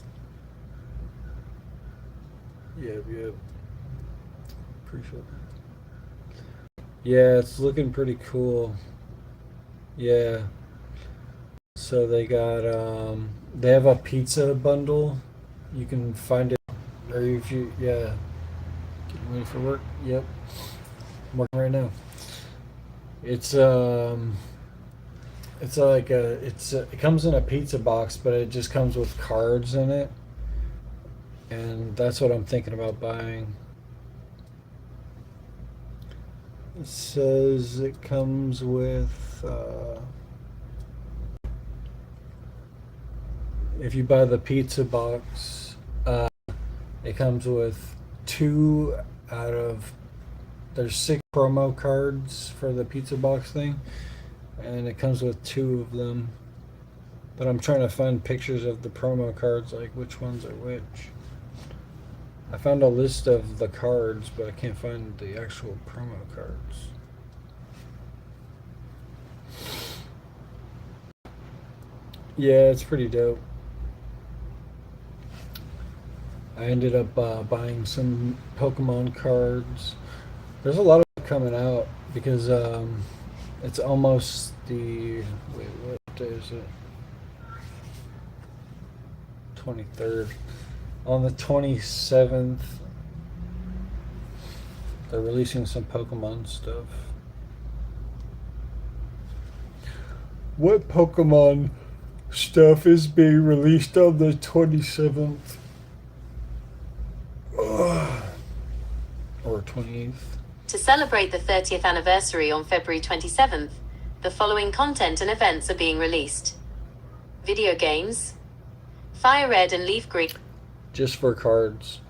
Yep. Appreciate that. Yeah, it's looking pretty cool. Yeah. So they got they have a pizza bundle. You can find it, or if you getting ready for work. Yep. I'm working right now. It comes in a pizza box, but it just comes with cards in it. And that's what I'm thinking about buying. It says it comes with if you buy the pizza box, it comes with there's 6 promo cards for the pizza box thing, and it comes with 2 of them. But I'm trying to find pictures of the promo cards, like which ones are which. I found a list of the cards, but I can't find the actual promo cards. Yeah, it's pretty dope. I ended up buying some Pokemon cards. There's a lot of it coming out because it's almost what day is it? 23rd. On the 27th, they're releasing some Pokemon stuff. What Pokemon stuff is being released on the 27th? Or 28th? To celebrate the 30th anniversary on February 27th, the following content and events are being released. Video games, Fire Red and Leaf Green. Just for cards.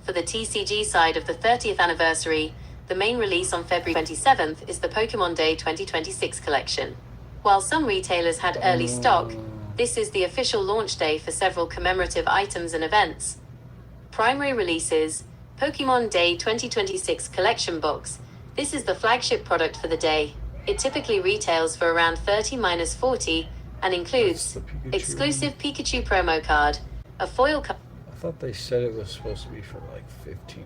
For the TCG side of the 30th anniversary, the main release on February 27th is the Pokemon Day 2026 collection. While some retailers had early stock, this is the official launch day for several commemorative items and events. Primary releases, Pokemon Day 2026 collection box. This is the flagship product for the day. It typically retails for around 30-40 and includes exclusive Pikachu promo card, a foil card. I thought they said it was supposed to be for like $15.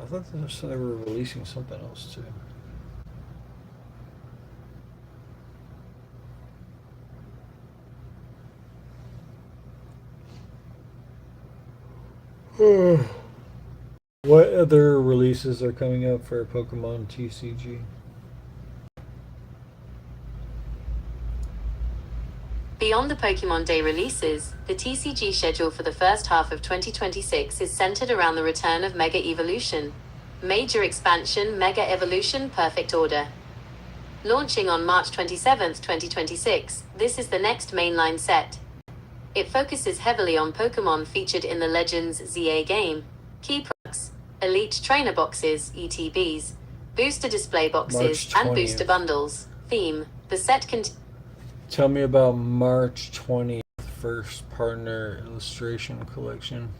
I thought they were releasing something else too. What other releases are coming up for Pokemon TCG? Beyond the Pokemon Day releases, the TCG schedule for the first half of 2026 is centered around the return of Mega Evolution. Major expansion Mega Evolution Perfect Order. Launching on March 27th, 2026, this is the next mainline set. It focuses heavily on Pokemon featured in the Legends ZA game, key products, Elite Trainer Boxes, ETBs, Booster Display Boxes, and Booster Bundles. Theme, the set Tell me about March 20th, first partner illustration collection.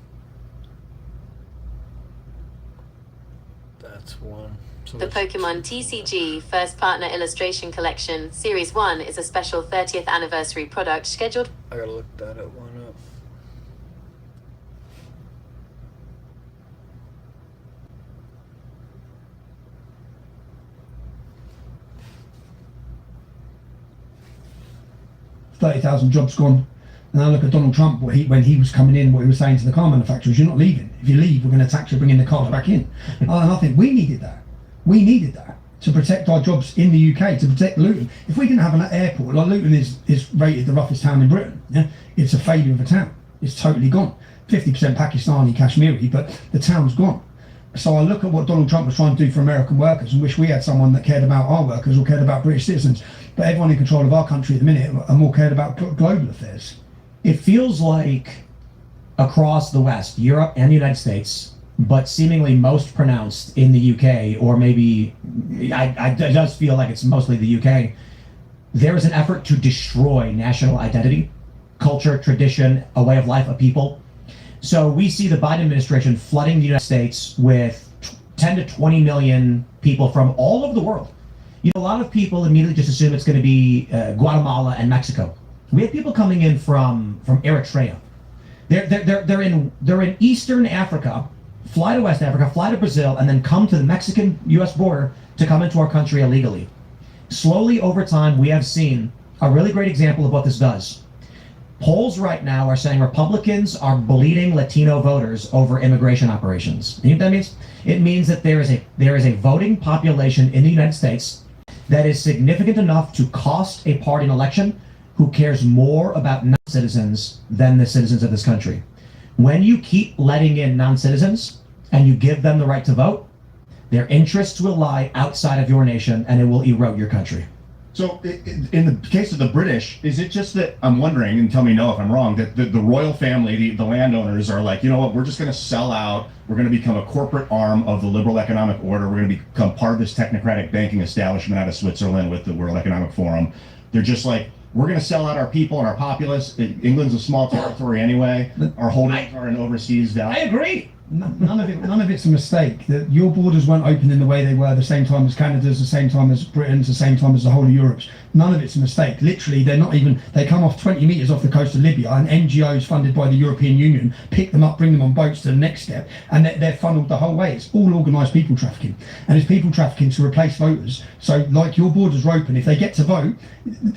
That's one. The Pokemon TCG First Partner Illustration Collection Series 1 is a special 30th anniversary product scheduled. I gotta look that one up. $30,000 jobs gone. And I look at Donald Trump, when he was coming in, what he was saying to the car manufacturers, you're not leaving. If you leave, we're going to tax you, bringing the cars back in. And I think we needed that. We needed that to protect our jobs in the UK, to protect Luton. If we didn't have an airport, like Luton is rated the roughest town in Britain, yeah? It's a failure of a town. It's totally gone. 50% Pakistani, Kashmiri, but the town's gone. So I look at what Donald Trump was trying to do for American workers and wish we had someone that cared about our workers or cared about British citizens. But everyone in control of our country at the minute are more cared about global affairs. It feels like across the West, Europe and the United States, but seemingly most pronounced in the UK, or maybe it does feel like it's mostly the UK, there is an effort to destroy national identity, culture, tradition, a way of life, a people. So we see the Biden administration flooding the United States with 10 to 20 million people from all over the world. You know, a lot of people immediately just assume it's going to be Guatemala and Mexico. We have people coming in from Eritrea. They're in Eastern Africa, fly to West Africa, fly to Brazil, and then come to the Mexican-U.S. border to come into our country illegally. Slowly over time, we have seen a really great example of what this does. Polls right now are saying Republicans are bleeding Latino voters over immigration operations. You know what that means? It means that there is a voting population in the United States that is significant enough to cost a party an election who cares more about non-citizens than the citizens of this country. When you keep letting in non-citizens and you give them the right to vote, their interests will lie outside of your nation and it will erode your country. So in the case of the British, is it just that, I'm wondering, and tell me no if I'm wrong, that the royal family, the landowners are like, you know what, we're just going to sell out, we're going to become a corporate arm of the liberal economic order, we're going to become part of this technocratic banking establishment out of Switzerland with the World Economic Forum. They're just like, we're going to sell out our people and our populace. England's a small territory anyway. Our holdings are in overseas value. I agree. None of it's a mistake. That your borders weren't open in the way they were the same time as Canada's, the same time as Britain's, the same time as the whole of Europe's. None of it's a mistake. Literally, they come off 20 metres off the coast of Libya, and NGOs funded by the European Union pick them up, bring them on boats to the next step, and they're funneled the whole way. It's all organised people trafficking. And it's people trafficking to replace voters. So, like, your borders are open. If they get to vote,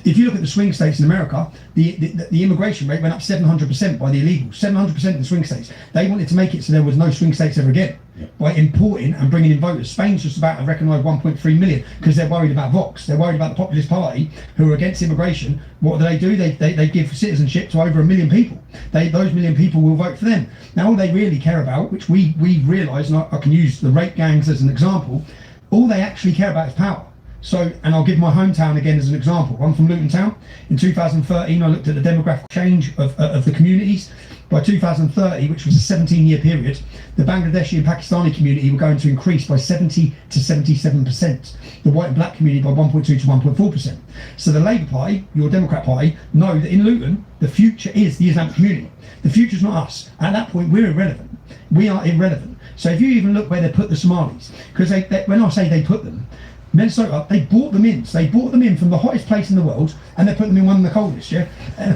if you look at the swing states in America, the immigration rate went up 700% by the illegals. 700% in the swing states. They wanted to make it so there was no swing states ever again by importing and bringing in voters. Spain's just about to recognise 1.3 million because they're worried about Vox. They're worried about the Populist Party who are against immigration. What do? They give citizenship to over 1 million people. Those 1 million people will vote for them. Now all they really care about, which we realise, and I can use the rape gangs as an example, all they actually care about is power. So, and I'll give my hometown again as an example. I'm from Luton Town. In 2013, I looked at the demographic change of the communities. By 2030, which was a 17-year period, the Bangladeshi and Pakistani community were going to increase by 70 to 77%. The white and black community by 1.2 to 1.4%. So the Labour Party, your Democrat Party, know that in Luton, the future is the Islamic community. The future's not us. At that point, we're irrelevant. We are irrelevant. So if you even look where they put the Somalis, because when I say they put them, Minnesota, they brought them in. So they brought them in from the hottest place in the world, and they put them in one of the coldest, in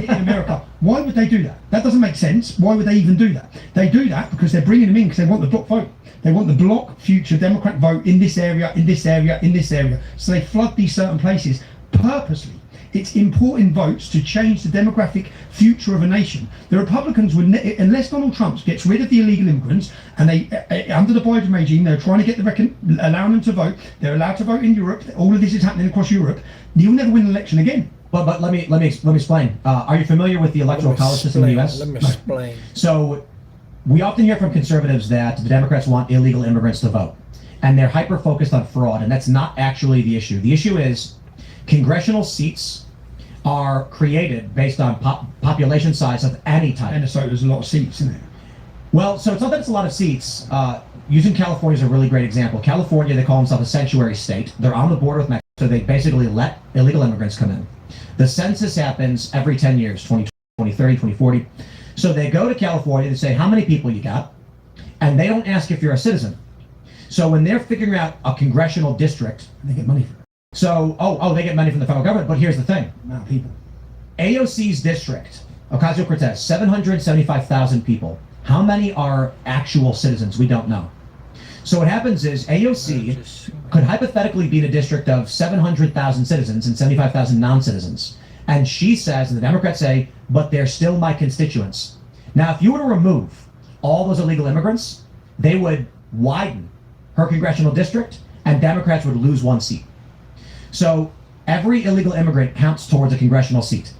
America. Why would they do that? That doesn't make sense. Why would they even do that? They do that because they're bringing them in because they want the block vote. They want the block future Democrat vote in this area, in this area, in this area. So they flood these certain places purposely. It's importing votes to change the demographic future of a nation. The Republicans would, unless Donald Trump gets rid of the illegal immigrants, and they, under the Biden regime, they're trying to get allowing them to vote. They're allowed to vote in Europe. All of this is happening across Europe. You'll never win an election again. But let me explain. Are you familiar with the electoral college system in the U.S.? Let me explain. So, we often hear from conservatives that the Democrats want illegal immigrants to vote, and they're hyper focused on fraud, and that's not actually the issue. The issue is congressional seats are created based on population size of any type. Minnesota's a lot of seats, isn't it? Well, so it's not that it's a lot of seats. Using California is a really great example. California, they call themselves a sanctuary state. They're on the border with Mexico, so they basically let illegal immigrants come in. The census happens every 10 years, 2020, 2030, 2040. So they go to California, they say how many people you got, and they don't ask if you're a citizen. So when they're figuring out a congressional district, They get money for it. so, they get money from the federal government, but here's the thing. Amount of people. AOC's district, Ocasio-Cortez, 775,000 people. How many are actual citizens? We don't know. So what happens is AOC could hypothetically be in a district of 700,000 citizens and 75,000 non-citizens. And she says, and the Democrats say, but they're still my constituents. Now, if you were to remove all those illegal immigrants, they would widen her congressional district and Democrats would lose one seat. So every illegal immigrant counts towards a congressional seat.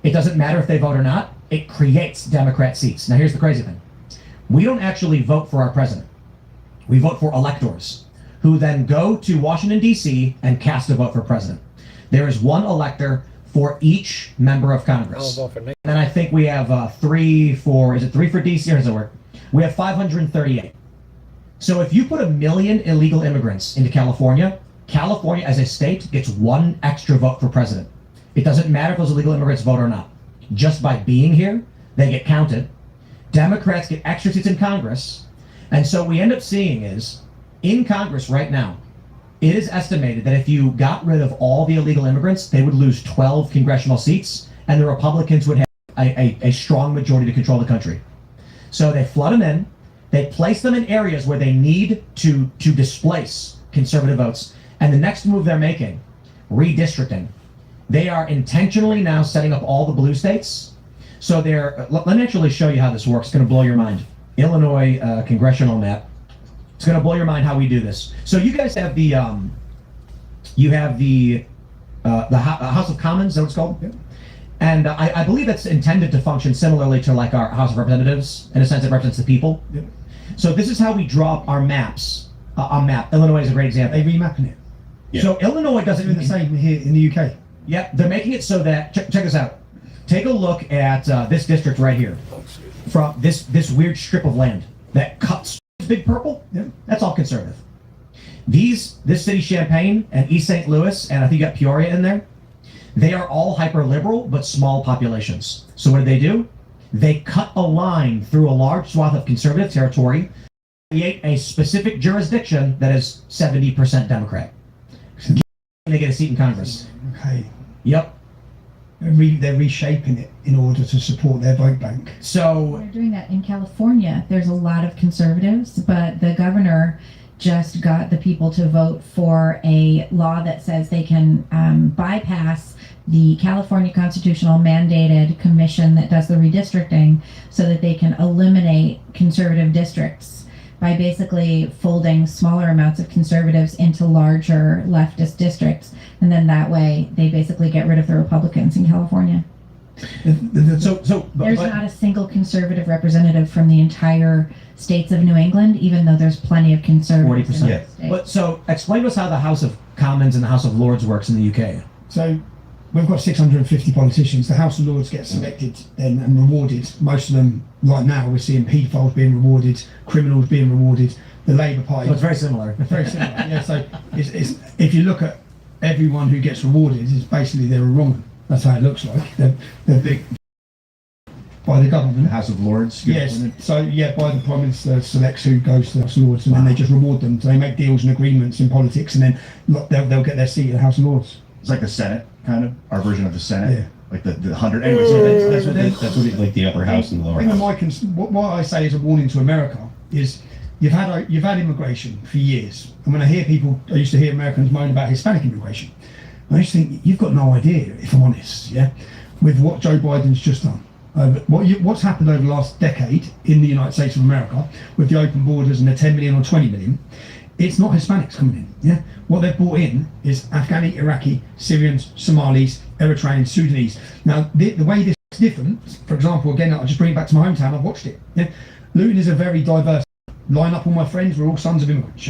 It doesn't matter if they vote or not, it creates Democrat seats. Now here's the crazy thing. We don't actually vote for our president. We vote for electors who then go to Washington, D.C. and cast a vote for president. There is one elector for each member of Congress. And I think we have three for D.C. or does it work? We have 538. So if you put 1 million illegal immigrants into California, California as a state gets one extra vote for president. It doesn't matter if those illegal immigrants vote or not. Just by being here, they get counted. Democrats get extra seats in Congress. And so what we end up seeing is, in Congress right now, it is estimated that if you got rid of all the illegal immigrants, they would lose 12 congressional seats, and the Republicans would have a strong majority to control the country. So they flood them in, they place them in areas where they need to displace conservative votes, and the next move they're making, redistricting. They are intentionally now setting up all the blue states. So let me actually show you how this works. It's going to blow your mind. Illinois congressional map. It's going to blow your mind how we do this. So you guys have the House of Commons, is that what it's called? Yeah. And I believe it's intended to function similarly to like our House of Representatives, in a sense it represents the people. Yeah. So this is how we draw up our maps. Illinois is a great example. They remapping it. Yeah. So Illinois doesn't do the same here in the UK. Yeah, they're making it so that check this out. Take a look at this district right here, from this weird strip of land that cuts big purple. Yeah, that's all conservative. This city, Champaign and East St. Louis, and I think you got Peoria in there. They are all hyper liberal but small populations. So what do? They cut a line through a large swath of conservative territory, create a specific jurisdiction that is 70% Democrat. They get a seat in Congress. Okay. Yep. They're reshaping it in order to support their vote bank. So they're doing that in California. There's a lot of conservatives, but the governor just got the people to vote for a law that says they can bypass the California constitutional mandated commission that does the redistricting so that they can eliminate conservative districts by basically folding smaller amounts of conservatives into larger leftist districts. And then that way they basically get rid of the Republicans in California. There's not a single conservative representative from the entire states of New England, even though there's plenty of conservatives. 40%. Yeah. But so explain to us how the House of Commons and the House of Lords works in the UK. So we've got 650 politicians. The House of Lords gets selected and rewarded. Most of them, right now, we're seeing paedophiles being rewarded, criminals being rewarded. The Labour Party. So it's very similar. Very similar. Yeah. So it's if you look at everyone who gets rewarded, it's basically they're a wrong. That's how it looks like. They're big by the government. The House of Lords. Yes. So by the Prime Minister selects who goes to the House of Lords, and then they just reward them. So they make deals and agreements in politics, and then they'll get their seat in the House of Lords. It's like the Senate, kind of our version of the Senate. Yeah. Like the 100. Anyways, that's what it, like the upper house and the lower house. What I say is a warning to America is you've had immigration for years, and when I used to hear Americans moan about Hispanic immigration. I just think you've got no idea, if I'm honest, with what Joe Biden's just done. What's happened over the last decade in the United States of America with the open borders and the 10 million or 20 million, it's not Hispanics coming in. What they've brought in is Afghani, Iraqi, Syrians, Somalis, Eritreans, Sudanese. Now, the way this is different, for example, again, I'll just bring it back to my hometown, I've watched it. Luton is a very diverse line up. All my friends were all sons of immigrants.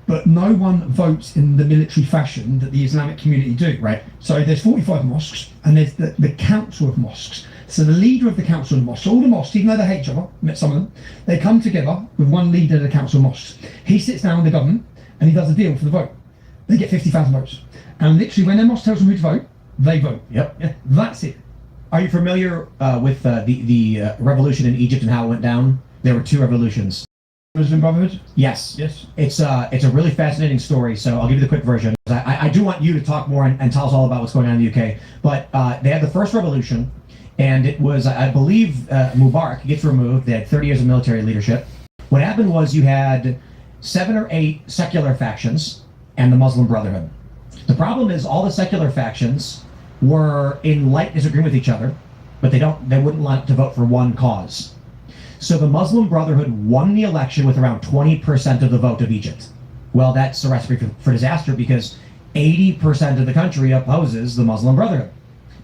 But no one votes in the military fashion that the Islamic community do. Right. So there's 45 mosques, and there's the council of mosques. So the leader of the council of mosques, all the mosques, even though they hate each other, met some of them, they come together with one leader of the council of mosques. He sits down with the government, and he does a deal for the vote. They get 50,000 votes. And literally, when their mosque tells them who to vote, they vote. Yep. Yeah, that's it. Are you familiar with the revolution in Egypt and how it went down? There were two revolutions. Muslim Brotherhood? Yes. Yes. It's a really fascinating story, so I'll give you the quick version. I do want you to talk more and tell us all about what's going on in the UK. But they had the first revolution, and it was, I believe, Mubarak gets removed. They had 30 years of military leadership. What happened was you had 7 or 8 secular factions and the Muslim Brotherhood. The problem is all the secular factions were in light disagreement with each other, but they wouldn't line up to vote for one cause. So the Muslim Brotherhood won the election with around 20% of the vote of Egypt. Well, that's a recipe for disaster because 80% of the country opposes the Muslim Brotherhood.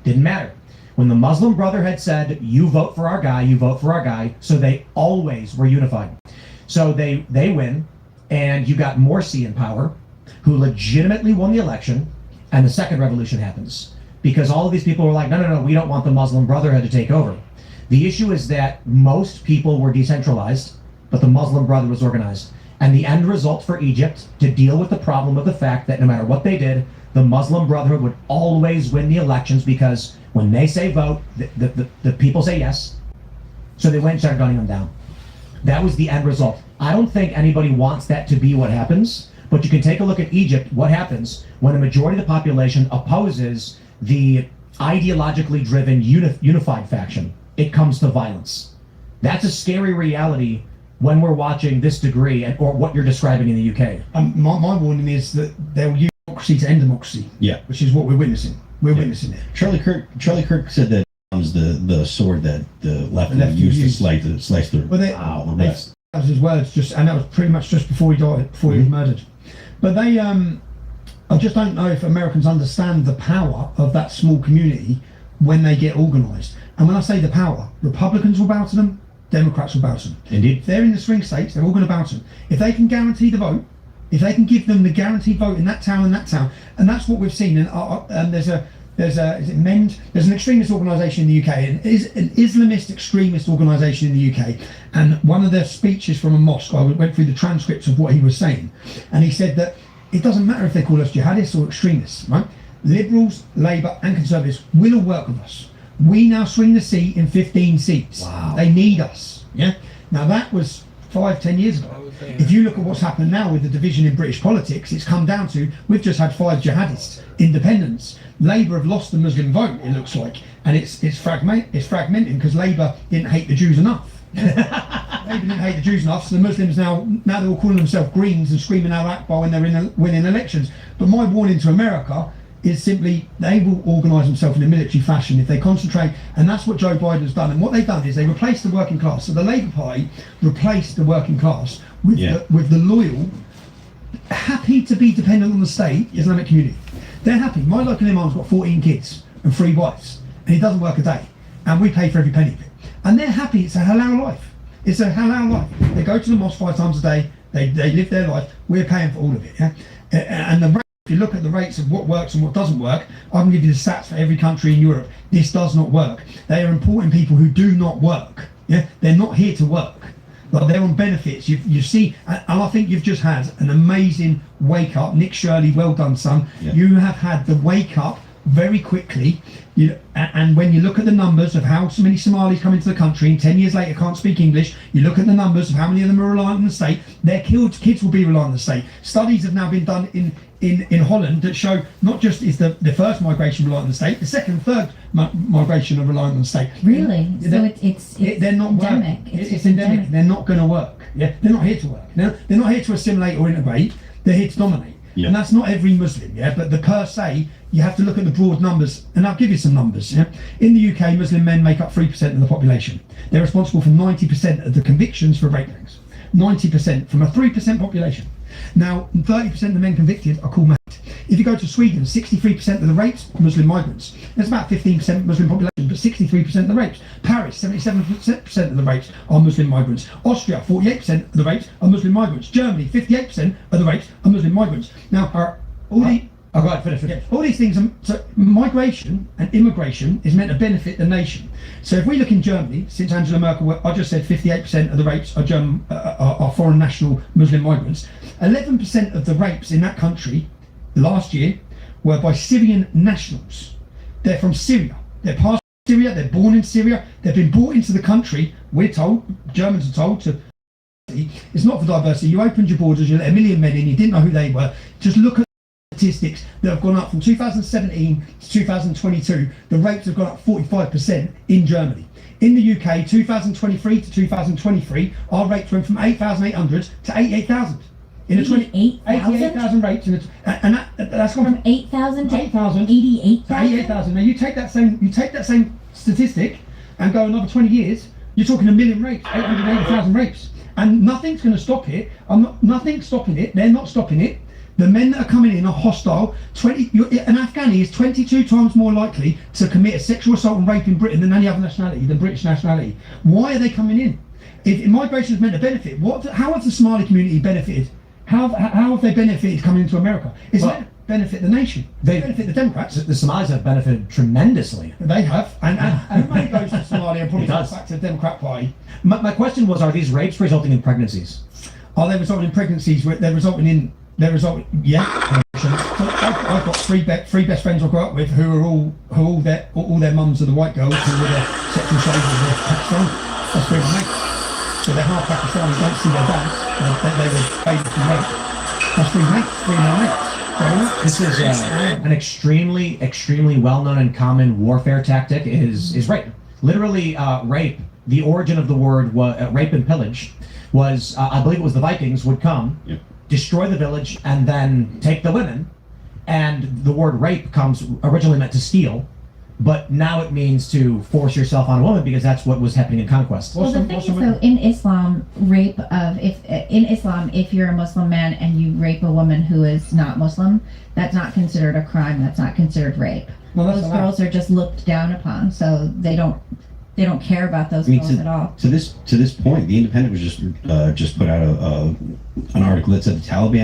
Didn't matter. When the Muslim Brotherhood said, you vote for our guy, you vote for our guy, so they always were unified. So they win, and you got Morsi in power, who legitimately won the election, and the second revolution happens. Because all of these people were like, no, we don't want the Muslim Brotherhood to take over. The issue is that most people were decentralized, but the Muslim Brotherhood was organized. And the end result for Egypt, to deal with the problem of the fact that no matter what they did, the Muslim Brotherhood would always win the elections because when they say vote, the people say yes. So they went and started gunning them down. That was the end result. I don't think anybody wants that to be what happens, but you can take a look at Egypt, what happens when a majority of the population opposes the ideologically driven unified faction. It comes to violence. That's a scary reality when we're watching this degree or what you're describing in the UK. My warning is that they'll use democracy to end democracy. Yeah. Which is what we're witnessing. We're witnessing it. Charlie Kirk said that was the sword that the left used to slice through. Well, the rest. That was his words, and that was pretty much just before he died, before he was murdered. But they, I just don't know if Americans understand the power of that small community when they get organised. And when I say the power, Republicans will bow to them, Democrats will bow to them. Indeed. If they're in the swing states, they're all going to bow to them. If they can guarantee the vote, if they can give them the guaranteed vote in that town and that town, and that's what we've seen. And there's an extremist organisation in the UK, an Islamist extremist organisation in the UK, and one of their speeches from a mosque, I went through the transcripts of what he was saying, and he said that it doesn't matter if they call us jihadists or extremists, right? Liberals, Labour and Conservatives will all work with us. We now swing the seat in 15 seats. Wow. They need us. Yeah. Now that was 5-10 years ago. If you look at what's happened now with the division in British politics, it's come down to we've just had 5 jihadists, independents. Labour have lost the Muslim vote, it looks like, and it's fragmenting because Labour didn't hate the Jews enough. Labour didn't hate the Jews enough, so the Muslims now they're all calling themselves Greens and screaming out Akbar when they're winning elections. But my warning to America is simply they will organise themselves in a military fashion if they concentrate, and that's what Joe Biden has done. And what they've done is they replaced the working class. So the Labour Party replaced the working class with the loyal, happy to be dependent on the state Islamic community. They're happy. My local imam's got 14 kids and 3 wives, and he doesn't work a day, and we pay for every penny of it. And they're happy. It's a halal life. It's a halal life. They go to the mosque 5 times a day. They live their life. We're paying for all of it. Yeah? And if you look at the rates of what works and what doesn't work, I can give you the stats for every country in Europe. This does not work. They are importing people who do not work. Yeah, they're not here to work. Like they're on benefits. You see, and I think you've just had an amazing wake up. Nick Shirley, well done, son. Yeah. You have had the wake up very quickly. And when you look at the numbers of how so many Somalis come into the country and 10 years later can't speak English, you look at the numbers of how many of them are reliant on the state, their kids will be reliant on the state. Studies have now been done in Holland that show not just is the first migration reliant on the state, the second and third migration are reliant on the state. Really? So they're not endemic. It's endemic. They're not going to work. Yeah, they're not here to work. They're not here to assimilate or integrate. They're here to dominate. Yeah. And that's not every Muslim, yeah. But the per se, you have to look at the broad numbers, and I'll give you some numbers. Yeah, in the UK, Muslim men make up 3% of the population. They're responsible for 90% of the convictions for rape gangs. 90% from a 3% population. Now, 30% of the men convicted are called married. If you go to Sweden, 63% of the rapes are Muslim migrants. There's about 15% Muslim population, but 63% of the rapes. Paris, 77% of the rapes are Muslim migrants. Austria, 48% of the rapes are Muslim migrants. Germany, 58% of the rapes are Muslim migrants. Now, all these things, so migration and immigration is meant to benefit the nation. So if we look in Germany, since Angela Merkel, I just said 58% of the rapes are foreign national Muslim migrants. 11% of the rapes in that country last year were by Syrian nationals. They're from Syria. They're part of Syria. They're born in Syria. They've been brought into the country. We're told, Germans are told, to It's not for diversity. You opened your borders, you let a million men in, you didn't know who they were. Just look at statistics that have gone up from 2017 to 2022. The rates have gone up 45% in Germany. In the UK, 2023 to 2023, our rates went from 8,800 to 88,000. In a 88,000 rates, and that's gone From 8,000 to 8,000 88,000? 88,000. Now you take that same statistic and go another 20 years, you're talking a million rapes, 880,000 rapes, and nothing's going to stop it. Nothing's stopping it. They're not stopping it. The men that are coming in are hostile. An Afghani is 22 times more likely to commit a sexual assault and rape in Britain than any other nationality, than British nationality. Why are they coming in? If immigration is meant to benefit, how has the Somali community benefited? How have they benefited coming into America? It's meant to benefit the nation. They benefit the Democrats. The Somalis have benefited tremendously. They have, and money goes to Somalia and probably goes back to the Democrat Party. My question was: are these rapes resulting in pregnancies? Are they resulting in pregnancies? They're resulting in. Yeah. So I've got three best friends I grew up with who are all their mums are the white girls who were the sexual slaves of the Pakistan. That's three of my mates. So they're half Pakistani, don't see their dads. They were babies from rape. That's three of my mates. This is an extremely well-known and common warfare tactic is rape. Literally, rape. The origin of the word rape and pillage was, I believe it was the Vikings would come, destroy the village, and then take the women. And the word rape comes originally meant to steal, but now it means to force yourself on a woman because that's what was happening in conquest. Well, the thing is, though, in Islam, if you're a Muslim man and you rape a woman who is not Muslim, that's not considered a crime. That's not considered rape. Those girls are just looked down upon, so they don't care about those girls at all. To this point, the Independent was just put out an article that said the Taliban